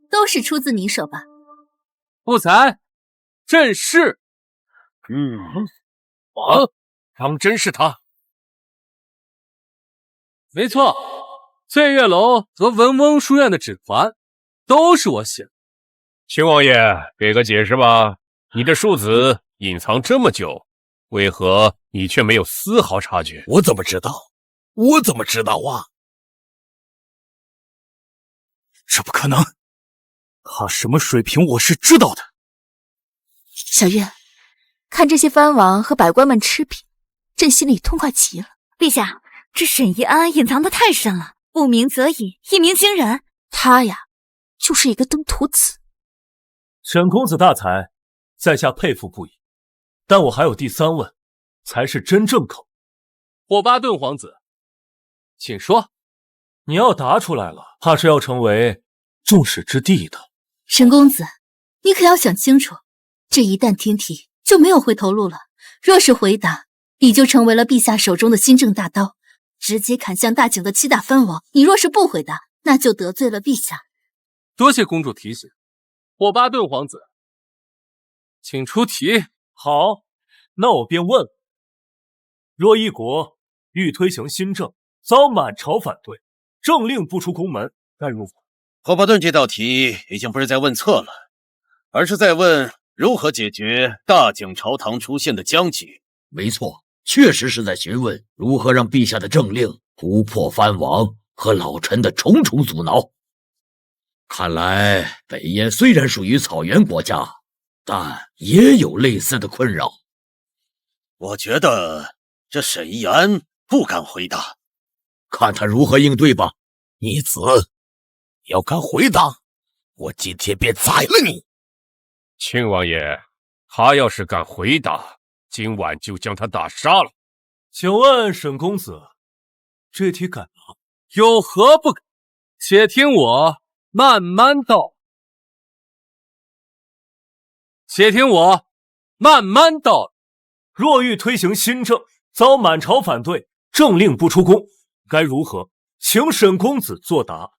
G: 都是出自你手吧？
C: 不才，朕是。
L: 当真是他？
C: 没错，醉月楼和文翁书院的指环都是我写的。
L: 秦王爷，给个解释吧。你这庶子隐藏这么久，为何你却没有丝毫察觉？
J: 我怎么知道？我怎么知道啊？
K: 这不可能，他什么水平我是知道的。
A: 小月，看这些藩王和百官们吃品，朕心里痛快极了。
D: 陛下，这沈一安隐藏的太深了，不鸣则已，一鸣惊人。
A: 他呀，就是一个登徒子。
E: 沈公子大才，在下佩服不已。但我还有第三问，才是真正口。
C: 霍巴顿皇子，请说。
E: 你要答出来了，怕是要成为众矢之的的。
G: 沈公子，你可要想清楚，这一旦听题就没有回头路了。若是回答，你就成为了陛下手中的新政大刀，直接砍向大景的7大藩王。你若是不回答，那就得罪了陛下。
C: 多谢公主提醒。霍巴顿皇子，请出题。
E: 好，那我便问了：若一国欲推行新政，遭满朝反对，政令不出宫门，该如何？
M: 霍巴顿这道题已经不是在问策了，而是在问如何解决大景朝堂出现的僵局。
N: 没错，确实是在询问如何让陛下的政令突破藩王和老臣的重重阻挠。看来北燕虽然属于草原国家，但也有类似的困扰。
M: 我觉得这沈一安不敢回答，
N: 看他如何应对吧。
J: 逆子，要敢回答，我今天便宰了你。
L: 亲王爷，他要是敢回答，今晚就将他打杀了。
E: 请问沈公子，这题敢吗？
C: 有何不敢？且听我慢慢道。且听我慢慢道。
E: 若欲推行新政，遭满朝反对，政令不出宫，该如何？请沈公子作答。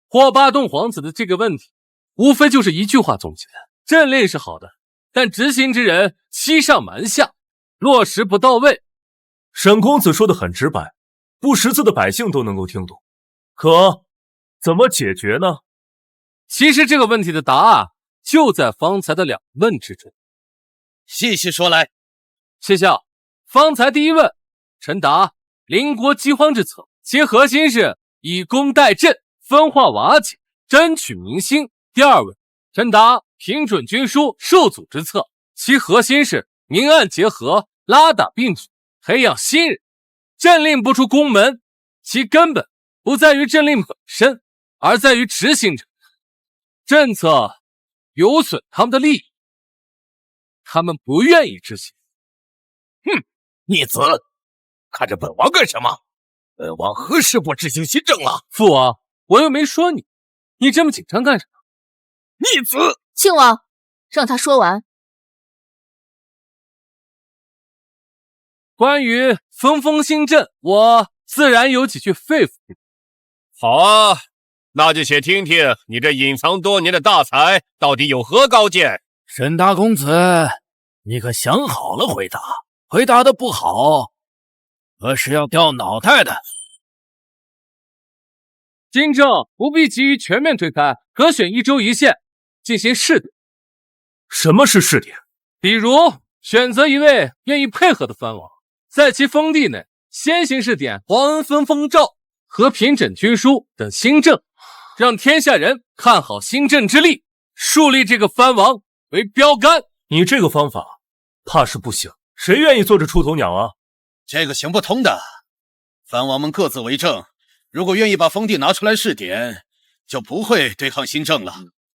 C: 霍巴顿皇子的这个问题，无非就是一句话总结：政令是好的，但执行之人欺上瞒下，落实不到位。
E: 沈公子说的很直白，不识字的百姓都能够听懂。可怎么解决呢？
C: 其实这个问题的答案就在方才的2问之中。
M: 细细说来。
C: 谢校，方才第一问，臣答邻国饥荒之策，其核心是以工代赈，分化瓦解，争取民心。第二问，臣答平准军书，受阻之策，其核心是明暗结合，拉打并举，培养新人。政令不出宫门，其根本不在于政令本身，而在于执行者。政策有损他们的利益，他们不愿意执行。
J: 哼，逆子，看着本王干什么？本王何时不执行新政了？
C: 父王，我又没说你，你这么紧张干什么？
J: 逆子！
A: 庆王，让他说完。
C: 关于分封新政，我自然有几句肺腑。
L: 好啊，那就且听听你这隐藏多年的大才到底有何高见。
P: 沈大公子，你可想好了回答？回答的不好，可是要掉脑袋的。
C: 新政不必急于全面推开，可选1州1县进行试点。
E: 什么是试点？
C: 比如选择一位愿意配合的藩王，在其封地内先行试点皇恩分封诏和平整军书等新政，让天下人看好新政之力，树立这个藩王为标杆。
E: 你这个方法怕是不行，谁愿意做这出头鸟啊？
M: 这个行不通的。藩王们各自为政，如果愿意把封地拿出来试点，就不会对抗新政了。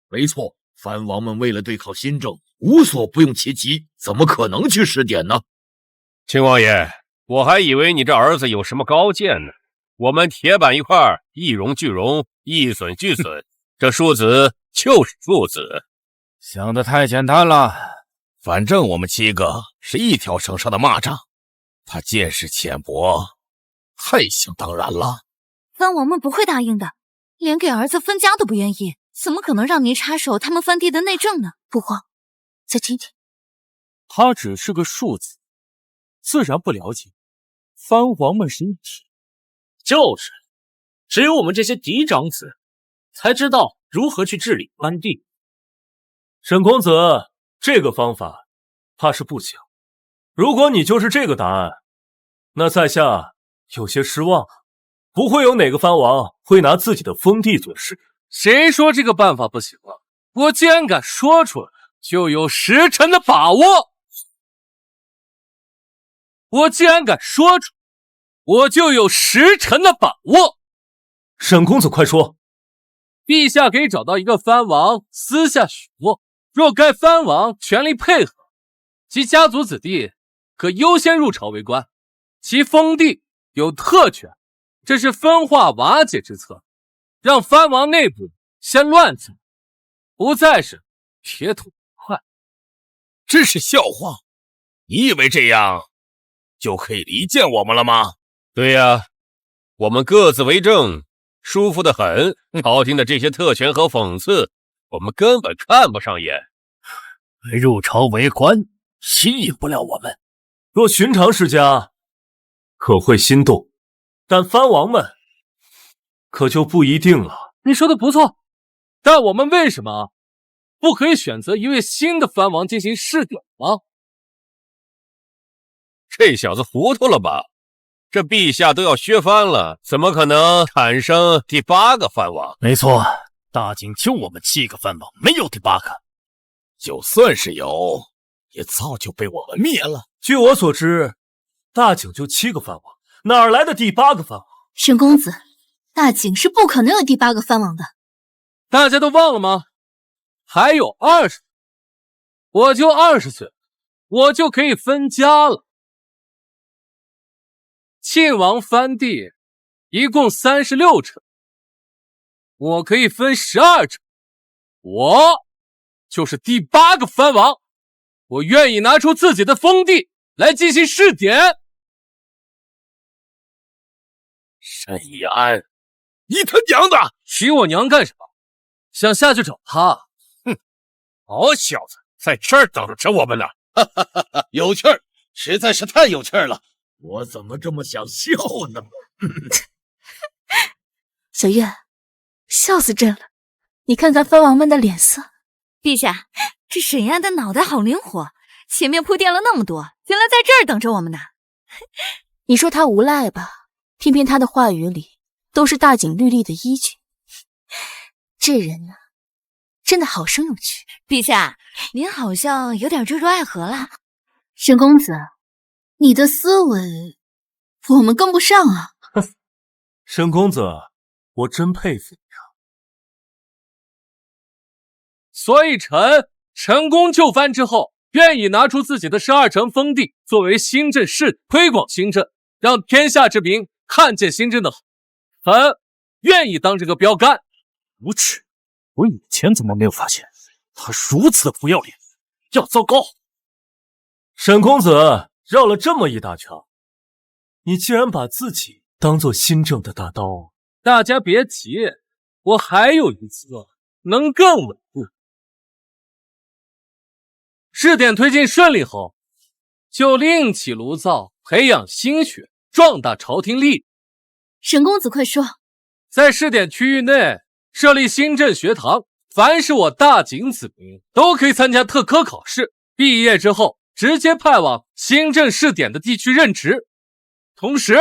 N: 没错，藩王们为了对抗新政，无所不用其极，怎么可能去试点呢？
L: 亲王爷，我还以为你这儿子有什么高见呢。我们铁板一块，一荣俱荣，一损俱损，这庶子就是庶子。
P: 想得太简单了。
J: 反正我们7个是一条绳上的蚂蚱，他见识浅薄，太想当然了。
D: 藩王们不会答应的，连给儿子分家都不愿意，怎么可能让您插手他们藩地的内政呢？
A: 不慌，再听听。
H: 他只是个庶子，自然不了解藩王们是一体。
O: 就是，只有我们这些嫡长子才知道如何去治理藩地。
E: 沈公子，这个方法怕是不行。如果你就是这个答案，那在下有些失望了。不会有哪个藩王会拿自己的封地做事。
C: 谁说这个办法不行了？我既然敢说出来，就有10成的把握。我既然敢说出，我就有10成的把握。
E: 沈公子，快说！
C: 陛下可以找到一个藩王，私下许诺，若该藩王全力配合，其家族子弟可优先入朝为官，其封地有特权。这是分化瓦解之策，让藩王内部先乱起来，不再是铁土块。
J: 这是笑话！你以为这样就可以离间我们了吗？
L: 对呀，我们各自为政，舒服得很。朝廷的这些特权和讽刺，我们根本看不上眼。
P: 入朝为官吸引不了我们。
E: 若寻常世家，可会心动。但藩王们可就不一定了。
C: 你说的不错，但我们为什么不可以选择一位新的藩王进行试点吗？
L: 这小子糊涂了吧？这陛下都要削藩了，怎么可能产生第8个藩王？
P: 没错，大景就我们7个藩王，没有第8个。
J: 就算是有，也早就被我们灭了。
E: 据我所知，大景就7个藩王。哪儿来的第8个藩王？
G: 沈公子，大景是不可能有第8个藩王的。
C: 大家都忘了吗？还有20岁，我就20岁，我就可以分家了。庆王藩地一共36城，我可以分12城，我就是第8个藩王。我愿意拿出自己的封地来进行试点。
J: 沈一安，你他娘的！
C: 娶我娘干什么？想下去找她？
J: 哼，好小子，在这儿等着我们呢！
M: 哈哈哈哈，有趣儿，实在是太有趣儿了。
N: 我怎么这么想笑呢？
A: 小月，笑死朕了！你看看藩王们的脸色。
D: 陛下，这沈安的脑袋好灵活，前面铺垫了那么多，原来在这儿等着我们呢。
A: 你说他无赖吧？偏偏他的话语里都是大景律例的依据。这人呢，真的好生有趣。
D: 陛下，您好像有点坠入爱河了。
G: 沈公子，你的思维我们跟不上啊。
E: 沈公子，我真佩服你啊。
C: 所以臣成功就藩之后，愿意拿出自己的12城封地作为新镇试，推广新镇，让天下之民看见新镇的好，臣愿意当这个标杆。
K: 无耻！我以前怎么没有发现他如此不要脸，要糟糕！
E: 沈公子绕了这么一大圈，你竟然把自己当做新政的大刀。
C: 大家别急，我还有一策能更稳固。试点推进顺利后，就另起炉灶，培养新血，壮大朝廷力。
G: 沈公子快说。
C: 在试点区域内设立新镇学堂，凡是我大景子民都可以参加特科考试，毕业之后直接派往新镇试点的地区任职。同时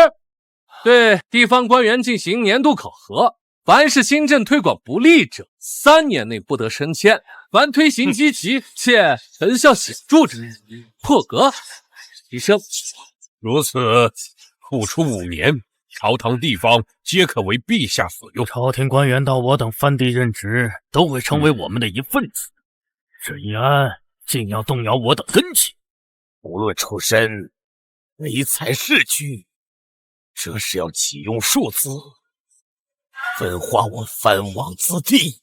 C: 对地方官员进行年度考核，凡是新镇推广不力者3年内不得升迁，凡推行积极且成效显著者破格提升。
L: 如此复出5年，朝堂地方皆可为陛下所用。
P: 朝廷官员到我等藩地任职，都会成为我们的一份子。沈一安竟要动摇我等根基，
J: 无论出身，唯才是举，这是要启用庶子，分化我藩王子弟。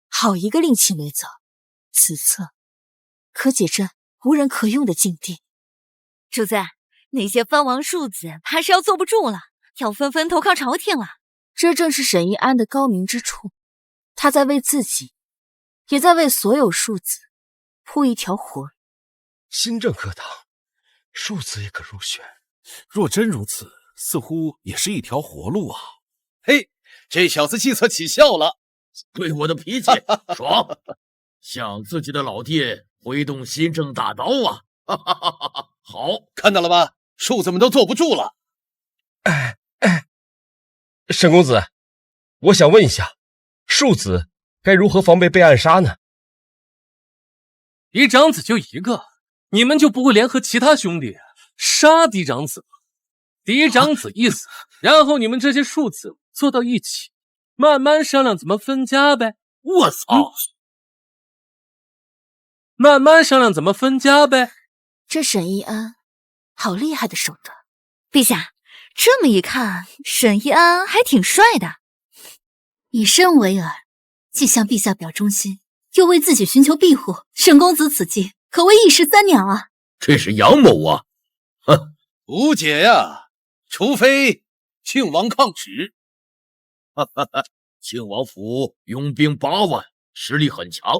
A: 好一个另起炉灶！此策可解朕无人可用的境地。
D: 主子，那些藩王庶子怕是要坐不住了，要纷纷投靠朝廷了。
A: 这正是沈一安的高明之处，他在为自己，也在为所有庶子铺一条活。
J: 新政课堂庶子也可入选。
K: 若真如此，似乎也是一条活路啊！
M: 嘿，这小子计策起效了，
N: 对我的脾气爽，向自己的老爹挥动新政大刀啊！哈哈哈哈！好，
M: 看到了吧，庶子们都坐不住了。
C: 沈公子，我想问一下，庶子该如何防备被暗杀呢？
H: 嫡长子就一个，你们就不会联合其他兄弟杀嫡长子吗？嫡长子一死，然后你们这些庶子坐到一起，慢慢商量怎么分家呗。
N: 我操！
H: 慢慢商量怎么分家呗。
A: 这沈一安，好厉害的手段！
D: 陛下，这么一看，沈一安还挺帅的。
G: 以身为饵，既向陛下表忠心，又为自己寻求庇护，沈公子此计可谓一石三鸟啊！
N: 这是阳谋啊！哼，
M: 无解呀，除非庆王抗旨。
N: 哈哈哈，庆王府拥兵8万，实力很强。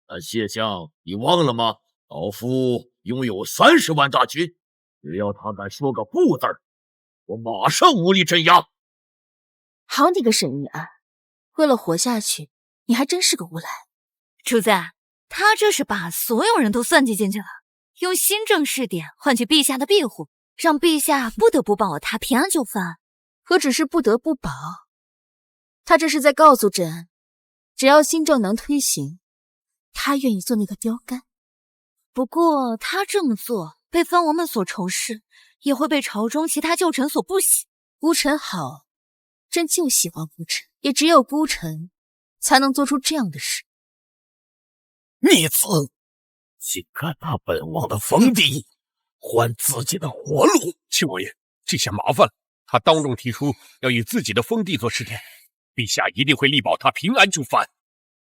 N: 但谢相，你忘了吗？老夫拥有30万大军，只要他敢说个不字，我马上武力镇压。
A: 好你个沈一安，为了活下去，你还真是个无赖。
D: 主子，他这是把所有人都算计进去了，用新政试点换取陛下的庇护，让陛下不得不保他平安就范。
A: 何止是不得不保，他这是在告诉朕，只要新政能推行，他愿意做那个标杆。
D: 不过他这么做，被藩王们所仇视，也会被朝中其他旧臣所不喜。
A: 孤臣好，朕就喜欢孤臣，也只有孤臣才能做出这样的事。
N: 逆子，竟敢拿本王的封地换自己的活路！
L: 庆王爷，这下麻烦了。他当众提出要以自己的封地做试点，陛下一定会力保他平安就范。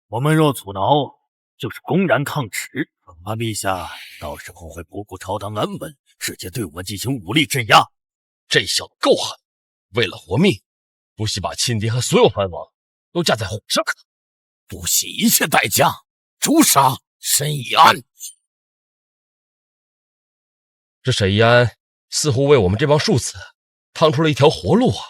P: 我们若阻挠，就是公然抗旨，恐怕陛下到时候会不顾朝堂安稳，直接对我们进行武力镇压。
C: 这小子够狠，为了活命，不惜把亲爹和所有藩王都架在火上砍，
N: 不惜一切代价诛杀沈一安。
C: 这沈一安似乎为我们这帮庶子趟出了一条活路啊！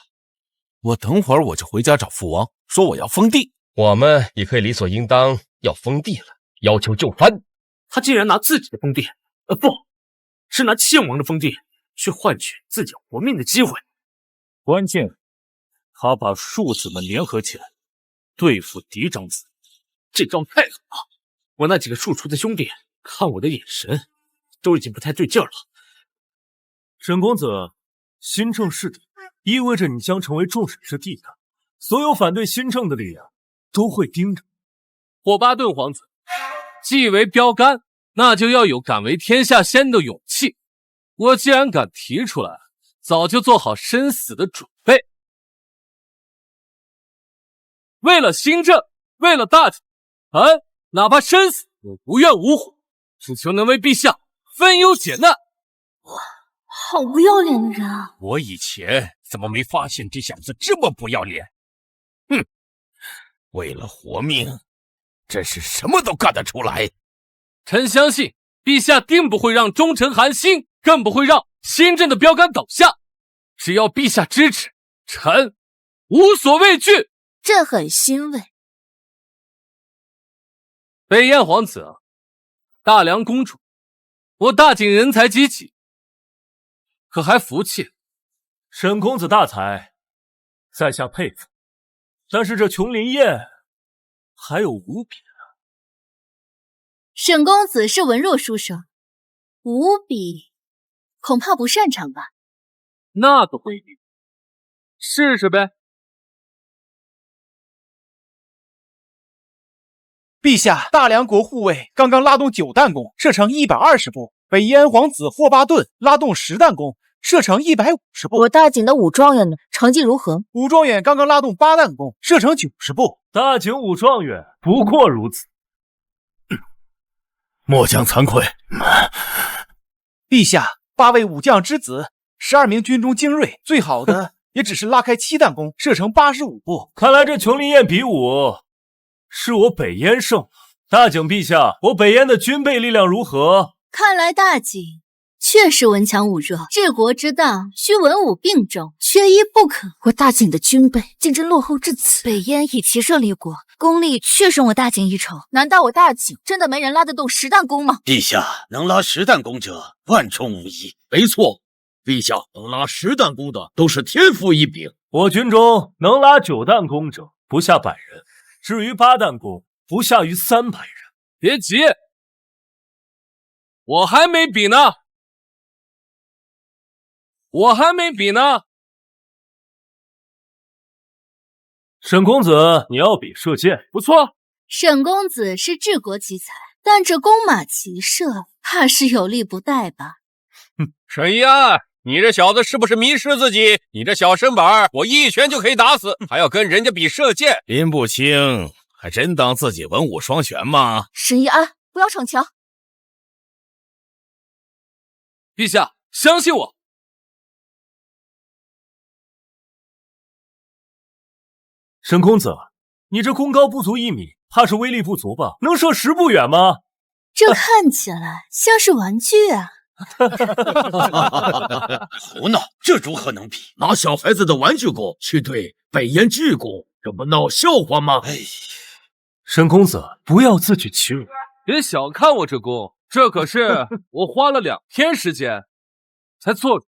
K: 我等会儿我就回家找父王，说我要封地。
C: 我们也可以理所应当要封地了，要求就藩。
O: 他竟然拿自己的封地，不是拿庆王的封地去换取自己活命的机会。
H: 关键，他把庶子们联合起来对付嫡长子，
O: 这招太狠了！我那几个庶出的兄弟看我的眼神都已经不太对劲了。
E: 沈公子，新政试点意味着你将成为众审之地的，所有反对新政的力量都会盯着。
H: 霍巴顿皇子，既为标杆，那就要有敢为天下先的勇气。我既然敢提出来，早就做好生死的准备。为了新政，为了大计，哪怕生死，我无怨无悔，只求能为陛下分忧解难。
G: 好不要脸的人啊！
L: 我以前怎么没发现这小子这么不要脸？哼，为了活命，真是什么都干得出来。
H: 臣相信陛下定不会让忠臣寒心，更不会让新政的标杆倒下。只要陛下支持，臣无所畏惧。
A: 朕很欣慰。
H: 北燕皇子，大梁公主，我大景人才济济，可还服气？
E: 沈公子大才，在下佩服。但是这琼林宴还有五笔啊。
G: 沈公子是文弱书生，五笔恐怕不擅长吧？
H: 那个不一定，试试呗。
K: 陛下，大梁国护卫刚刚拉动9弹弓，射程120步；北燕皇子霍巴顿拉动10弹弓，射程150步。
A: 我大景的武状元呢？成绩如何？
K: 武状元刚刚拉动8弹弓，射程90步。
E: 大景武状元不过如此。
P: 末将惭愧。
K: 陛下，8位武将之子，12名军中精锐，最好的也只是拉开7弹弓，射程85步。
E: 看来这琼林宴比武是我北燕胜。大景陛下，我北燕的军备力量如何？
G: 看来大景确实文强武弱，治国之道需文武并重，缺一不可。
A: 我大景的军备竟真落后至此。
D: 北燕以骑射立国，功力却胜我大景一筹。
A: 难道我大景真的没人拉得动实弹弓吗？
M: 陛下能拉实弹弓者，万中无一。
N: 没错，陛下能拉实弹弓的都是天赋异禀。
E: 我军中能拉9弹弓者不下100人，至于8弹弓，不下于300人。
C: 别急，我还没比呢。
E: 沈公子，你要比射箭，
C: 不错。
G: 沈公子是治国奇才，但这弓马骑射怕是有力不逮吧？
L: 沈一安，你这小子是不是迷失自己？你这小身板，我一拳就可以打死，还要跟人家比射箭？
J: 林不清还真当自己文武双全吗？
A: 沈一安，不要逞强。
C: 陛下，相信我。
E: 沈公子，你这弓高不足1米，怕是威力不足吧？能射10步远吗？
G: 这看起来像是玩具啊！
M: 胡闹，这如何能比？
N: 拿小孩子的玩具弓去对北燕巨弓，这不闹笑话吗？
E: 沈公子，不要自取其辱。
C: 别小看我这弓，这可是我花了2天时间才做出。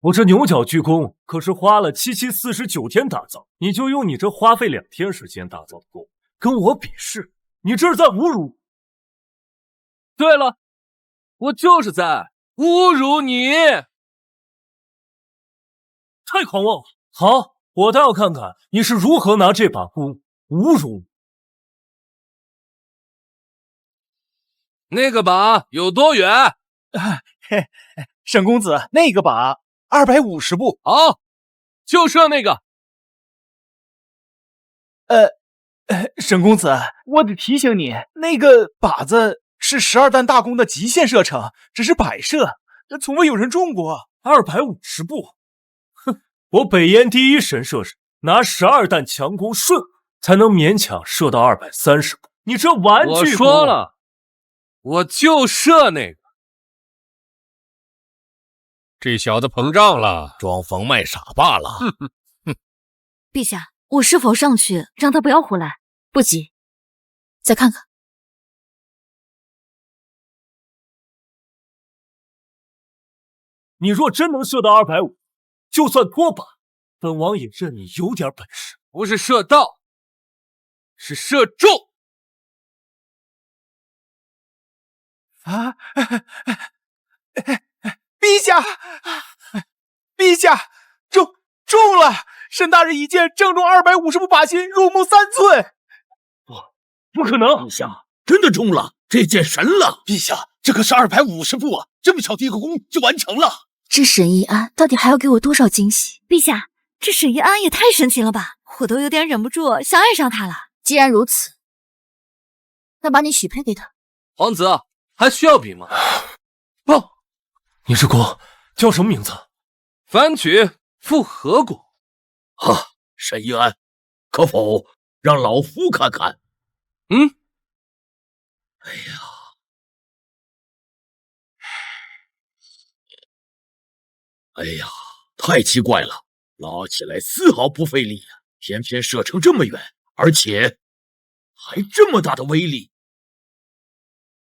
E: 我这牛角巨弓可是花了749天打造，你就用你这花费2天时间打造的弓跟我比试，你这是在侮辱。
C: 对了，我就是在侮辱你！
E: 太狂妄了！好，我倒要看看你是如何拿这把弓侮辱。
C: 那个靶有多远？
K: 沈公子，那个靶250步。
C: 好，就射那个。
K: 沈公子，我得提醒你，那个靶子是12弹大弓的极限射程，只是摆设，从未有人中过。
E: 250步，哼！我北燕第一神射手，拿12弹强弓顺才能勉强射到230步。你这玩具弓！
C: 我说了，我就射那个。
L: 这小子膨胀了，
J: 装疯卖傻罢了。
D: 陛下，我是否上去让他不要胡来？
A: 不急，再看看。
E: 你若真能射到250，就算脱靶，本王也认你有点本事。
C: 不是射到，是射中。
K: 啊！陛下，陛下，中了！沈大人一箭正中250步靶心，入目3寸。
E: 不可能！
N: 陛下，真的中了，这箭神了！
M: 陛下，这可是250步啊！这么巧，第一个弓就完成了。
A: 这沈一安到底还要给我多少惊喜？
D: 陛下，这沈一安也太神奇了吧！我都有点忍不住想爱上他了。
A: 既然如此，那把你许配给他。
C: 皇子，还需要比吗？
E: 不，你这弓叫什么名字？
C: 反曲复合弓。
N: 沈一安，可否让老夫看看？哎呀，太奇怪了，拉起来丝毫不费力啊，偏偏射程这么远，而且还这么大的威力。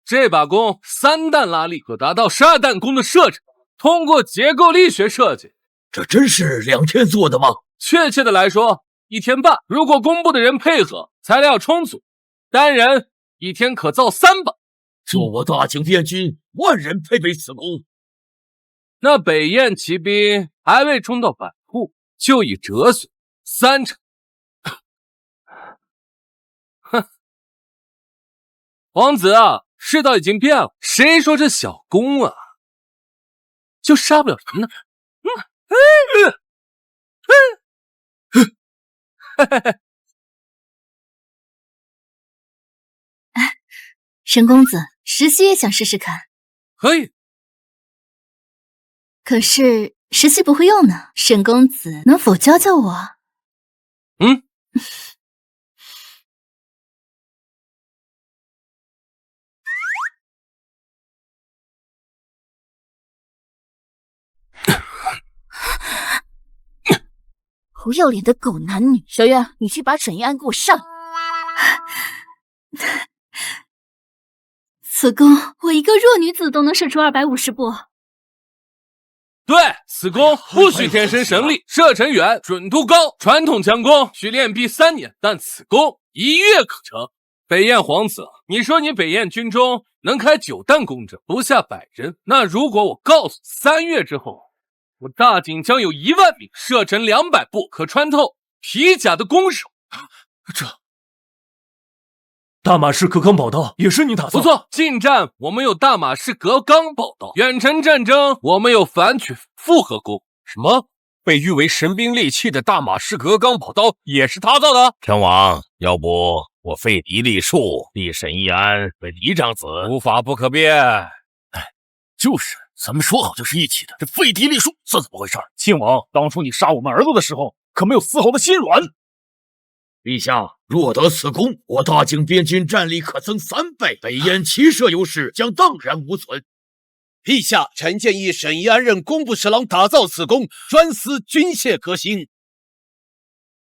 C: 这把弓3弹拉力可达到12弹弓的射程，通过结构力学设计，
N: 这真是2天做的吗？
C: 确切的来说，1天半。如果工部的人配合，材料充足，单人1天可造3把。
N: 做我大景边军万人配备此弓。
C: 那北燕骑兵还未冲到百户，就已折损30%。哼，皇子啊，世道已经变了，谁说这小弓啊就杀不了人呢？
G: 沈公子，石溪也想试试看。
C: 可以，
G: 可是石溪不会用呢，沈公子能否教教我？
A: 不要脸的狗男女！小月，你去把沈一安给我上。
G: 此弓，我一个弱女子都能射出250步。
C: 对，此弓不许天生神力，射程远，准度高。传统强弓需练臂3年，但此弓1月可成。北燕皇子，你说你北燕军中能开9弹弓者不下100人，那如果我告诉3月之后，我大景将有1万名射程200步可穿透皮甲的弓手，
E: 这大马士革钢宝刀也是你打造？
C: 不错，近战我们有大马士革钢宝刀，远程战争我们有反曲复合弓。
L: 什么？被誉为神兵利器的大马士革钢宝刀也是他造的？陈王，要不我废嫡立庶，立沈一安为嫡长子，无法不可变。
P: 哎，就是，咱们说好就是一起的，这废嫡立庶算怎么回事？
K: 亲王，当初你杀我们儿子的时候，可没有丝毫的心软。
N: 陛下，若得此功，我大景边军战力可增3倍，北燕骑射优势将荡然无存。
M: 陛下，臣建议沈一安任工部侍郎打造此弓，专司军械革新。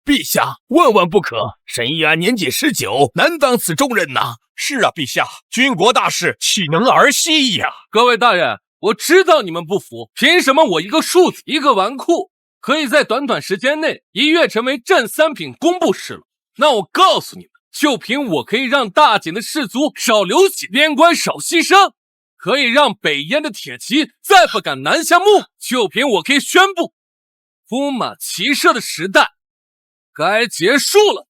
L: 陛下，万万不可！沈一安年仅19，难当此重任呐。是啊，陛下，军国大事岂能儿戏呀？
C: 各位大人，我知道你们不服，凭什么我一个庶子，一个纨绔，可以在短短时间内一跃成为正3品工部侍郎？那我告诉你们，就凭我可以让大景的士卒少流血，边关少牺牲，可以让北燕的铁骑再不敢南下牧，就凭我可以宣布，铺马骑射的时代该结束了。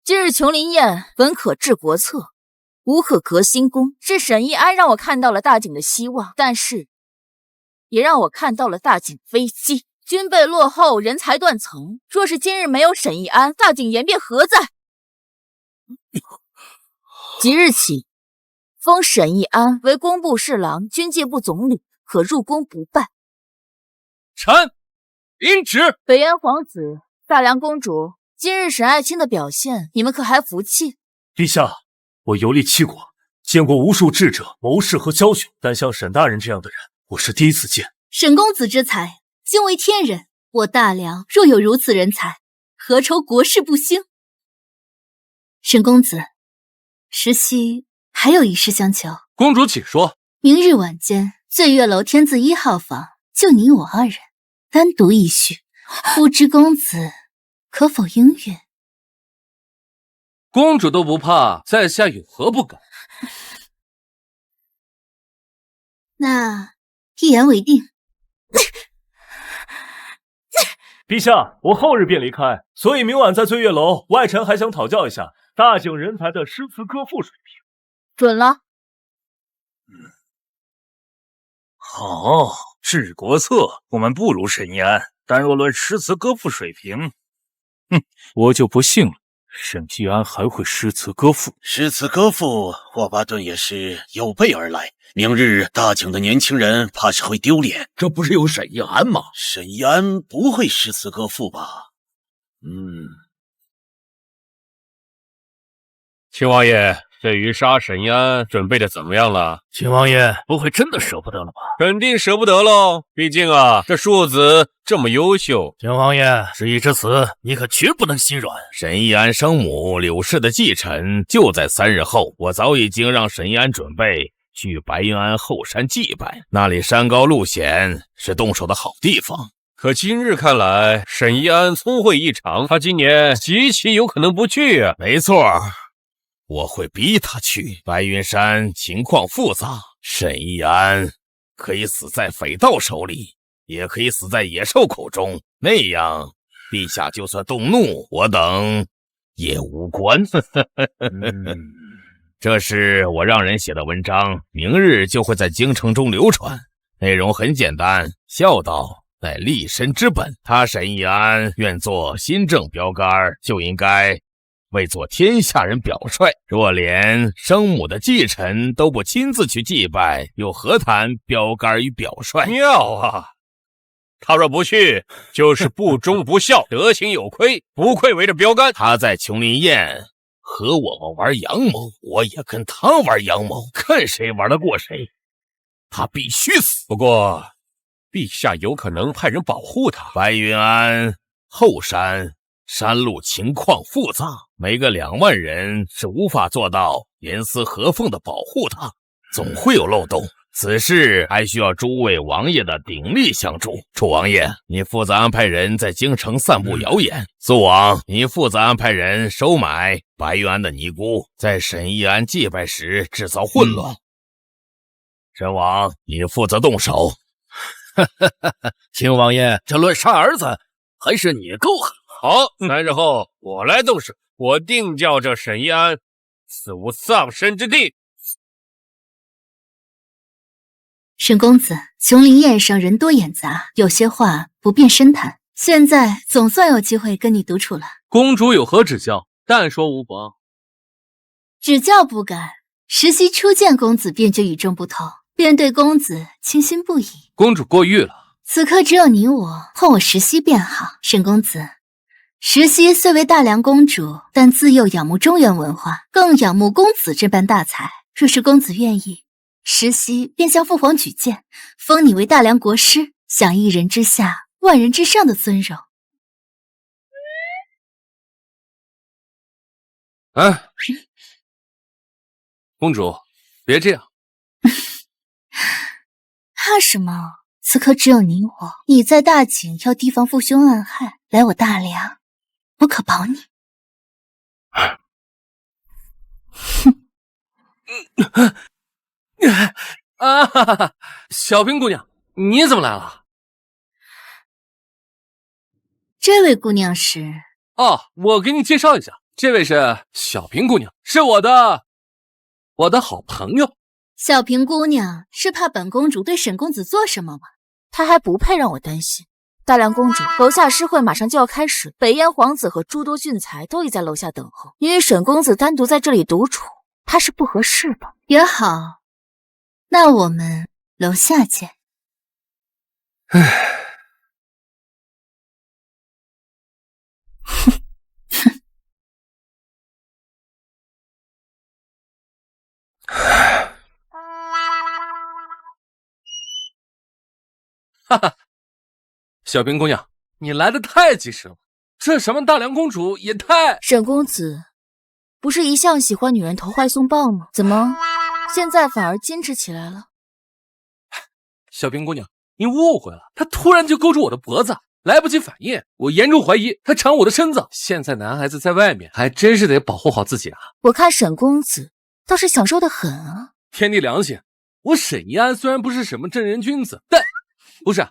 A: 今日琼林宴本可治国策，无可革新功，是沈一安让我看到了大景的希望，但是也让我看到了大景危机。军备落后，人才断层。若是今日没有沈一安，大景颜面何在？即日起，封沈一安为工部侍郎、军械部总理，可入宫不拜。
C: 臣领旨。
A: 北燕皇子、大梁公主，今日沈爱卿的表现，你们可还服气？
E: 陛下，我游历七国，见过无数智者、谋士和枭雄，但像沈大人这样的人，我是第一次见。
G: 沈公子之才，惊为天人。我大梁若有如此人才，何愁国事不兴？沈公子，时夕还有一事相求。
C: 公主请说。
G: 明日晚间，醉月楼天字1号房，就你我2人，单独一叙，不知公子可否应允？
C: 公主都不怕，在下有何不敢？
G: 那一言为定。
E: 陛下，我后日便离开，所以明晚在醉月楼，外臣还想讨教一下大景人才的诗词歌赋水平。
A: 准了。
P: 好，治国策我们不如沈一安，但若论诗词歌赋水平，我就不信了，沈一安还会诗词歌赋。
M: 诗词歌赋，霍巴顿也是有备而来。明日大景的年轻人怕是会丢脸。
N: 这不是有沈一安吗？
M: 沈一安不会诗词歌赋吧？
L: 秦王爷，对于杀沈一安准备的怎么样了？
P: 秦王爷不会真的舍不得了吧？
L: 肯定舍不得喽，毕竟啊，这庶子这么优秀。
P: 秦王爷，事已至此，你可绝不能心软。
L: 沈一安生母柳氏的继承就在3日后，我早已经让沈一安准备去白云庵后山祭拜，那里山高路险，是动手的好地方。可今日看来，沈一安聪慧异常，他今年极其有可能不去啊。没错，我会逼他去。白云山情况复杂，沈一安可以死在匪盗手里，也可以死在野兽口中，那样陛下就算动怒，我等也无关。这是我让人写的文章，明日就会在京城中流传。内容很简单，孝道乃立身之本。他沈一安愿做新政标杆，就应该为做天下人表率。若连生母的继承都不亲自去祭拜，又何谈标杆与表率？妙啊！他若不去，就是不忠不孝，德行有亏，不愧为这标杆。他在琼林宴和我们玩阳谋，我也跟他玩阳谋，看谁玩得过谁。他必须死。不过陛下有可能派人保护他。白云庵后山山路情况复杂，没个2万人是无法做到严丝合缝的保护他，总会有漏洞。此事还需要诸位王爷的鼎力相助。楚王爷，你负责安排人在京城散布谣言；苏王，你负责安排人收买白云庵的尼姑，在沈义安祭拜时制造混乱。神王，你负责动手。
J: 秦王爷，这乱杀儿子，还是你够狠。
L: 好，3日后我来动手，我定叫这沈义安死无葬身之地。
G: 沈公子，琼林宴上人多眼杂，有些话不便深谈。现在总算有机会跟你独处了。
C: 公主有何指教？但说无妨。
G: 指教不敢，实习初见公子便觉与众不同，便对公子倾心不已。
C: 公主过誉了。
G: 此刻只有你我，换我实习便好。沈公子，实习虽为大梁公主，但自幼仰慕中原文化，更仰慕公子这般大才。若是公子愿意，实习便向父皇举荐，封你为大梁国师，享一人之下，万人之上的尊荣。
C: 哎，公主，别这样。
G: 怕什么？此刻只有你我。你在大井要提防父兄暗害，来我大梁，我可保你。
C: 啊哈哈！小平姑娘，你怎么来了？
G: 这位姑娘是……
C: 哦，我给你介绍一下，这位是小平姑娘，是我的好朋友。
G: 小平姑娘是怕本公主对沈公子做什么吗？
A: 她还不配让我担心。大梁公主，楼下诗会马上就要开始，北燕皇子和诸多俊才都已在楼下等候。你与沈公子单独在这里独处，怕是不合适吧？
G: 也好，那我们楼下见。
C: 唉，哈哈，小平姑娘，你来的太及时了。这什么大梁公主也太……
A: 沈公子不是一向喜欢女人投怀送抱吗？怎么现在反而矜持起来了？
C: 小平姑娘，你误会了，他突然就勾住我的脖子，来不及反应，我严重怀疑他抢我的身子。现在男孩子在外面还真是得保护好自己啊。
A: 我看沈公子倒是享受得很啊。
C: 天地良心，我沈一安虽然不是什么正人君子，但不是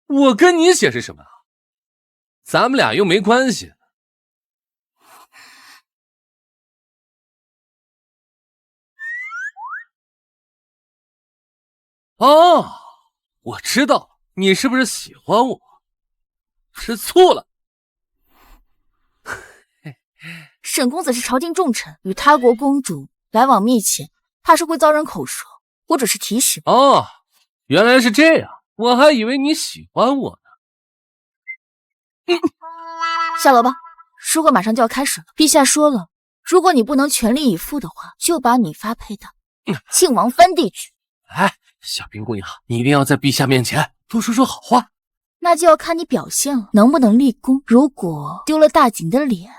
C: 我跟你解释什么啊？咱们俩又没关系。哦，我知道了，你是不是喜欢我？吃醋了。
A: 沈公子是朝廷重臣，与他国公主来往密切，怕是会遭人口舌。我只是提醒。
C: 哦，原来是这样，我还以为你喜欢我呢。
A: 下楼吧，诗会马上就要开始了。陛下说了，如果你不能全力以赴的话，就把你发配到庆王藩地去。
C: 哎，小平姑娘，你一定要在陛下面前多说说好话。
A: 那就要看你表现了，能不能立功。如果丢了大景的脸，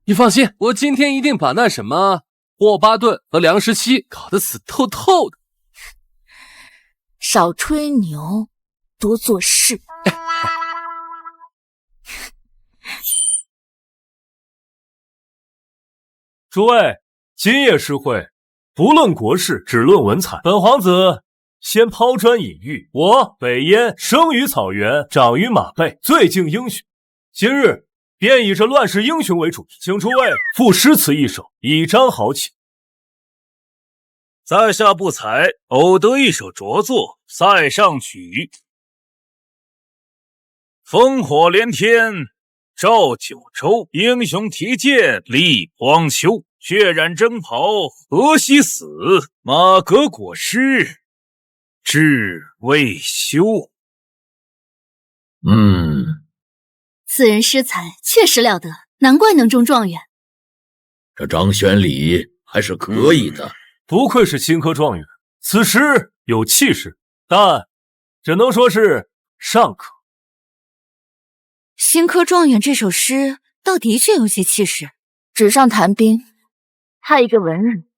C: 你放心，我今天一定把那什么霍巴顿和梁十七搞得死透透的。
A: 少吹牛，多做事。
E: 诸位，今夜诗会不论国事，只论文采。本皇子先抛砖引玉，我北燕生于草原，长于马背，最敬英雄。今日便以这乱世英雄为主题，请诸位赋诗词一首，以彰豪气。
P: 在下不才，偶得一首拙作《塞上曲》：烽火连天照九州，英雄提剑立荒丘。血染征袍何须死，马革裹尸志未休。
G: 此人诗才确实了得，难怪能中状元。
N: 这张玄礼还是可以的。
E: 不愧是新科状元，此诗有气势，但只能说是尚可。
D: 新科状元这首诗倒的确有些气势。
A: 纸上谈兵，他一个文人，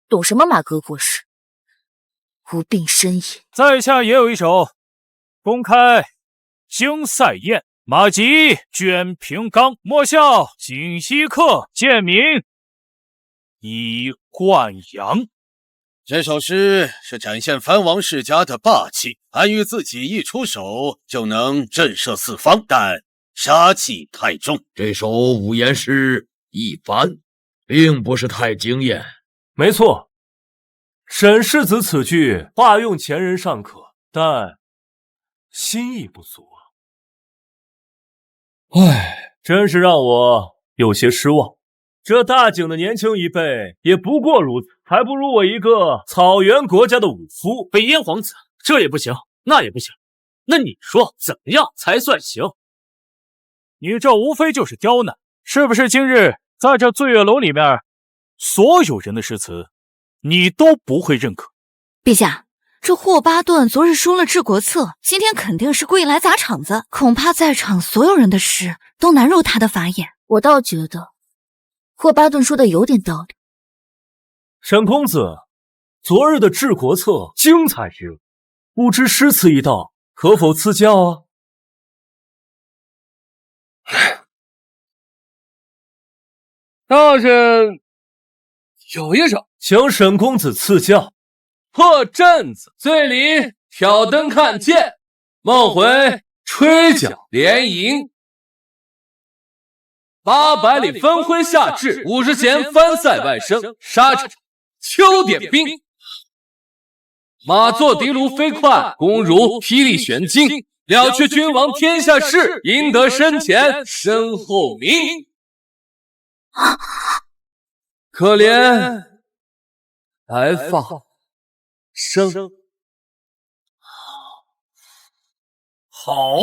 A: 懂什么马革裹尸？无病呻吟。
H: 在下也有一首：公开兴塞宴，马疾卷平冈，莫笑锦溪客，贱民以冠扬。
M: 这首诗是展现藩王世家的霸气，韩愈自己一出手就能震慑四方，但杀气太重。
N: 这首五言诗一般，并不是太惊艳。
E: 没错，沈世子此句化用前人尚可，但心意不足啊。唉，真是让我有些失望。这大景的年轻一辈也不过如此，还不如我一个草原国家的武夫。
O: 北燕皇子，这也不行，那也不行，那你说怎么样才算行？
H: 你这无非就是刁难，是不是？今日在这醉月楼里面，所有人的诗词，你都不会认可。
D: 陛下，这霍巴顿昨日输了治国策，今天肯定是故意来砸场子，恐怕在场所有人的诗都难入他的法眼。
A: 我倒觉得霍巴顿说的有点道理。
E: 沈公子，昨日的治国策精彩极了，不知诗词一道，可否赐教啊？
C: 倒是有一首，
E: 请沈公子赐教。
C: 破阵子，醉里挑灯看剑，梦回吹角连营。800里分麾下炙，50弦翻塞外声。沙场秋点兵，马作的卢飞快，弓如霹雳玄惊。了却君王天下事，赢得身前身后名。可怜来放生。
N: 好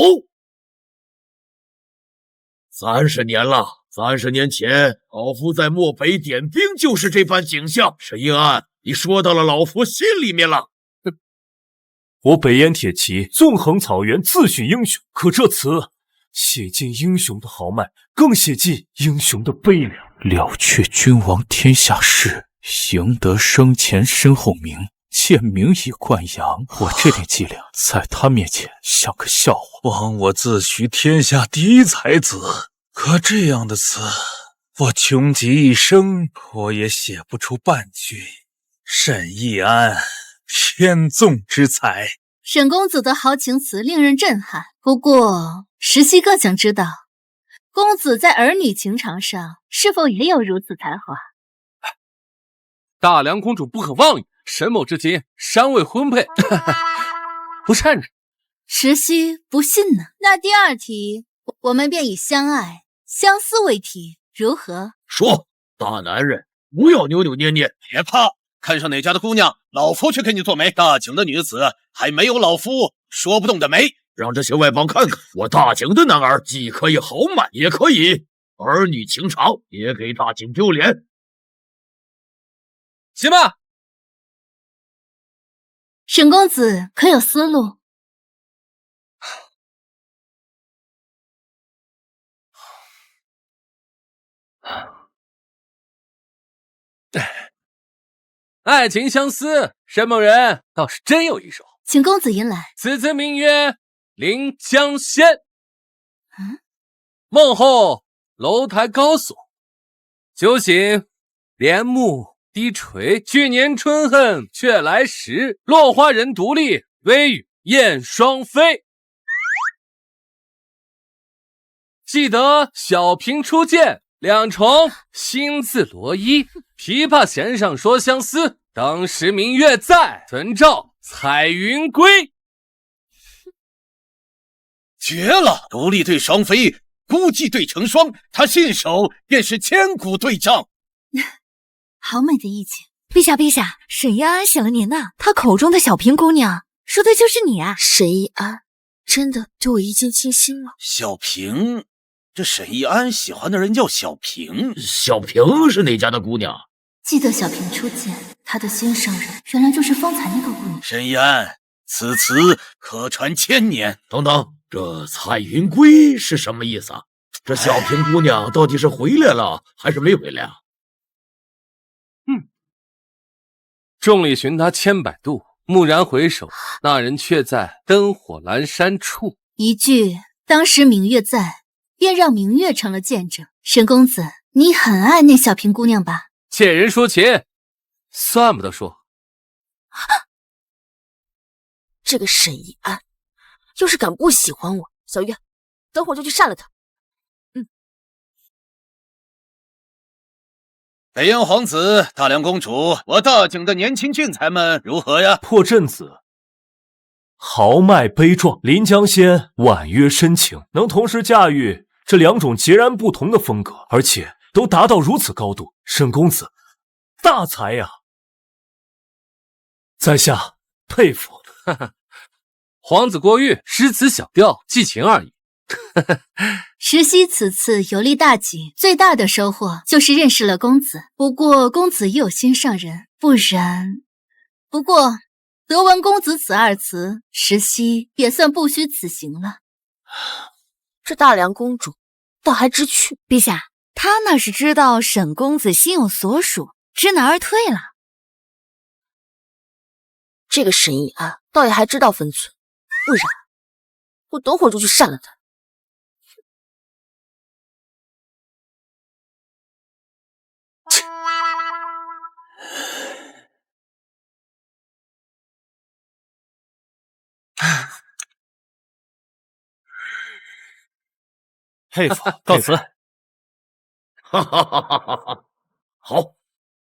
N: ，30年了。30年前，老夫在漠北点兵，就是这般景象。沈应安，你说到了老夫心里面了。
E: 我北燕铁骑纵横草原，自诩英雄，可这词写尽英雄的豪迈，更写尽英雄的悲凉。
H: 了却君王天下事，赢得生前身后名，见名以冠扬。我这点伎俩，在他面前像个笑话。
P: 枉我自诩天下第一才子，可这样的词，我穷极一生，我也写不出半句。沈易安，天纵之才。
G: 沈公子的豪情词令人震撼。不过，石溪更想知道，公子在儿女情长上是否也有如此才华？
C: 大梁公主不可妄语，沈某至今尚未婚配，不善人。
G: 石溪不信呢。那第二题，我们便以相爱、相思为题，如何？
N: 说，大男人不要扭扭捏捏。
M: 别怕，看上哪家的姑娘，老夫去给你做媒。大景的女子还没有老夫说不动的媒。
N: 让这些外邦看看，我大景的男儿既可以豪迈，也可以儿女情长，别给大景丢脸。
C: 行吧。
G: 沈公子可有思路？
C: 爱情相思，沈某人倒是真有一首。
G: 请公子吟来。
C: 此词名曰《临江仙》。梦后楼台高耸，酒醒帘幕低垂。去年春恨却来时，落花人独立，微雨燕双飞。记得小平初见，两重心字罗衣。琵琶弦上说相思，当时明月在，怎照彩云归。
M: 绝了！独立对双飞，孤寂对成双，他信手便是千古对仗。
G: 好美的意境。
D: 陛下，沈易安写了您呐，他口中的小平姑娘，说的就是你啊。
A: 沈易安真的对我一见倾心了。
M: 小平，这沈易安喜欢的人叫小平。
N: 小平是哪家的姑娘？
G: 记得小平初见，他的心上人原来就是方才那个姑娘。
M: 沈易安，此词可传千年。
N: 等等，这彩云归是什么意思啊？这小平姑娘到底是回来了还是没回来啊？
C: 众里寻他千百度，蓦然回首，那人却在灯火阑珊处。
G: 一句当时明月在，便让明月成了见证。沈公子，你很爱那小平姑娘吧？
C: 见人说情，算不得说。
A: 这个沈一安，要是敢不喜欢我，小月，等会儿就去杀了他。
M: 北燕皇子、大梁公主，我大景的年轻俊才们如何呀？
E: 破阵子豪迈悲壮，临江仙婉约深情，能同时驾驭这两种截然不同的风格，而且都达到如此高度，沈公子大才呀！在下佩服。
C: 皇子过誉，诗词小调，寄情而已。
G: 石溪此次游历大景，最大的收获就是认识了公子。不过公子已有心上人，不过得闻公子此二词，石溪也算不虚此行了。
A: 这大梁公主倒还知趣。
D: 陛下，她那是知道沈公子心有所属，知难而退了。
A: 这个沈一安倒也还知道分寸，不然我等会儿就去杀了他。
K: 佩服，告辞。
N: 哈哈哈哈哈！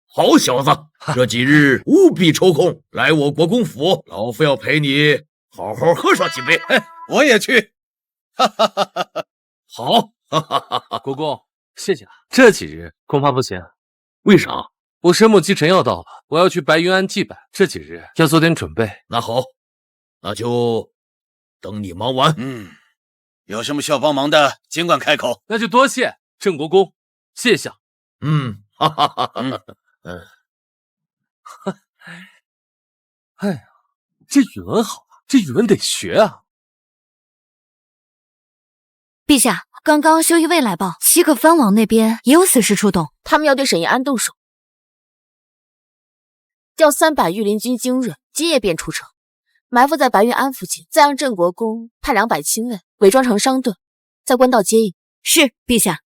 N: 好小子，这几日务必抽空来我国公府，老夫要陪你好好喝上几杯。
M: 我也去。哈哈哈哈哈！
N: 好，哈哈哈哈！
C: 国公，谢谢了。这几日恐怕不行。
N: 为啥？
C: 我神母祭辰要到了，我要去白云庵祭拜，这几日要做点准备。
N: 那好，那就等你忙完。
M: 有什么需要帮忙的，尽管开口。
C: 那就多谢郑国公，谢相。
N: 哈哈哈哈。
C: 哎呀，这语文好啊，这语文得学啊。
D: 陛下，刚刚修一卫来报，西克藩王那边也有死士出动，
A: 他们要对沈一安动手，调300御林军精锐，今夜便出城，埋伏在白云庵附近，再让郑国公派200亲卫伪装成商队，在官道接应。
D: 是，陛下。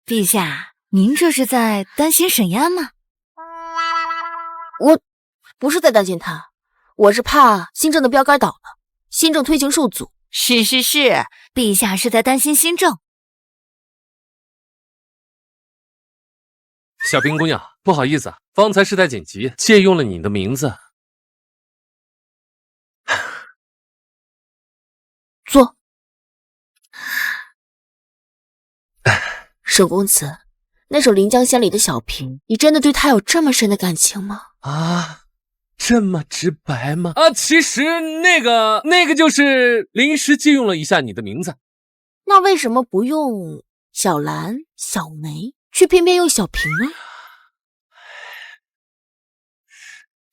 D: 陛下，您这是在担心沈一安吗？
A: 我不是在担心他，我是怕新政的标杆倒了，新政推行受阻。
D: 是，陛下是在担心新政。
C: 小平姑娘，不好意思，方才事态紧急，借用了你的名字。
A: 坐。沈公子，那首《临江仙》里的小平，你真的对他有这么深的感情吗？
C: 啊，这么直白吗？其实那个就是临时借用了一下你的名字。
A: 那为什么不用小兰、小梅，却偏偏用小平呢？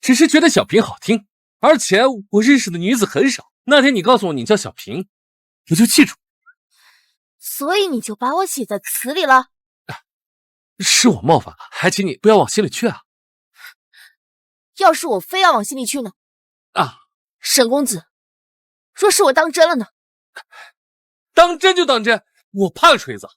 C: 只是觉得小平好听，而且我认识的女子很少。那天你告诉我你叫小平，我就记住。
A: 所以你就把我写在词里了？
C: 是我冒犯了，还请你不要往心里去啊。
A: 要是我非要往心里去呢？沈公子，若是我当真了呢？
C: 当真就当真，我怕个锤子。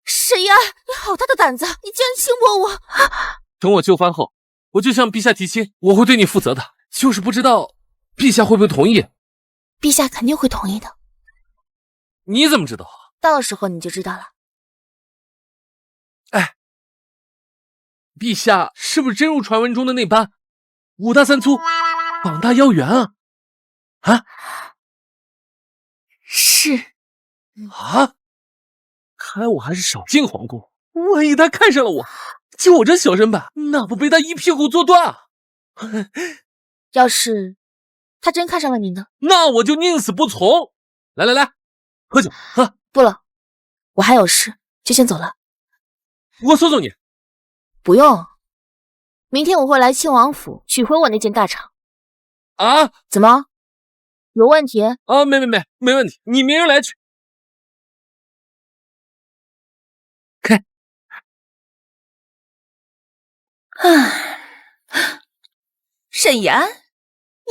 A: 沈一安，你好大的胆子，你竟然轻薄我！
C: 等我就藩后，我就向陛下提亲，我会对你负责的。就是不知道陛下会不会同意？
A: 陛下肯定会同意的。
C: 你怎么知道？
A: 到时候你就知道了。
C: 哎，陛下是不是真如传闻中的那般5大3粗，膀大腰圆啊？
A: 是
C: 啊，看来我还是少进皇宫，万一他看上了我，就我这小身板，那不被他一屁股坐断啊！
A: 要是他真看上了你呢？
C: 那我就宁死不从。来来来，喝酒喝。
A: 不了，我还有事，就先走了。
C: 我送送你。
A: 不用，明天我会来庆王府取回我那件大氅。
C: 啊？
A: 怎么？有问题？
C: 啊，没问题，你明日来取。开。
B: 唉，沈岩，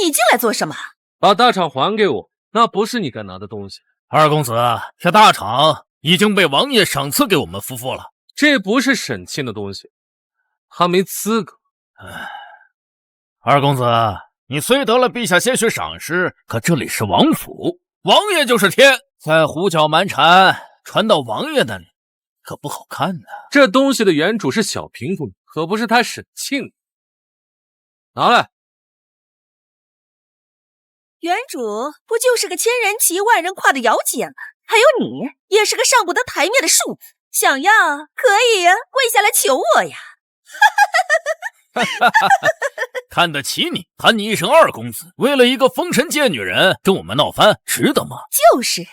B: 你进来做什么？
C: 把大氅还给我，那不是你该拿的东西。
Q: 二公子，这大氅已经被王爷赏赐给我们夫妇了。
C: 这不是沈庆的东西，他没资格。
Q: 二公子，你虽得了陛下些许赏识，可这里是王府，王爷就是天，再胡搅蛮缠，传到王爷那里，可不好看呢。
C: 这东西的原主是小平姑娘，可不是他沈庆。拿来。
B: 原主不就是个千人骑万人跨的姚姐吗？还有你，也是个上不得台面的庶子，想要可以跪下来求我呀！
Q: 看得起你，喊你一声二公子，为了一个风尘界女人跟我们闹翻，值得吗？
B: 就是。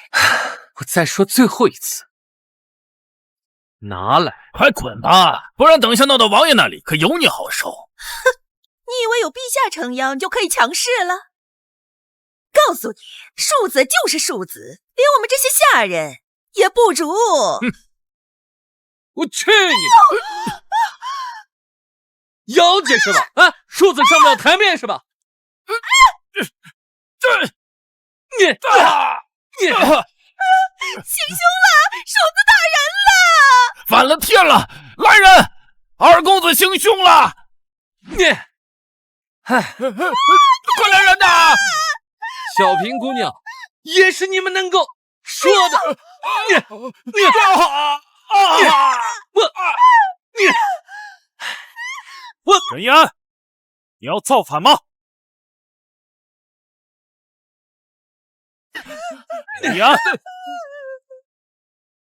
C: 我再说最后一次，拿来，
Q: 快滚吧，不然等一下闹到王爷那里，可有你好受。
B: 哼，你以为有陛下撑腰，你就可以强势了？告诉你，庶子就是庶子，连我们这些下人也不如。
C: 我去你！姚姐是吧？啊，庶子上不了台面是吧？你
B: 行凶了，庶子大人了！
Q: 反了天了！来人，二公子行凶了！
C: 你，
Q: 快来人呐！
C: 小平姑娘，也是你们能够说的。
K: 沈岩，你要造反吗？沈岩，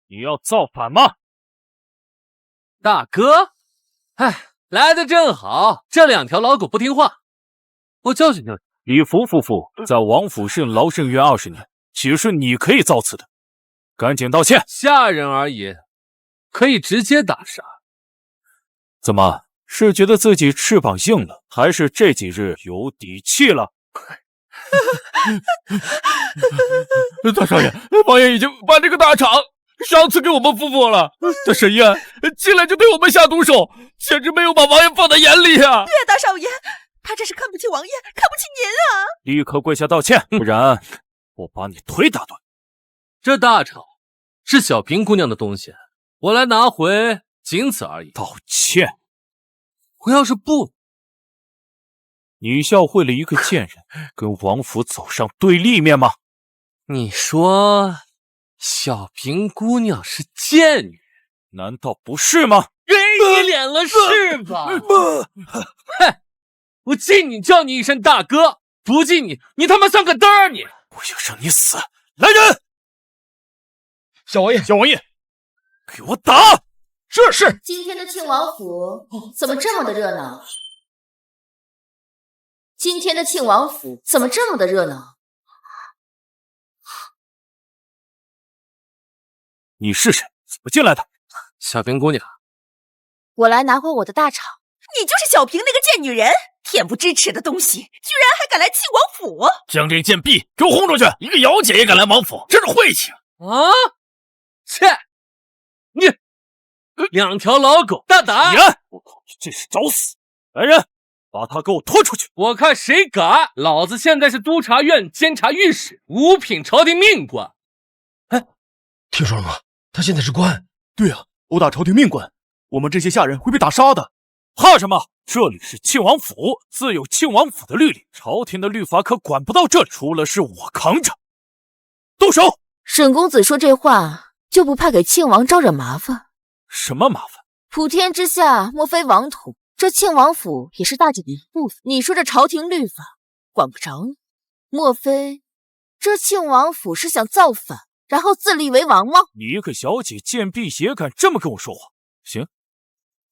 K: 你要造反吗？
C: 大哥，来的正好，这两条老狗不听话，我教训教训。
K: 李福夫妇在王府任劳任怨20年，岂是你可以造次的？赶紧道歉！
C: 下人而已，可以直接打杀。
K: 怎么，是觉得自己翅膀硬了，还是这几日有底气了？
Q: 大少爷，王爷已经把这个大氅赏赐给我们夫妇了。这沈燕进来就对我们下毒手，简直没有把王爷放在眼里啊！
B: 对，大少爷，他这是看不起王爷，看不起您啊！
K: 立刻跪下道歉，不然我把你腿打断。
C: 这大氅是小平姑娘的东西，我来拿回，仅此而已。
K: 道歉？
C: 我要是不，
K: 你教会了一个贱人跟王府走上对立面吗？
C: 你说小平姑娘是贱女，
K: 难道不是吗？
C: 给你脸了是吧？哼！我敬你叫你一声大哥，不敬你，你他妈算个嘚儿你！
K: 我要让你死！来人！
Q: 小王爷，
K: 小王爷，给我打！
Q: 是。
G: 今天的庆王府怎么这么的热闹？今天的庆王府怎么这么的热闹？
K: 你是谁？怎么进来的？
C: 小平姑娘，
A: 我来拿回我的大氅。
B: 你就是小平那个贱女人，恬不知耻的东西，居然还敢来庆王府！
Q: 将这贱婢给我轰出去！一个姚姐也敢来王府，真是晦气
C: 啊！切！你两条老狗，大胆！
K: 我靠，你这是找死！来人，把他给我拖出去！
C: 我看谁敢！老子现在是督察院监察御史，五品朝廷命官。
Q: 听说了吗？他现在是官。
K: 对啊，殴打朝廷命官，我们这些下人会被打杀的。怕什么？这里是庆王府，自有庆王府的律例，朝廷的律法可管不到这里，除了是我扛着。动手！
A: 沈公子说这话，就不怕给庆王招惹麻烦？
K: 什么麻烦？
A: 普天之下，莫非王土。这庆王府也是大典的一部分。你说这朝廷律法管不着你，莫非这庆王府是想造反，然后自立为王吗？
K: 你一个小姐贱婢也敢这么跟我说话？行，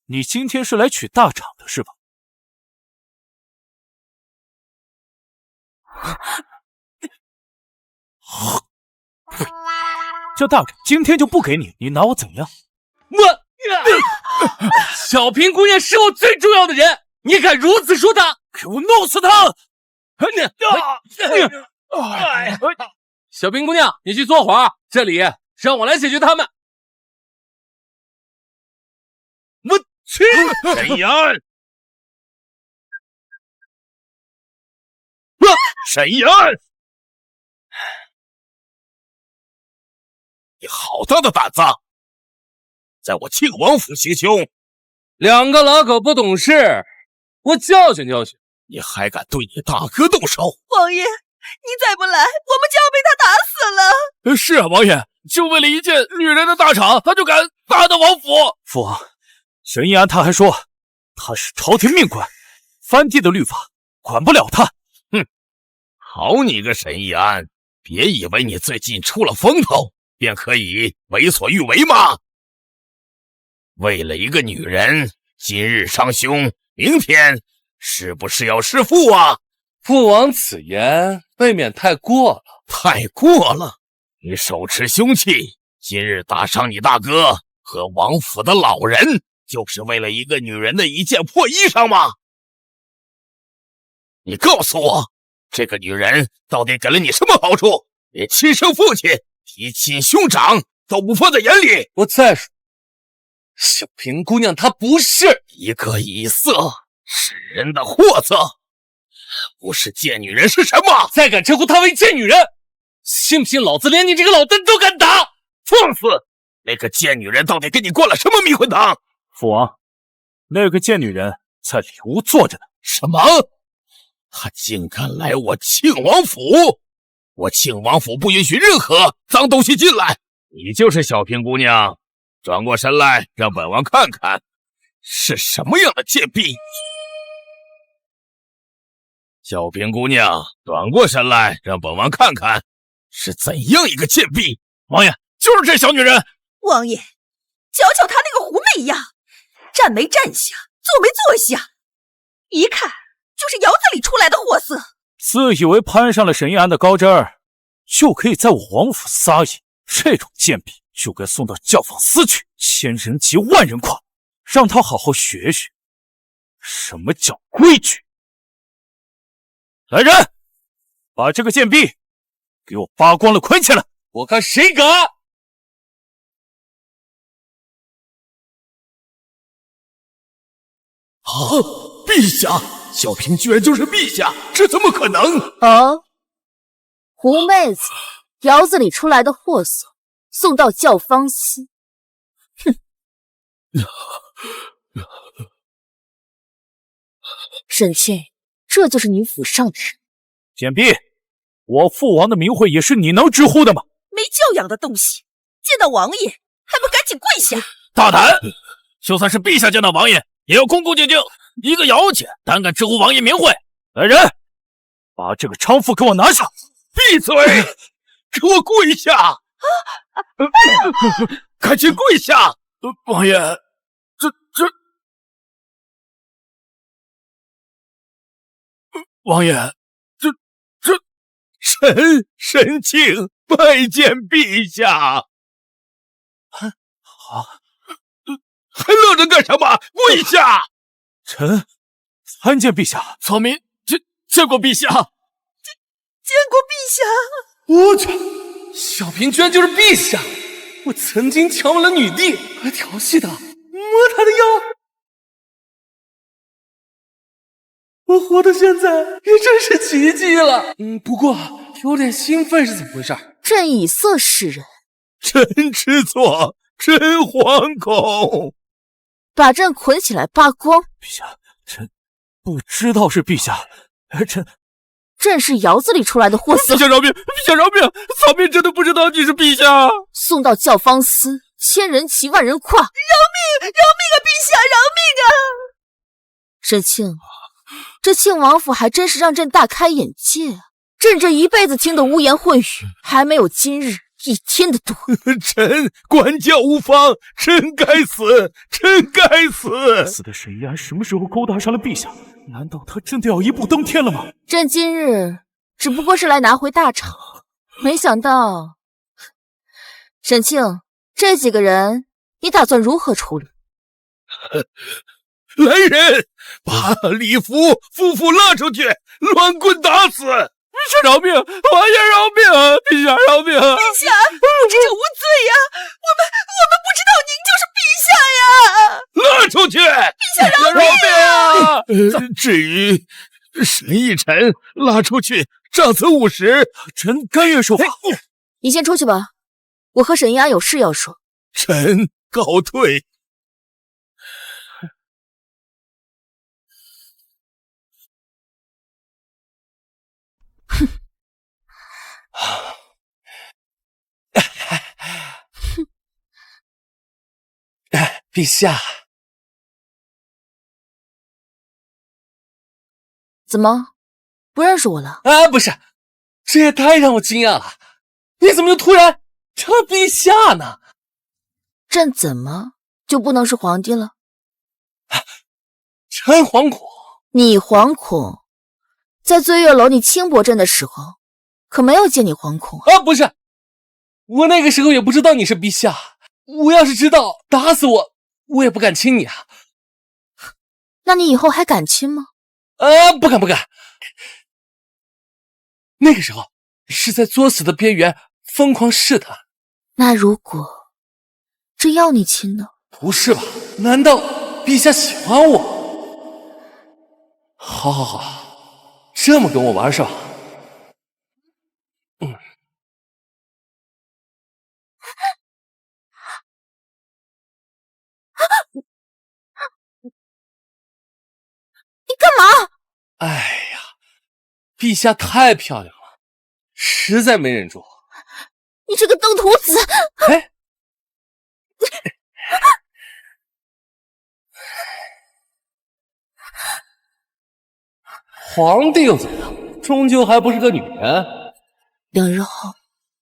K: 你今天是来取大氅的是吧？
H: 这大人今天就不给你，你拿我怎样？
C: 小平姑娘是我最重要的人，你敢如此说她？
H: 给我弄死她！
C: 小平姑娘，你去做活，这里让我来解决他们。
P: 我去！沈阳，沈阳，你好大的胆子，在我庆王府行凶！
C: 两个老狗不懂事，我教训教训。
P: 你还敢对你大哥动手？
B: 王爷，你再不来，我们就要被他打死了。
Q: 是啊，王爷，就为了一件女人的大氅，他就敢打到王府。
H: 父王，沈一安他还说他是朝廷命官，藩地的律法管不了他。
P: 哼，好你个沈一安，别以为你最近出了风头，便可以为所欲为吗？为了一个女人，今日伤兄，明天是不是要弑父啊？
C: 父王此言未免太过了，
P: 太过了！你手持凶器，今日打伤你大哥和王府的老人，就是为了一个女人的一件破衣裳吗？你告诉我，这个女人到底给了你什么好处？连亲生父亲、嫡亲兄长都不放在眼里。
C: 我再说，小平姑娘她不是
P: 一个以色示人的货色，不是贱女人是什么？
C: 再敢称呼她为贱女人，信不信老子连你这个老邓都敢打？
P: 放肆！那个贱女人到底给你灌了什么迷魂汤？
H: 父王，那个贱女人在里屋坐着呢。
P: 什么？她竟敢来我庆王府！我庆王府不允许任何脏东西进来。你就是小平姑娘，转过身来，让本王看看是什么样的贱婢。小平姑娘，转过身来，让本王看看是怎样一个贱婢。
Q: 王爷，就是这小女人。
B: 王爷，瞧瞧她那个狐媚样，站没站下，坐没坐下，一看就是窑子里出来的货色。
H: 自以为攀上了沈一安的高枝儿，就可以在我王府撒野，这种贱婢就该送到教坊司去，千人骑万人跨，让他好好学学什么叫规矩。来人，把这个贱婢给我扒光了捆起来！
C: 我看谁敢！
P: 啊！陛下，小平居然就是陛下，这怎么可能？
A: 哦，狐妹子，窑子里出来的货色，送到教坊司。哼！沈庆，这就是你府上的人。
H: 贱婢，我父王的名讳也是你能直呼的吗？
B: 没教养的东西，见到王爷还不赶紧跪下！
Q: 大胆！就算是陛下见到王爷，也要恭恭敬敬。一个姚姐胆敢直呼王爷名讳！
H: 来人，把这个娼妇给我拿下！
P: 闭嘴！给我跪下！赶紧跪下！
Q: 王爷，王爷，
P: 沈庆拜见陛下。
H: 好，
P: 还愣着干什么？跪下！
H: 臣参见陛下。
Q: 草民见过陛下。
B: 见过陛下。
C: 我去，小平居然就是陛下！我曾经强吻了女帝，还调戏她，摸她的腰。我活到现在也真是奇迹了。不过有点兴奋是怎么回事？
A: 朕以色示人，
P: 臣知错，真惶恐。
A: 把朕捆起来扒光。
H: 陛下，臣不知道是陛下，
A: 朕是窑子里出来的货色。
Q: 陛下饶命！陛下饶命！草民真的不知道你是陛下。
A: 送到教坊司，千人骑万人跨。饶
B: 命！饶命啊！陛下，饶命啊！
A: 沈庆，这庆王府还真是让朕大开眼界啊！朕这一辈子听的污言秽语，还没有今日一天的多。
P: 臣管教无方，臣该死，臣该死！
H: 死的沈一安什么时候勾搭上了陛下？难道他真的要一步登天了吗？
A: 朕今日只不过是来拿回大氅，没想到沈庆，这几个人你打算如何处理？
J: 来人，把李福夫妇拉出去，乱棍打死！
C: 陛下饶命！王爷饶命！陛下饶命！
B: 陛下，这无罪呀！我们不知道您就是陛下呀！
J: 拉出去！
B: 陛下饶
J: 命啊！至于沈义臣，拉出去杖责50，
C: 臣甘愿受罚。
A: 你先出去吧，我和沈一安有事要说。
J: 臣告退。
C: 陛下，
A: 怎么不认识我了？
C: 啊，不是，这也太让我惊讶了！你怎么就突然成了陛下呢？
A: 朕怎么就不能是皇帝了？
C: 臣惶恐。
A: 你惶恐？在醉月楼你轻薄朕的时候，可没有见你惶恐
C: 啊！不是，我那个时候也不知道你是陛下，我要是知道，打死我也不敢亲你啊！
A: 那你以后还敢亲吗？
C: 不敢。那个时候是在作死的边缘疯狂试探。
A: 那如果真要你亲呢？
C: 不是吧？难道陛下喜欢我？好，这么跟我玩是吧？
A: 你干嘛？
C: 哎呀，陛下太漂亮了，实在没忍住。
A: 你这个登徒子！
C: 哎，皇帝又怎样？终究还不是个女人。
A: 2日后，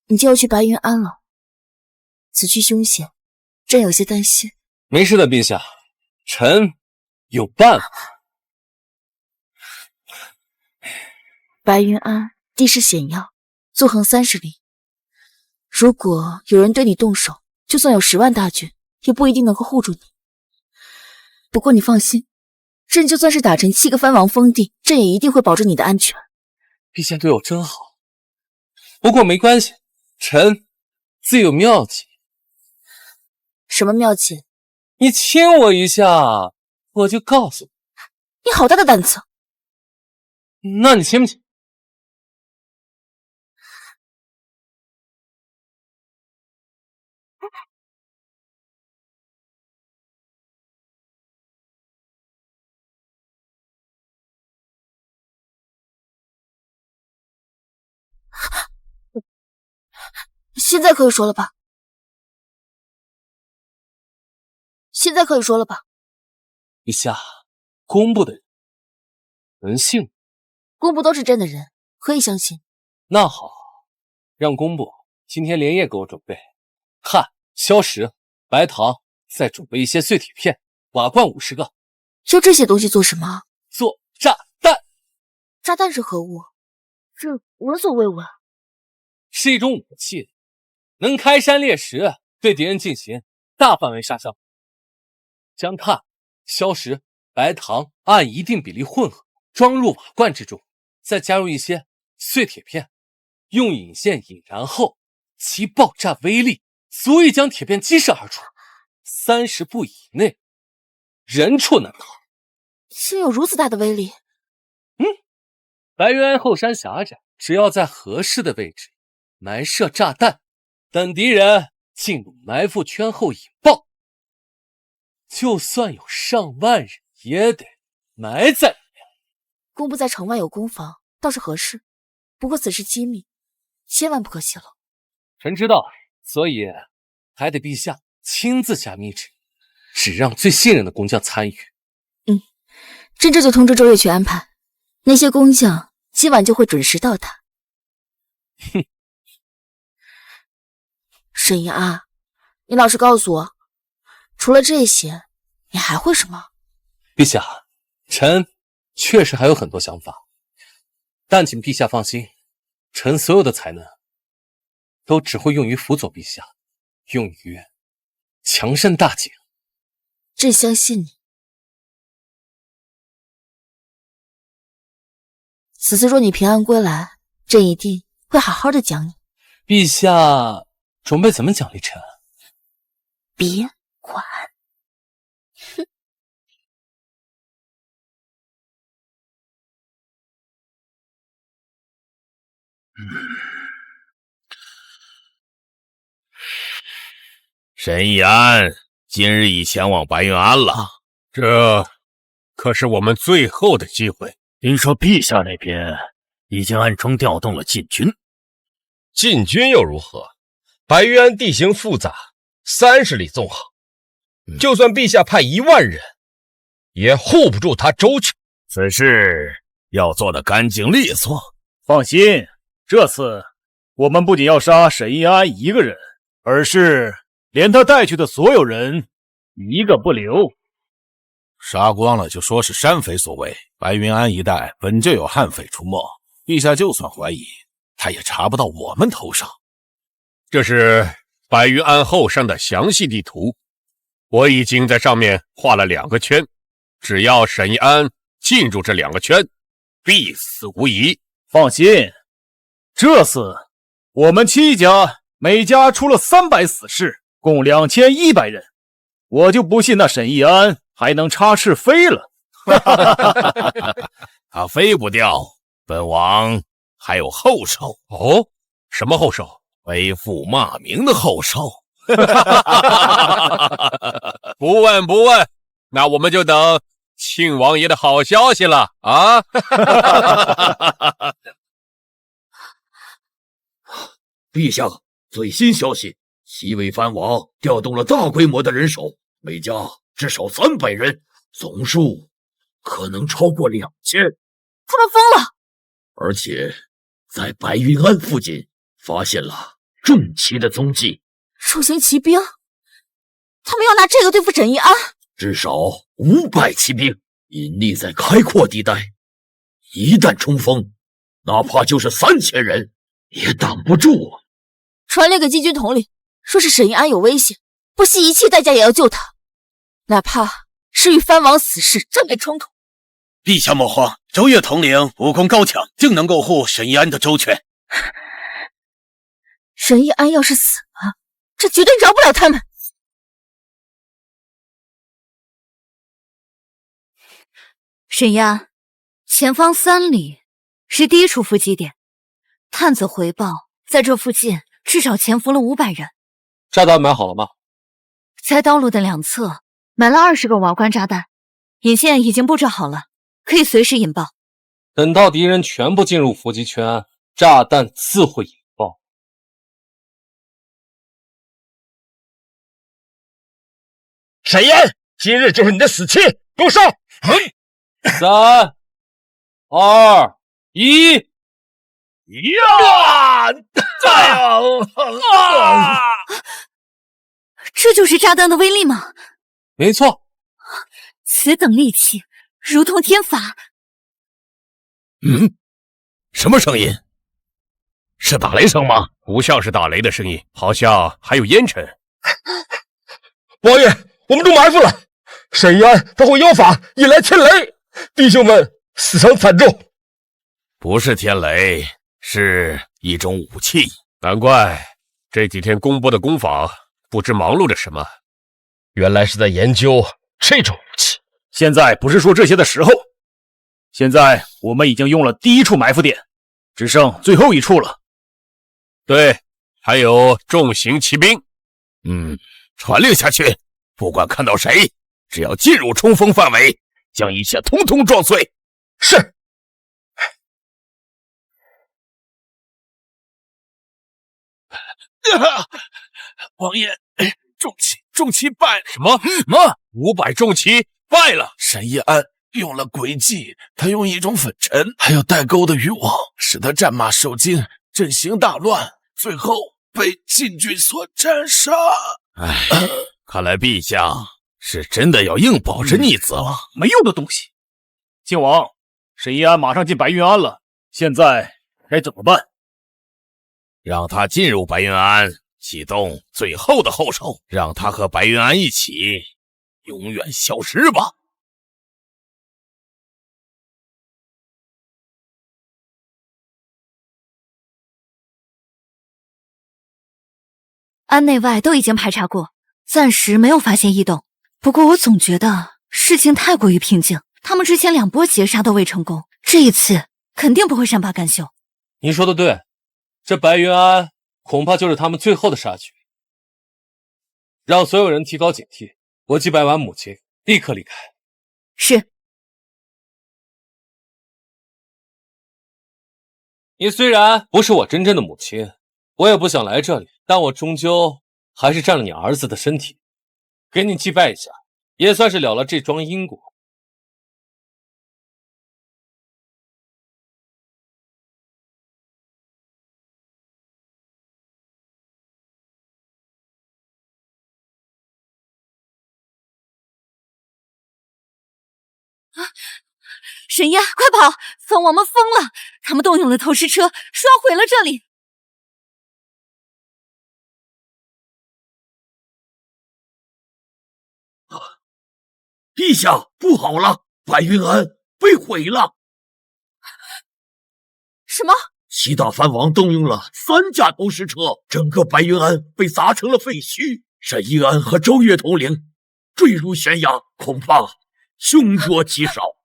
A: 你就要去白云庵了。此去凶险，朕有些担心。
C: 没事的，陛下，臣有办法。
A: 白云庵地势险要，纵横30里。如果有人对你动手，就算有10万大军，也不一定能够护住你。不过你放心，朕就算是打沉7个藩王封地，朕也一定会保证你的安全。
C: 陛下对我真好，不过没关系，臣自有妙计。
A: 什么妙计？
C: 你亲我一下，我就告诉你。
A: 你好大的胆子！
C: 那你亲不亲？
A: 现在可以说了吧？现在可以说了吧？
C: 陛下，工部的人能信？
A: 工部都是朕的人，可以相信。
C: 那好，让工部今天连夜给我准备碳、硝石、白糖，再准备一些碎铁片，瓦罐50个。
A: 要这些东西做什么？
C: 做炸弹。
A: 炸弹是何物？这闻所未闻。
C: 是一种武器，能开山裂石，对敌人进行大范围杀伤。将碳、硝石、白糖按一定比例混合，装入瓦罐之中，再加入一些碎铁片，用引线引燃后，其爆炸威力足以将铁片击射而出，30步以内，人畜难逃。
A: 竟有如此大的威力？
C: 白云庵后山狭窄，只要在合适的位置埋设炸弹，等敌人进入埋伏圈后引爆，就算有上万人也得埋在里面。
A: 工部在城外有攻防，倒是合适。不过此事机密，千万不可泄露。
C: 臣知道，所以还得陛下亲自下密旨，只让最信任的工匠参与。
A: 朕这就通知周月去安排，那些工匠今晚就会准时到达。
C: 哼，
A: 沈怡啊，你老实告诉我，除了这些，你还会什么？
C: 陛下，臣确实还有很多想法，但请陛下放心，臣所有的才能都只会用于辅佐陛下，用于强身大景。
A: 朕相信你。此次若你平安归来，朕一定会好好的奖你。
C: 陛下准备怎么奖励臣？
A: 别管。哼。
L: 沈易安今日已前往白云庵了，
E: 这可是我们最后的机会。
Q: 听说陛下那边已经暗中调动了禁军。
L: 禁军又如何？白云庵地形复杂，30里纵横，就算陛下派1万人，也护不住他周全。
Q: 此事要做得干净利索。
K: 放心，这次我们不仅要杀沈易安一个人，而是连他带去的所有人一个不留。
R: 杀光了就说是山匪所为，白云庵一带本就有悍匪出没，陛下就算怀疑，他也查不到我们头上。
L: 这是白云庵后山的详细地图，我已经在上面画了2个圈，只要沈易安进入这2个圈，必死无疑。
K: 放心，这次我们7家每家出了300死士，共2100人，我就不信那沈易安还能插翅飞了。
R: 他飞不掉，本王还有后手。
L: 哦，什么后手？
R: 背负骂名的后手。
L: 不问不问，那我们就等庆王爷的好消息了啊！
N: 陛下，最新消息，西魏藩王调动了大规模的人手，每家至少300人，总数可能超过2000。
G: 他们疯了！
N: 而且在白云庵附近发现了重骑的踪迹。
A: 重型骑兵？他们要拿这个对付沈易安？
N: 至少500骑兵隐匿在开阔地带，一旦冲锋，哪怕就是3000人也挡不住。
A: 传令给禁军统领，说是沈易安有危险，不惜一切代价也要救他，哪怕是与藩王死士正面冲突。
M: 陛下莫慌，周越统领武功高强，定能够护沈易安的周全。
A: 沈易安要是死了，这绝对饶不了他们。
D: 沈易安，前方3里是第1处伏击点，探子回报，在这附近至少潜伏了500人。
C: 炸弹买好了吗？
D: 在道路的2侧买了20个瓦罐炸弹，引线已经布置好了，可以随时引爆。
C: 等到敌人全部进入伏击圈，炸弹自会引爆。
F: 沈易安，今日就是你的死期，给我上
C: ！3、2、1，
F: 呀！
D: 这就是炸弹的威力吗？
C: 没错。
D: 此等利器，如同天罚。
R: 什么声音？是打雷声吗？
L: 不像是打雷的声音，好像还有烟尘。
F: 王爷，我们中埋伏了，沈易安他会妖法引来天雷，弟兄们死伤惨重。
R: 不是天雷，是一种武器。
L: 难怪这几天公播的工坊不知忙碌着什么，
F: 原来是在研究这种武器。
K: 现在不是说这些的时候，现在我们已经用了第1处埋伏点，只剩最后1处了。
L: 对，还有重型骑兵。
R: 传令下去，不管看到谁，只要进入冲锋范围，将一切通通撞碎。
F: 是。
R: 王爷，重骑败了。
L: 什么？500重骑败了？
R: 沈易安用了诡计，他用一种粉尘还有带钩的渔网，使得战马受惊，阵型大乱，最后被禁军所斩杀。看来陛下是真的要硬保着逆子了。
K: 没用的东西。靖王，沈易安马上进白云庵了，现在该怎么办？
R: 让他进入白云庵，
J: 启动最后的后手，让他和白云安一起永远消失吧。
D: 安内外都已经排查过，暂时没有发现异动。不过我总觉得事情太过于平静，他们之前2波劫杀都未成功，这一次肯定不会善罢甘休。
C: 你说的对，这白云安恐怕就是他们最后的杀局。让所有人提高警惕，我祭拜完母亲，立刻离开。
D: 是。
C: 你虽然不是我真正的母亲，我也不想来这里，但我终究还是占了你儿子的身体，给你祭拜一下，也算是了了这桩因果。
D: 沈夜，快跑！蜂王们疯了，他们动用了投石车，刷毁了这里。
N: 陛下，不好了，白云安被毁了。
D: 什么？
N: 七大藩王动用了3架投石车，整个白云安被砸成了废墟。沈一安和周月统领坠入悬崖，恐怕凶多吉少。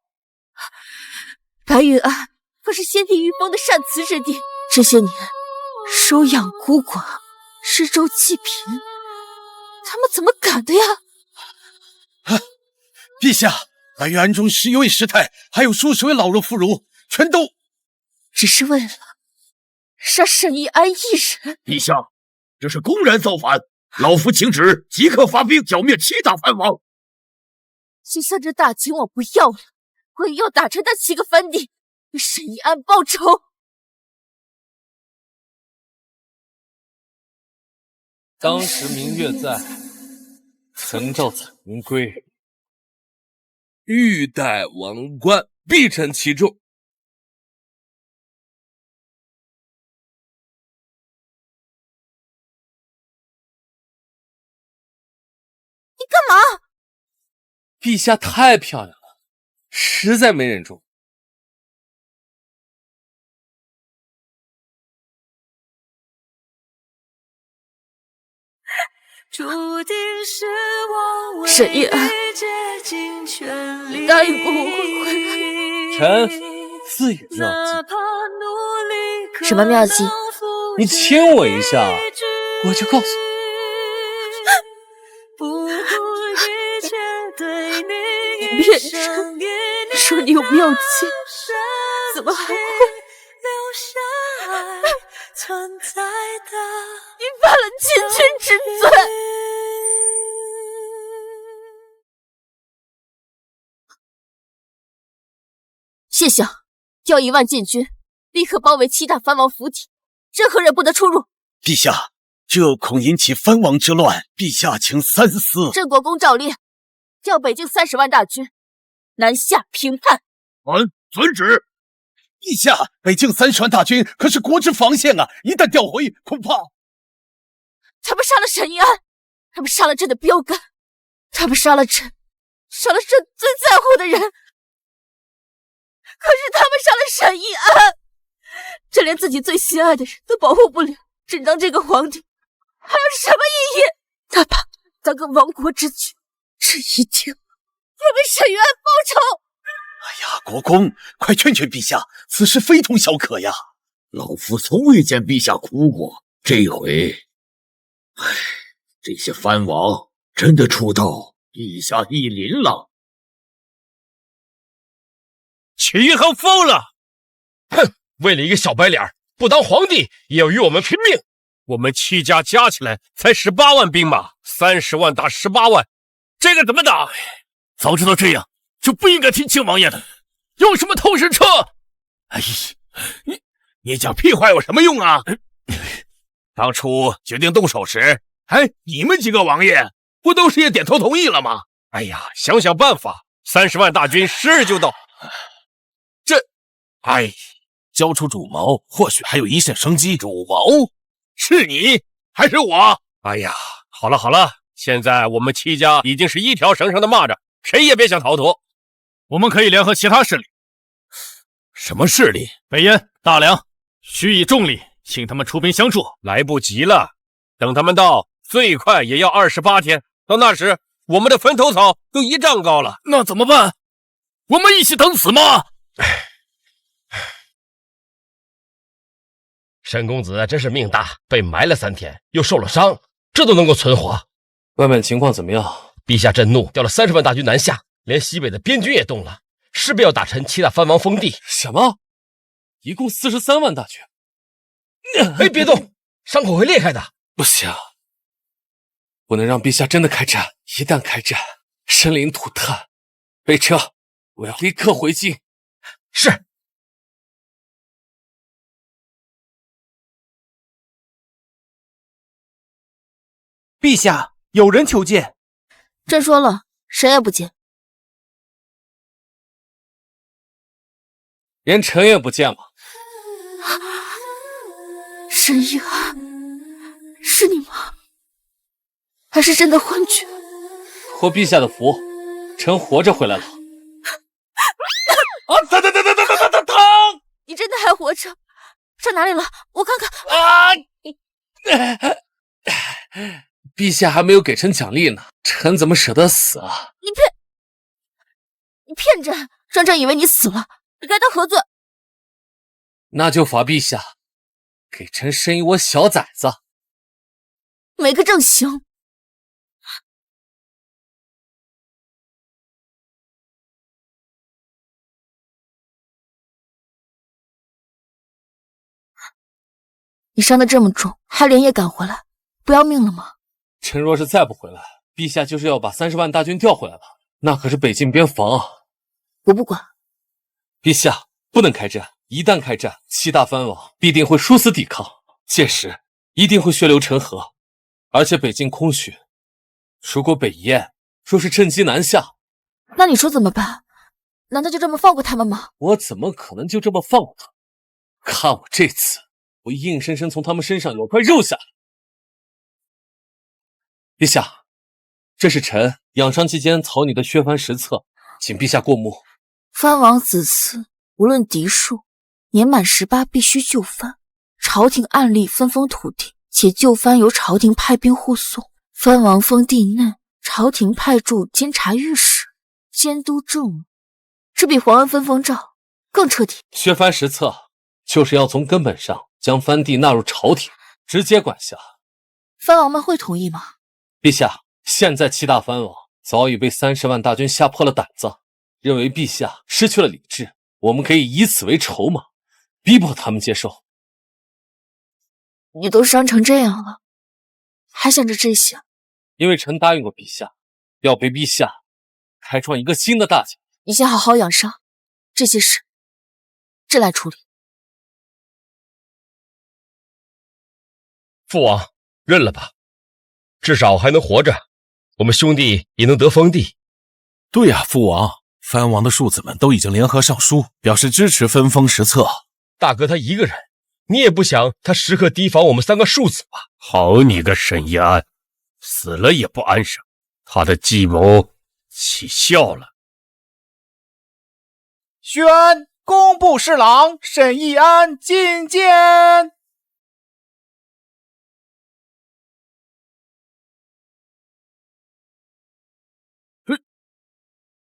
A: 白云安可是先帝御封的善慈之地，这些年收养孤寡，施粥济贫，他们怎么敢的呀？
M: 陛下，白云安中11位师太，还有数十位老弱妇孺，全都
A: 只是为了杀沈一安一人。
N: 陛下，这是公然造反，老夫请旨，即刻发兵剿灭7大藩王。
A: 就算这大秦我不要了，我也要打沉那7个藩邸，为沈一安报仇。
C: 当时明月在，曾召彩云归。
R: 欲戴王冠，必承其重。
A: 你干嘛？
C: 陛下太漂亮了，实在没忍住。
A: 沈一安，你答应过我会回
C: 臣
A: 来。
C: 自有妙计。
A: 什么妙计？
C: 你亲我一下，我就告诉你。
A: 你骗人，说你有妙计，怎么还会？你犯了禁军之罪！谢相，调1万禁军，立刻包围7大藩王府邸，任何人不得出入。
M: 陛下，这恐引起藩王之乱，陛下请三思。
A: 镇国公诏烈，调北境30万大军，南下平叛。
N: 遵旨。
M: 陛下，北境30万大军可是国之防线啊！一旦调回，恐怕
A: 他们杀了沈一安，他们杀了朕的标杆，他们杀了朕最在乎的人。可是他们杀了沈一安，朕连自己最心爱的人都保护不了，朕当这个皇帝还有什么意义？哪怕当个亡国之君，朕一定要为沈一安报仇。
M: 哎呀，国公，快劝劝陛下，此事非同小可呀！
N: 老夫从未见陛下哭过，这回，这些藩王真的触到陛下意鳞了。
L: 齐恒疯了！哼，为了一个小白脸，不当皇帝也要与我们拼命。我们7家加起来才18万兵马，30万打18万，这个怎么打？
Q: 早知道这样，就不应该听庆王爷的，用什么投石车？
L: 哎呀，你讲屁话有什么用啊？当初决定动手时，你们几个王爷不都是也点头同意了吗？哎呀，想想办法，30万大军10日就到。
R: 交出主谋，或许还有一线生机。
L: 主谋是你，还是我？哎呀，好了好了，现在我们戚家已经是一条绳上的蚂蚱，谁也别想逃脱。
K: 我们可以联合其他势力。
L: 什么势力？
K: 北燕、大梁，许以重礼，请他们出兵相助。
L: 来不及了，等他们到，最快也要28天。到那时，我们的坟头草都1丈高了。
K: 那怎么办？我们一起等死吗？
F: 沈公子真是命大，被埋了3天，又受了伤，这都能够存活。
C: 外面情况怎么样？
F: 陛下震怒，调了30万大军南下，连西北的边军也动了，势必要打沉7大藩王封地。
C: 什么？一共43万大军？
F: 哎，别动，伤口会裂开的。
C: 不行，不能让陛下真的开战。一旦开战，生灵涂炭。备车，我要立刻回京。
F: 是。
K: 陛下，有人求见。
G: 朕说了，谁也不见。
C: 连臣也不见吗？
G: 沈一安，是你吗？还是朕的幻觉？
C: 托陛下的福，臣活着回来了。啊！疼！
G: 你真的还活着？伤哪里了？我看看。
C: 啊！陛下还没有给臣奖励呢，臣怎么舍得死啊？
G: 你骗朕，让朕以为你死了，你该当何罪？
C: 那就罚陛下给臣生一窝小崽子。
G: 没个正形。你伤得这么重，还连夜赶回来，不要命了吗？
C: 臣若是再不回来，陛下就是要把30万大军调回来了，那可是北境边防啊！
G: 我不管。
C: 陛下不能开战，一旦开战，7大藩王必定会殊死抵抗，届时一定会血流成河。而且北境空虚，如果北燕若是趁机南下，
G: 那你说怎么办？难道就这么放过他们吗？
C: 我怎么可能就这么放过他们？看我这次！我硬生生从他们身上咬块肉下来。陛下，这是臣养伤期间草拟的削藩实册，请陛下过目。
G: 藩王子嗣无论嫡庶，年满18必须就藩。朝廷按例分封土地，且就藩由朝廷派兵护送。藩王封地内，朝廷派驻监察御史，监督政务。这比皇恩分封诏更彻底。
C: 削藩实册就是要从根本上将藩地纳入朝廷，直接管辖。
G: 藩王们会同意吗？
C: 陛下，现在7大藩王早已被30万大军吓破了胆子，认为陛下失去了理智，我们可以以此为筹码，逼迫他们接受。
G: 你都伤成这样了，还想着这些？
C: 因为臣答应过陛下，要陪陛下开创一个新的大计。
G: 你先好好养伤，这些事朕来处理。
F: 父王，认了吧，至少还能活着，我们兄弟也能得封地。
R: 对呀，父王，藩王的庶子们都已经联合上书，表示支持分封实册。
F: 大哥他一个人，你也不想他时刻提防我们3个庶子吧？
L: 好你个沈一安，死了也不安生，他的计谋起效了。
K: 宣工部侍郎沈一安觐见。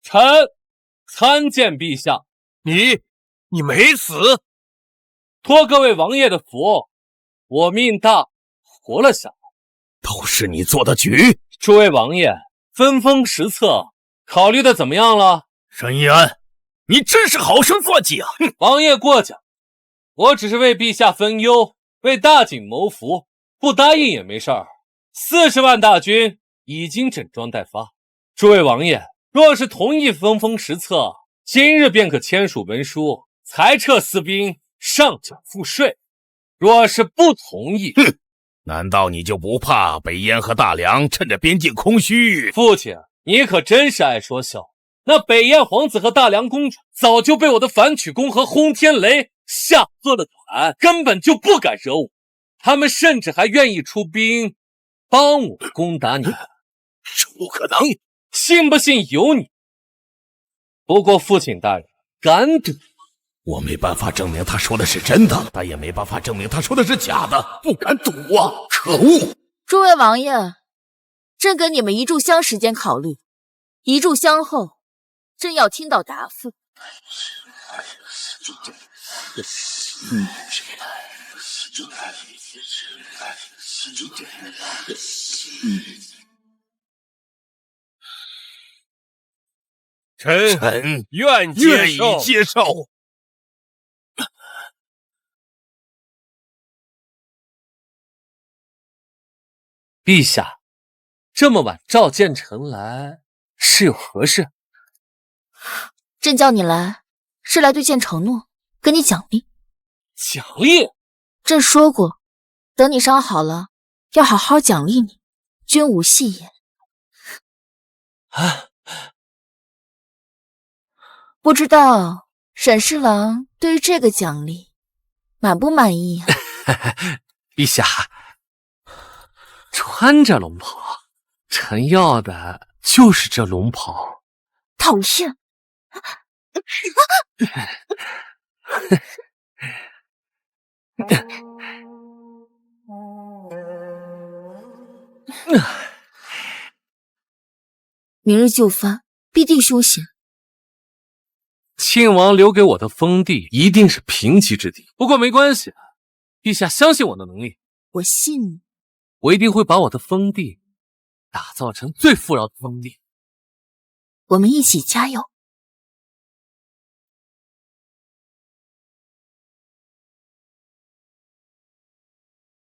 C: 臣参见陛下。
L: 你没死？
C: 托各位王爷的福，我命大，活了下来。
L: 都是你做的局。
C: 诸位王爷，分封实册考虑的怎么样了？
K: 沈一安，你真是好生算计啊！
C: 王爷过奖，我只是为陛下分忧，为大景谋福，不答应也没事儿。40万大军已经整装待发，诸位王爷若是同意分封实册，今日便可签署文书，裁撤私兵，上缴赋税。若是不同意，
P: 难道你就不怕北燕和大梁趁着边境空虚？
C: 父亲，你可真是爱说笑。那北燕皇子和大梁公主早就被我的反曲弓和轰天雷吓破了胆，根本就不敢惹我。他们甚至还愿意出兵帮我攻打你们。
R: 这不可能！
C: 信不信由你。不过父亲大人，敢赌？
R: 我没办法证明他说的是真的，但也没办法证明他说的是假的，不敢赌啊！可恶！
A: 诸位王爷，朕给你们1炷香时间考虑，1炷香后，朕要听到答复。
L: 臣愿
R: 意接受。
C: 陛下，这么晚召见臣来，是有何事？
A: 朕叫你来，是来兑现承诺，给你奖励。
C: 奖励？
A: 朕说过，等你伤好了，要好好奖励你，君无戏言。
C: 啊，
A: 不知道沈侍郎对于这个奖励满不满意啊？
C: 陛下，穿着龙袍，臣要的就是这龙袍。
A: 讨厌！明日就藩，必定凶险。
C: 亲王留给我的封地一定是贫瘠之地，不过没关系，陛下相信我的能力。
A: 我信你，
C: 我一定会把我的封地打造成最富饶的封地。
A: 我们一起加油。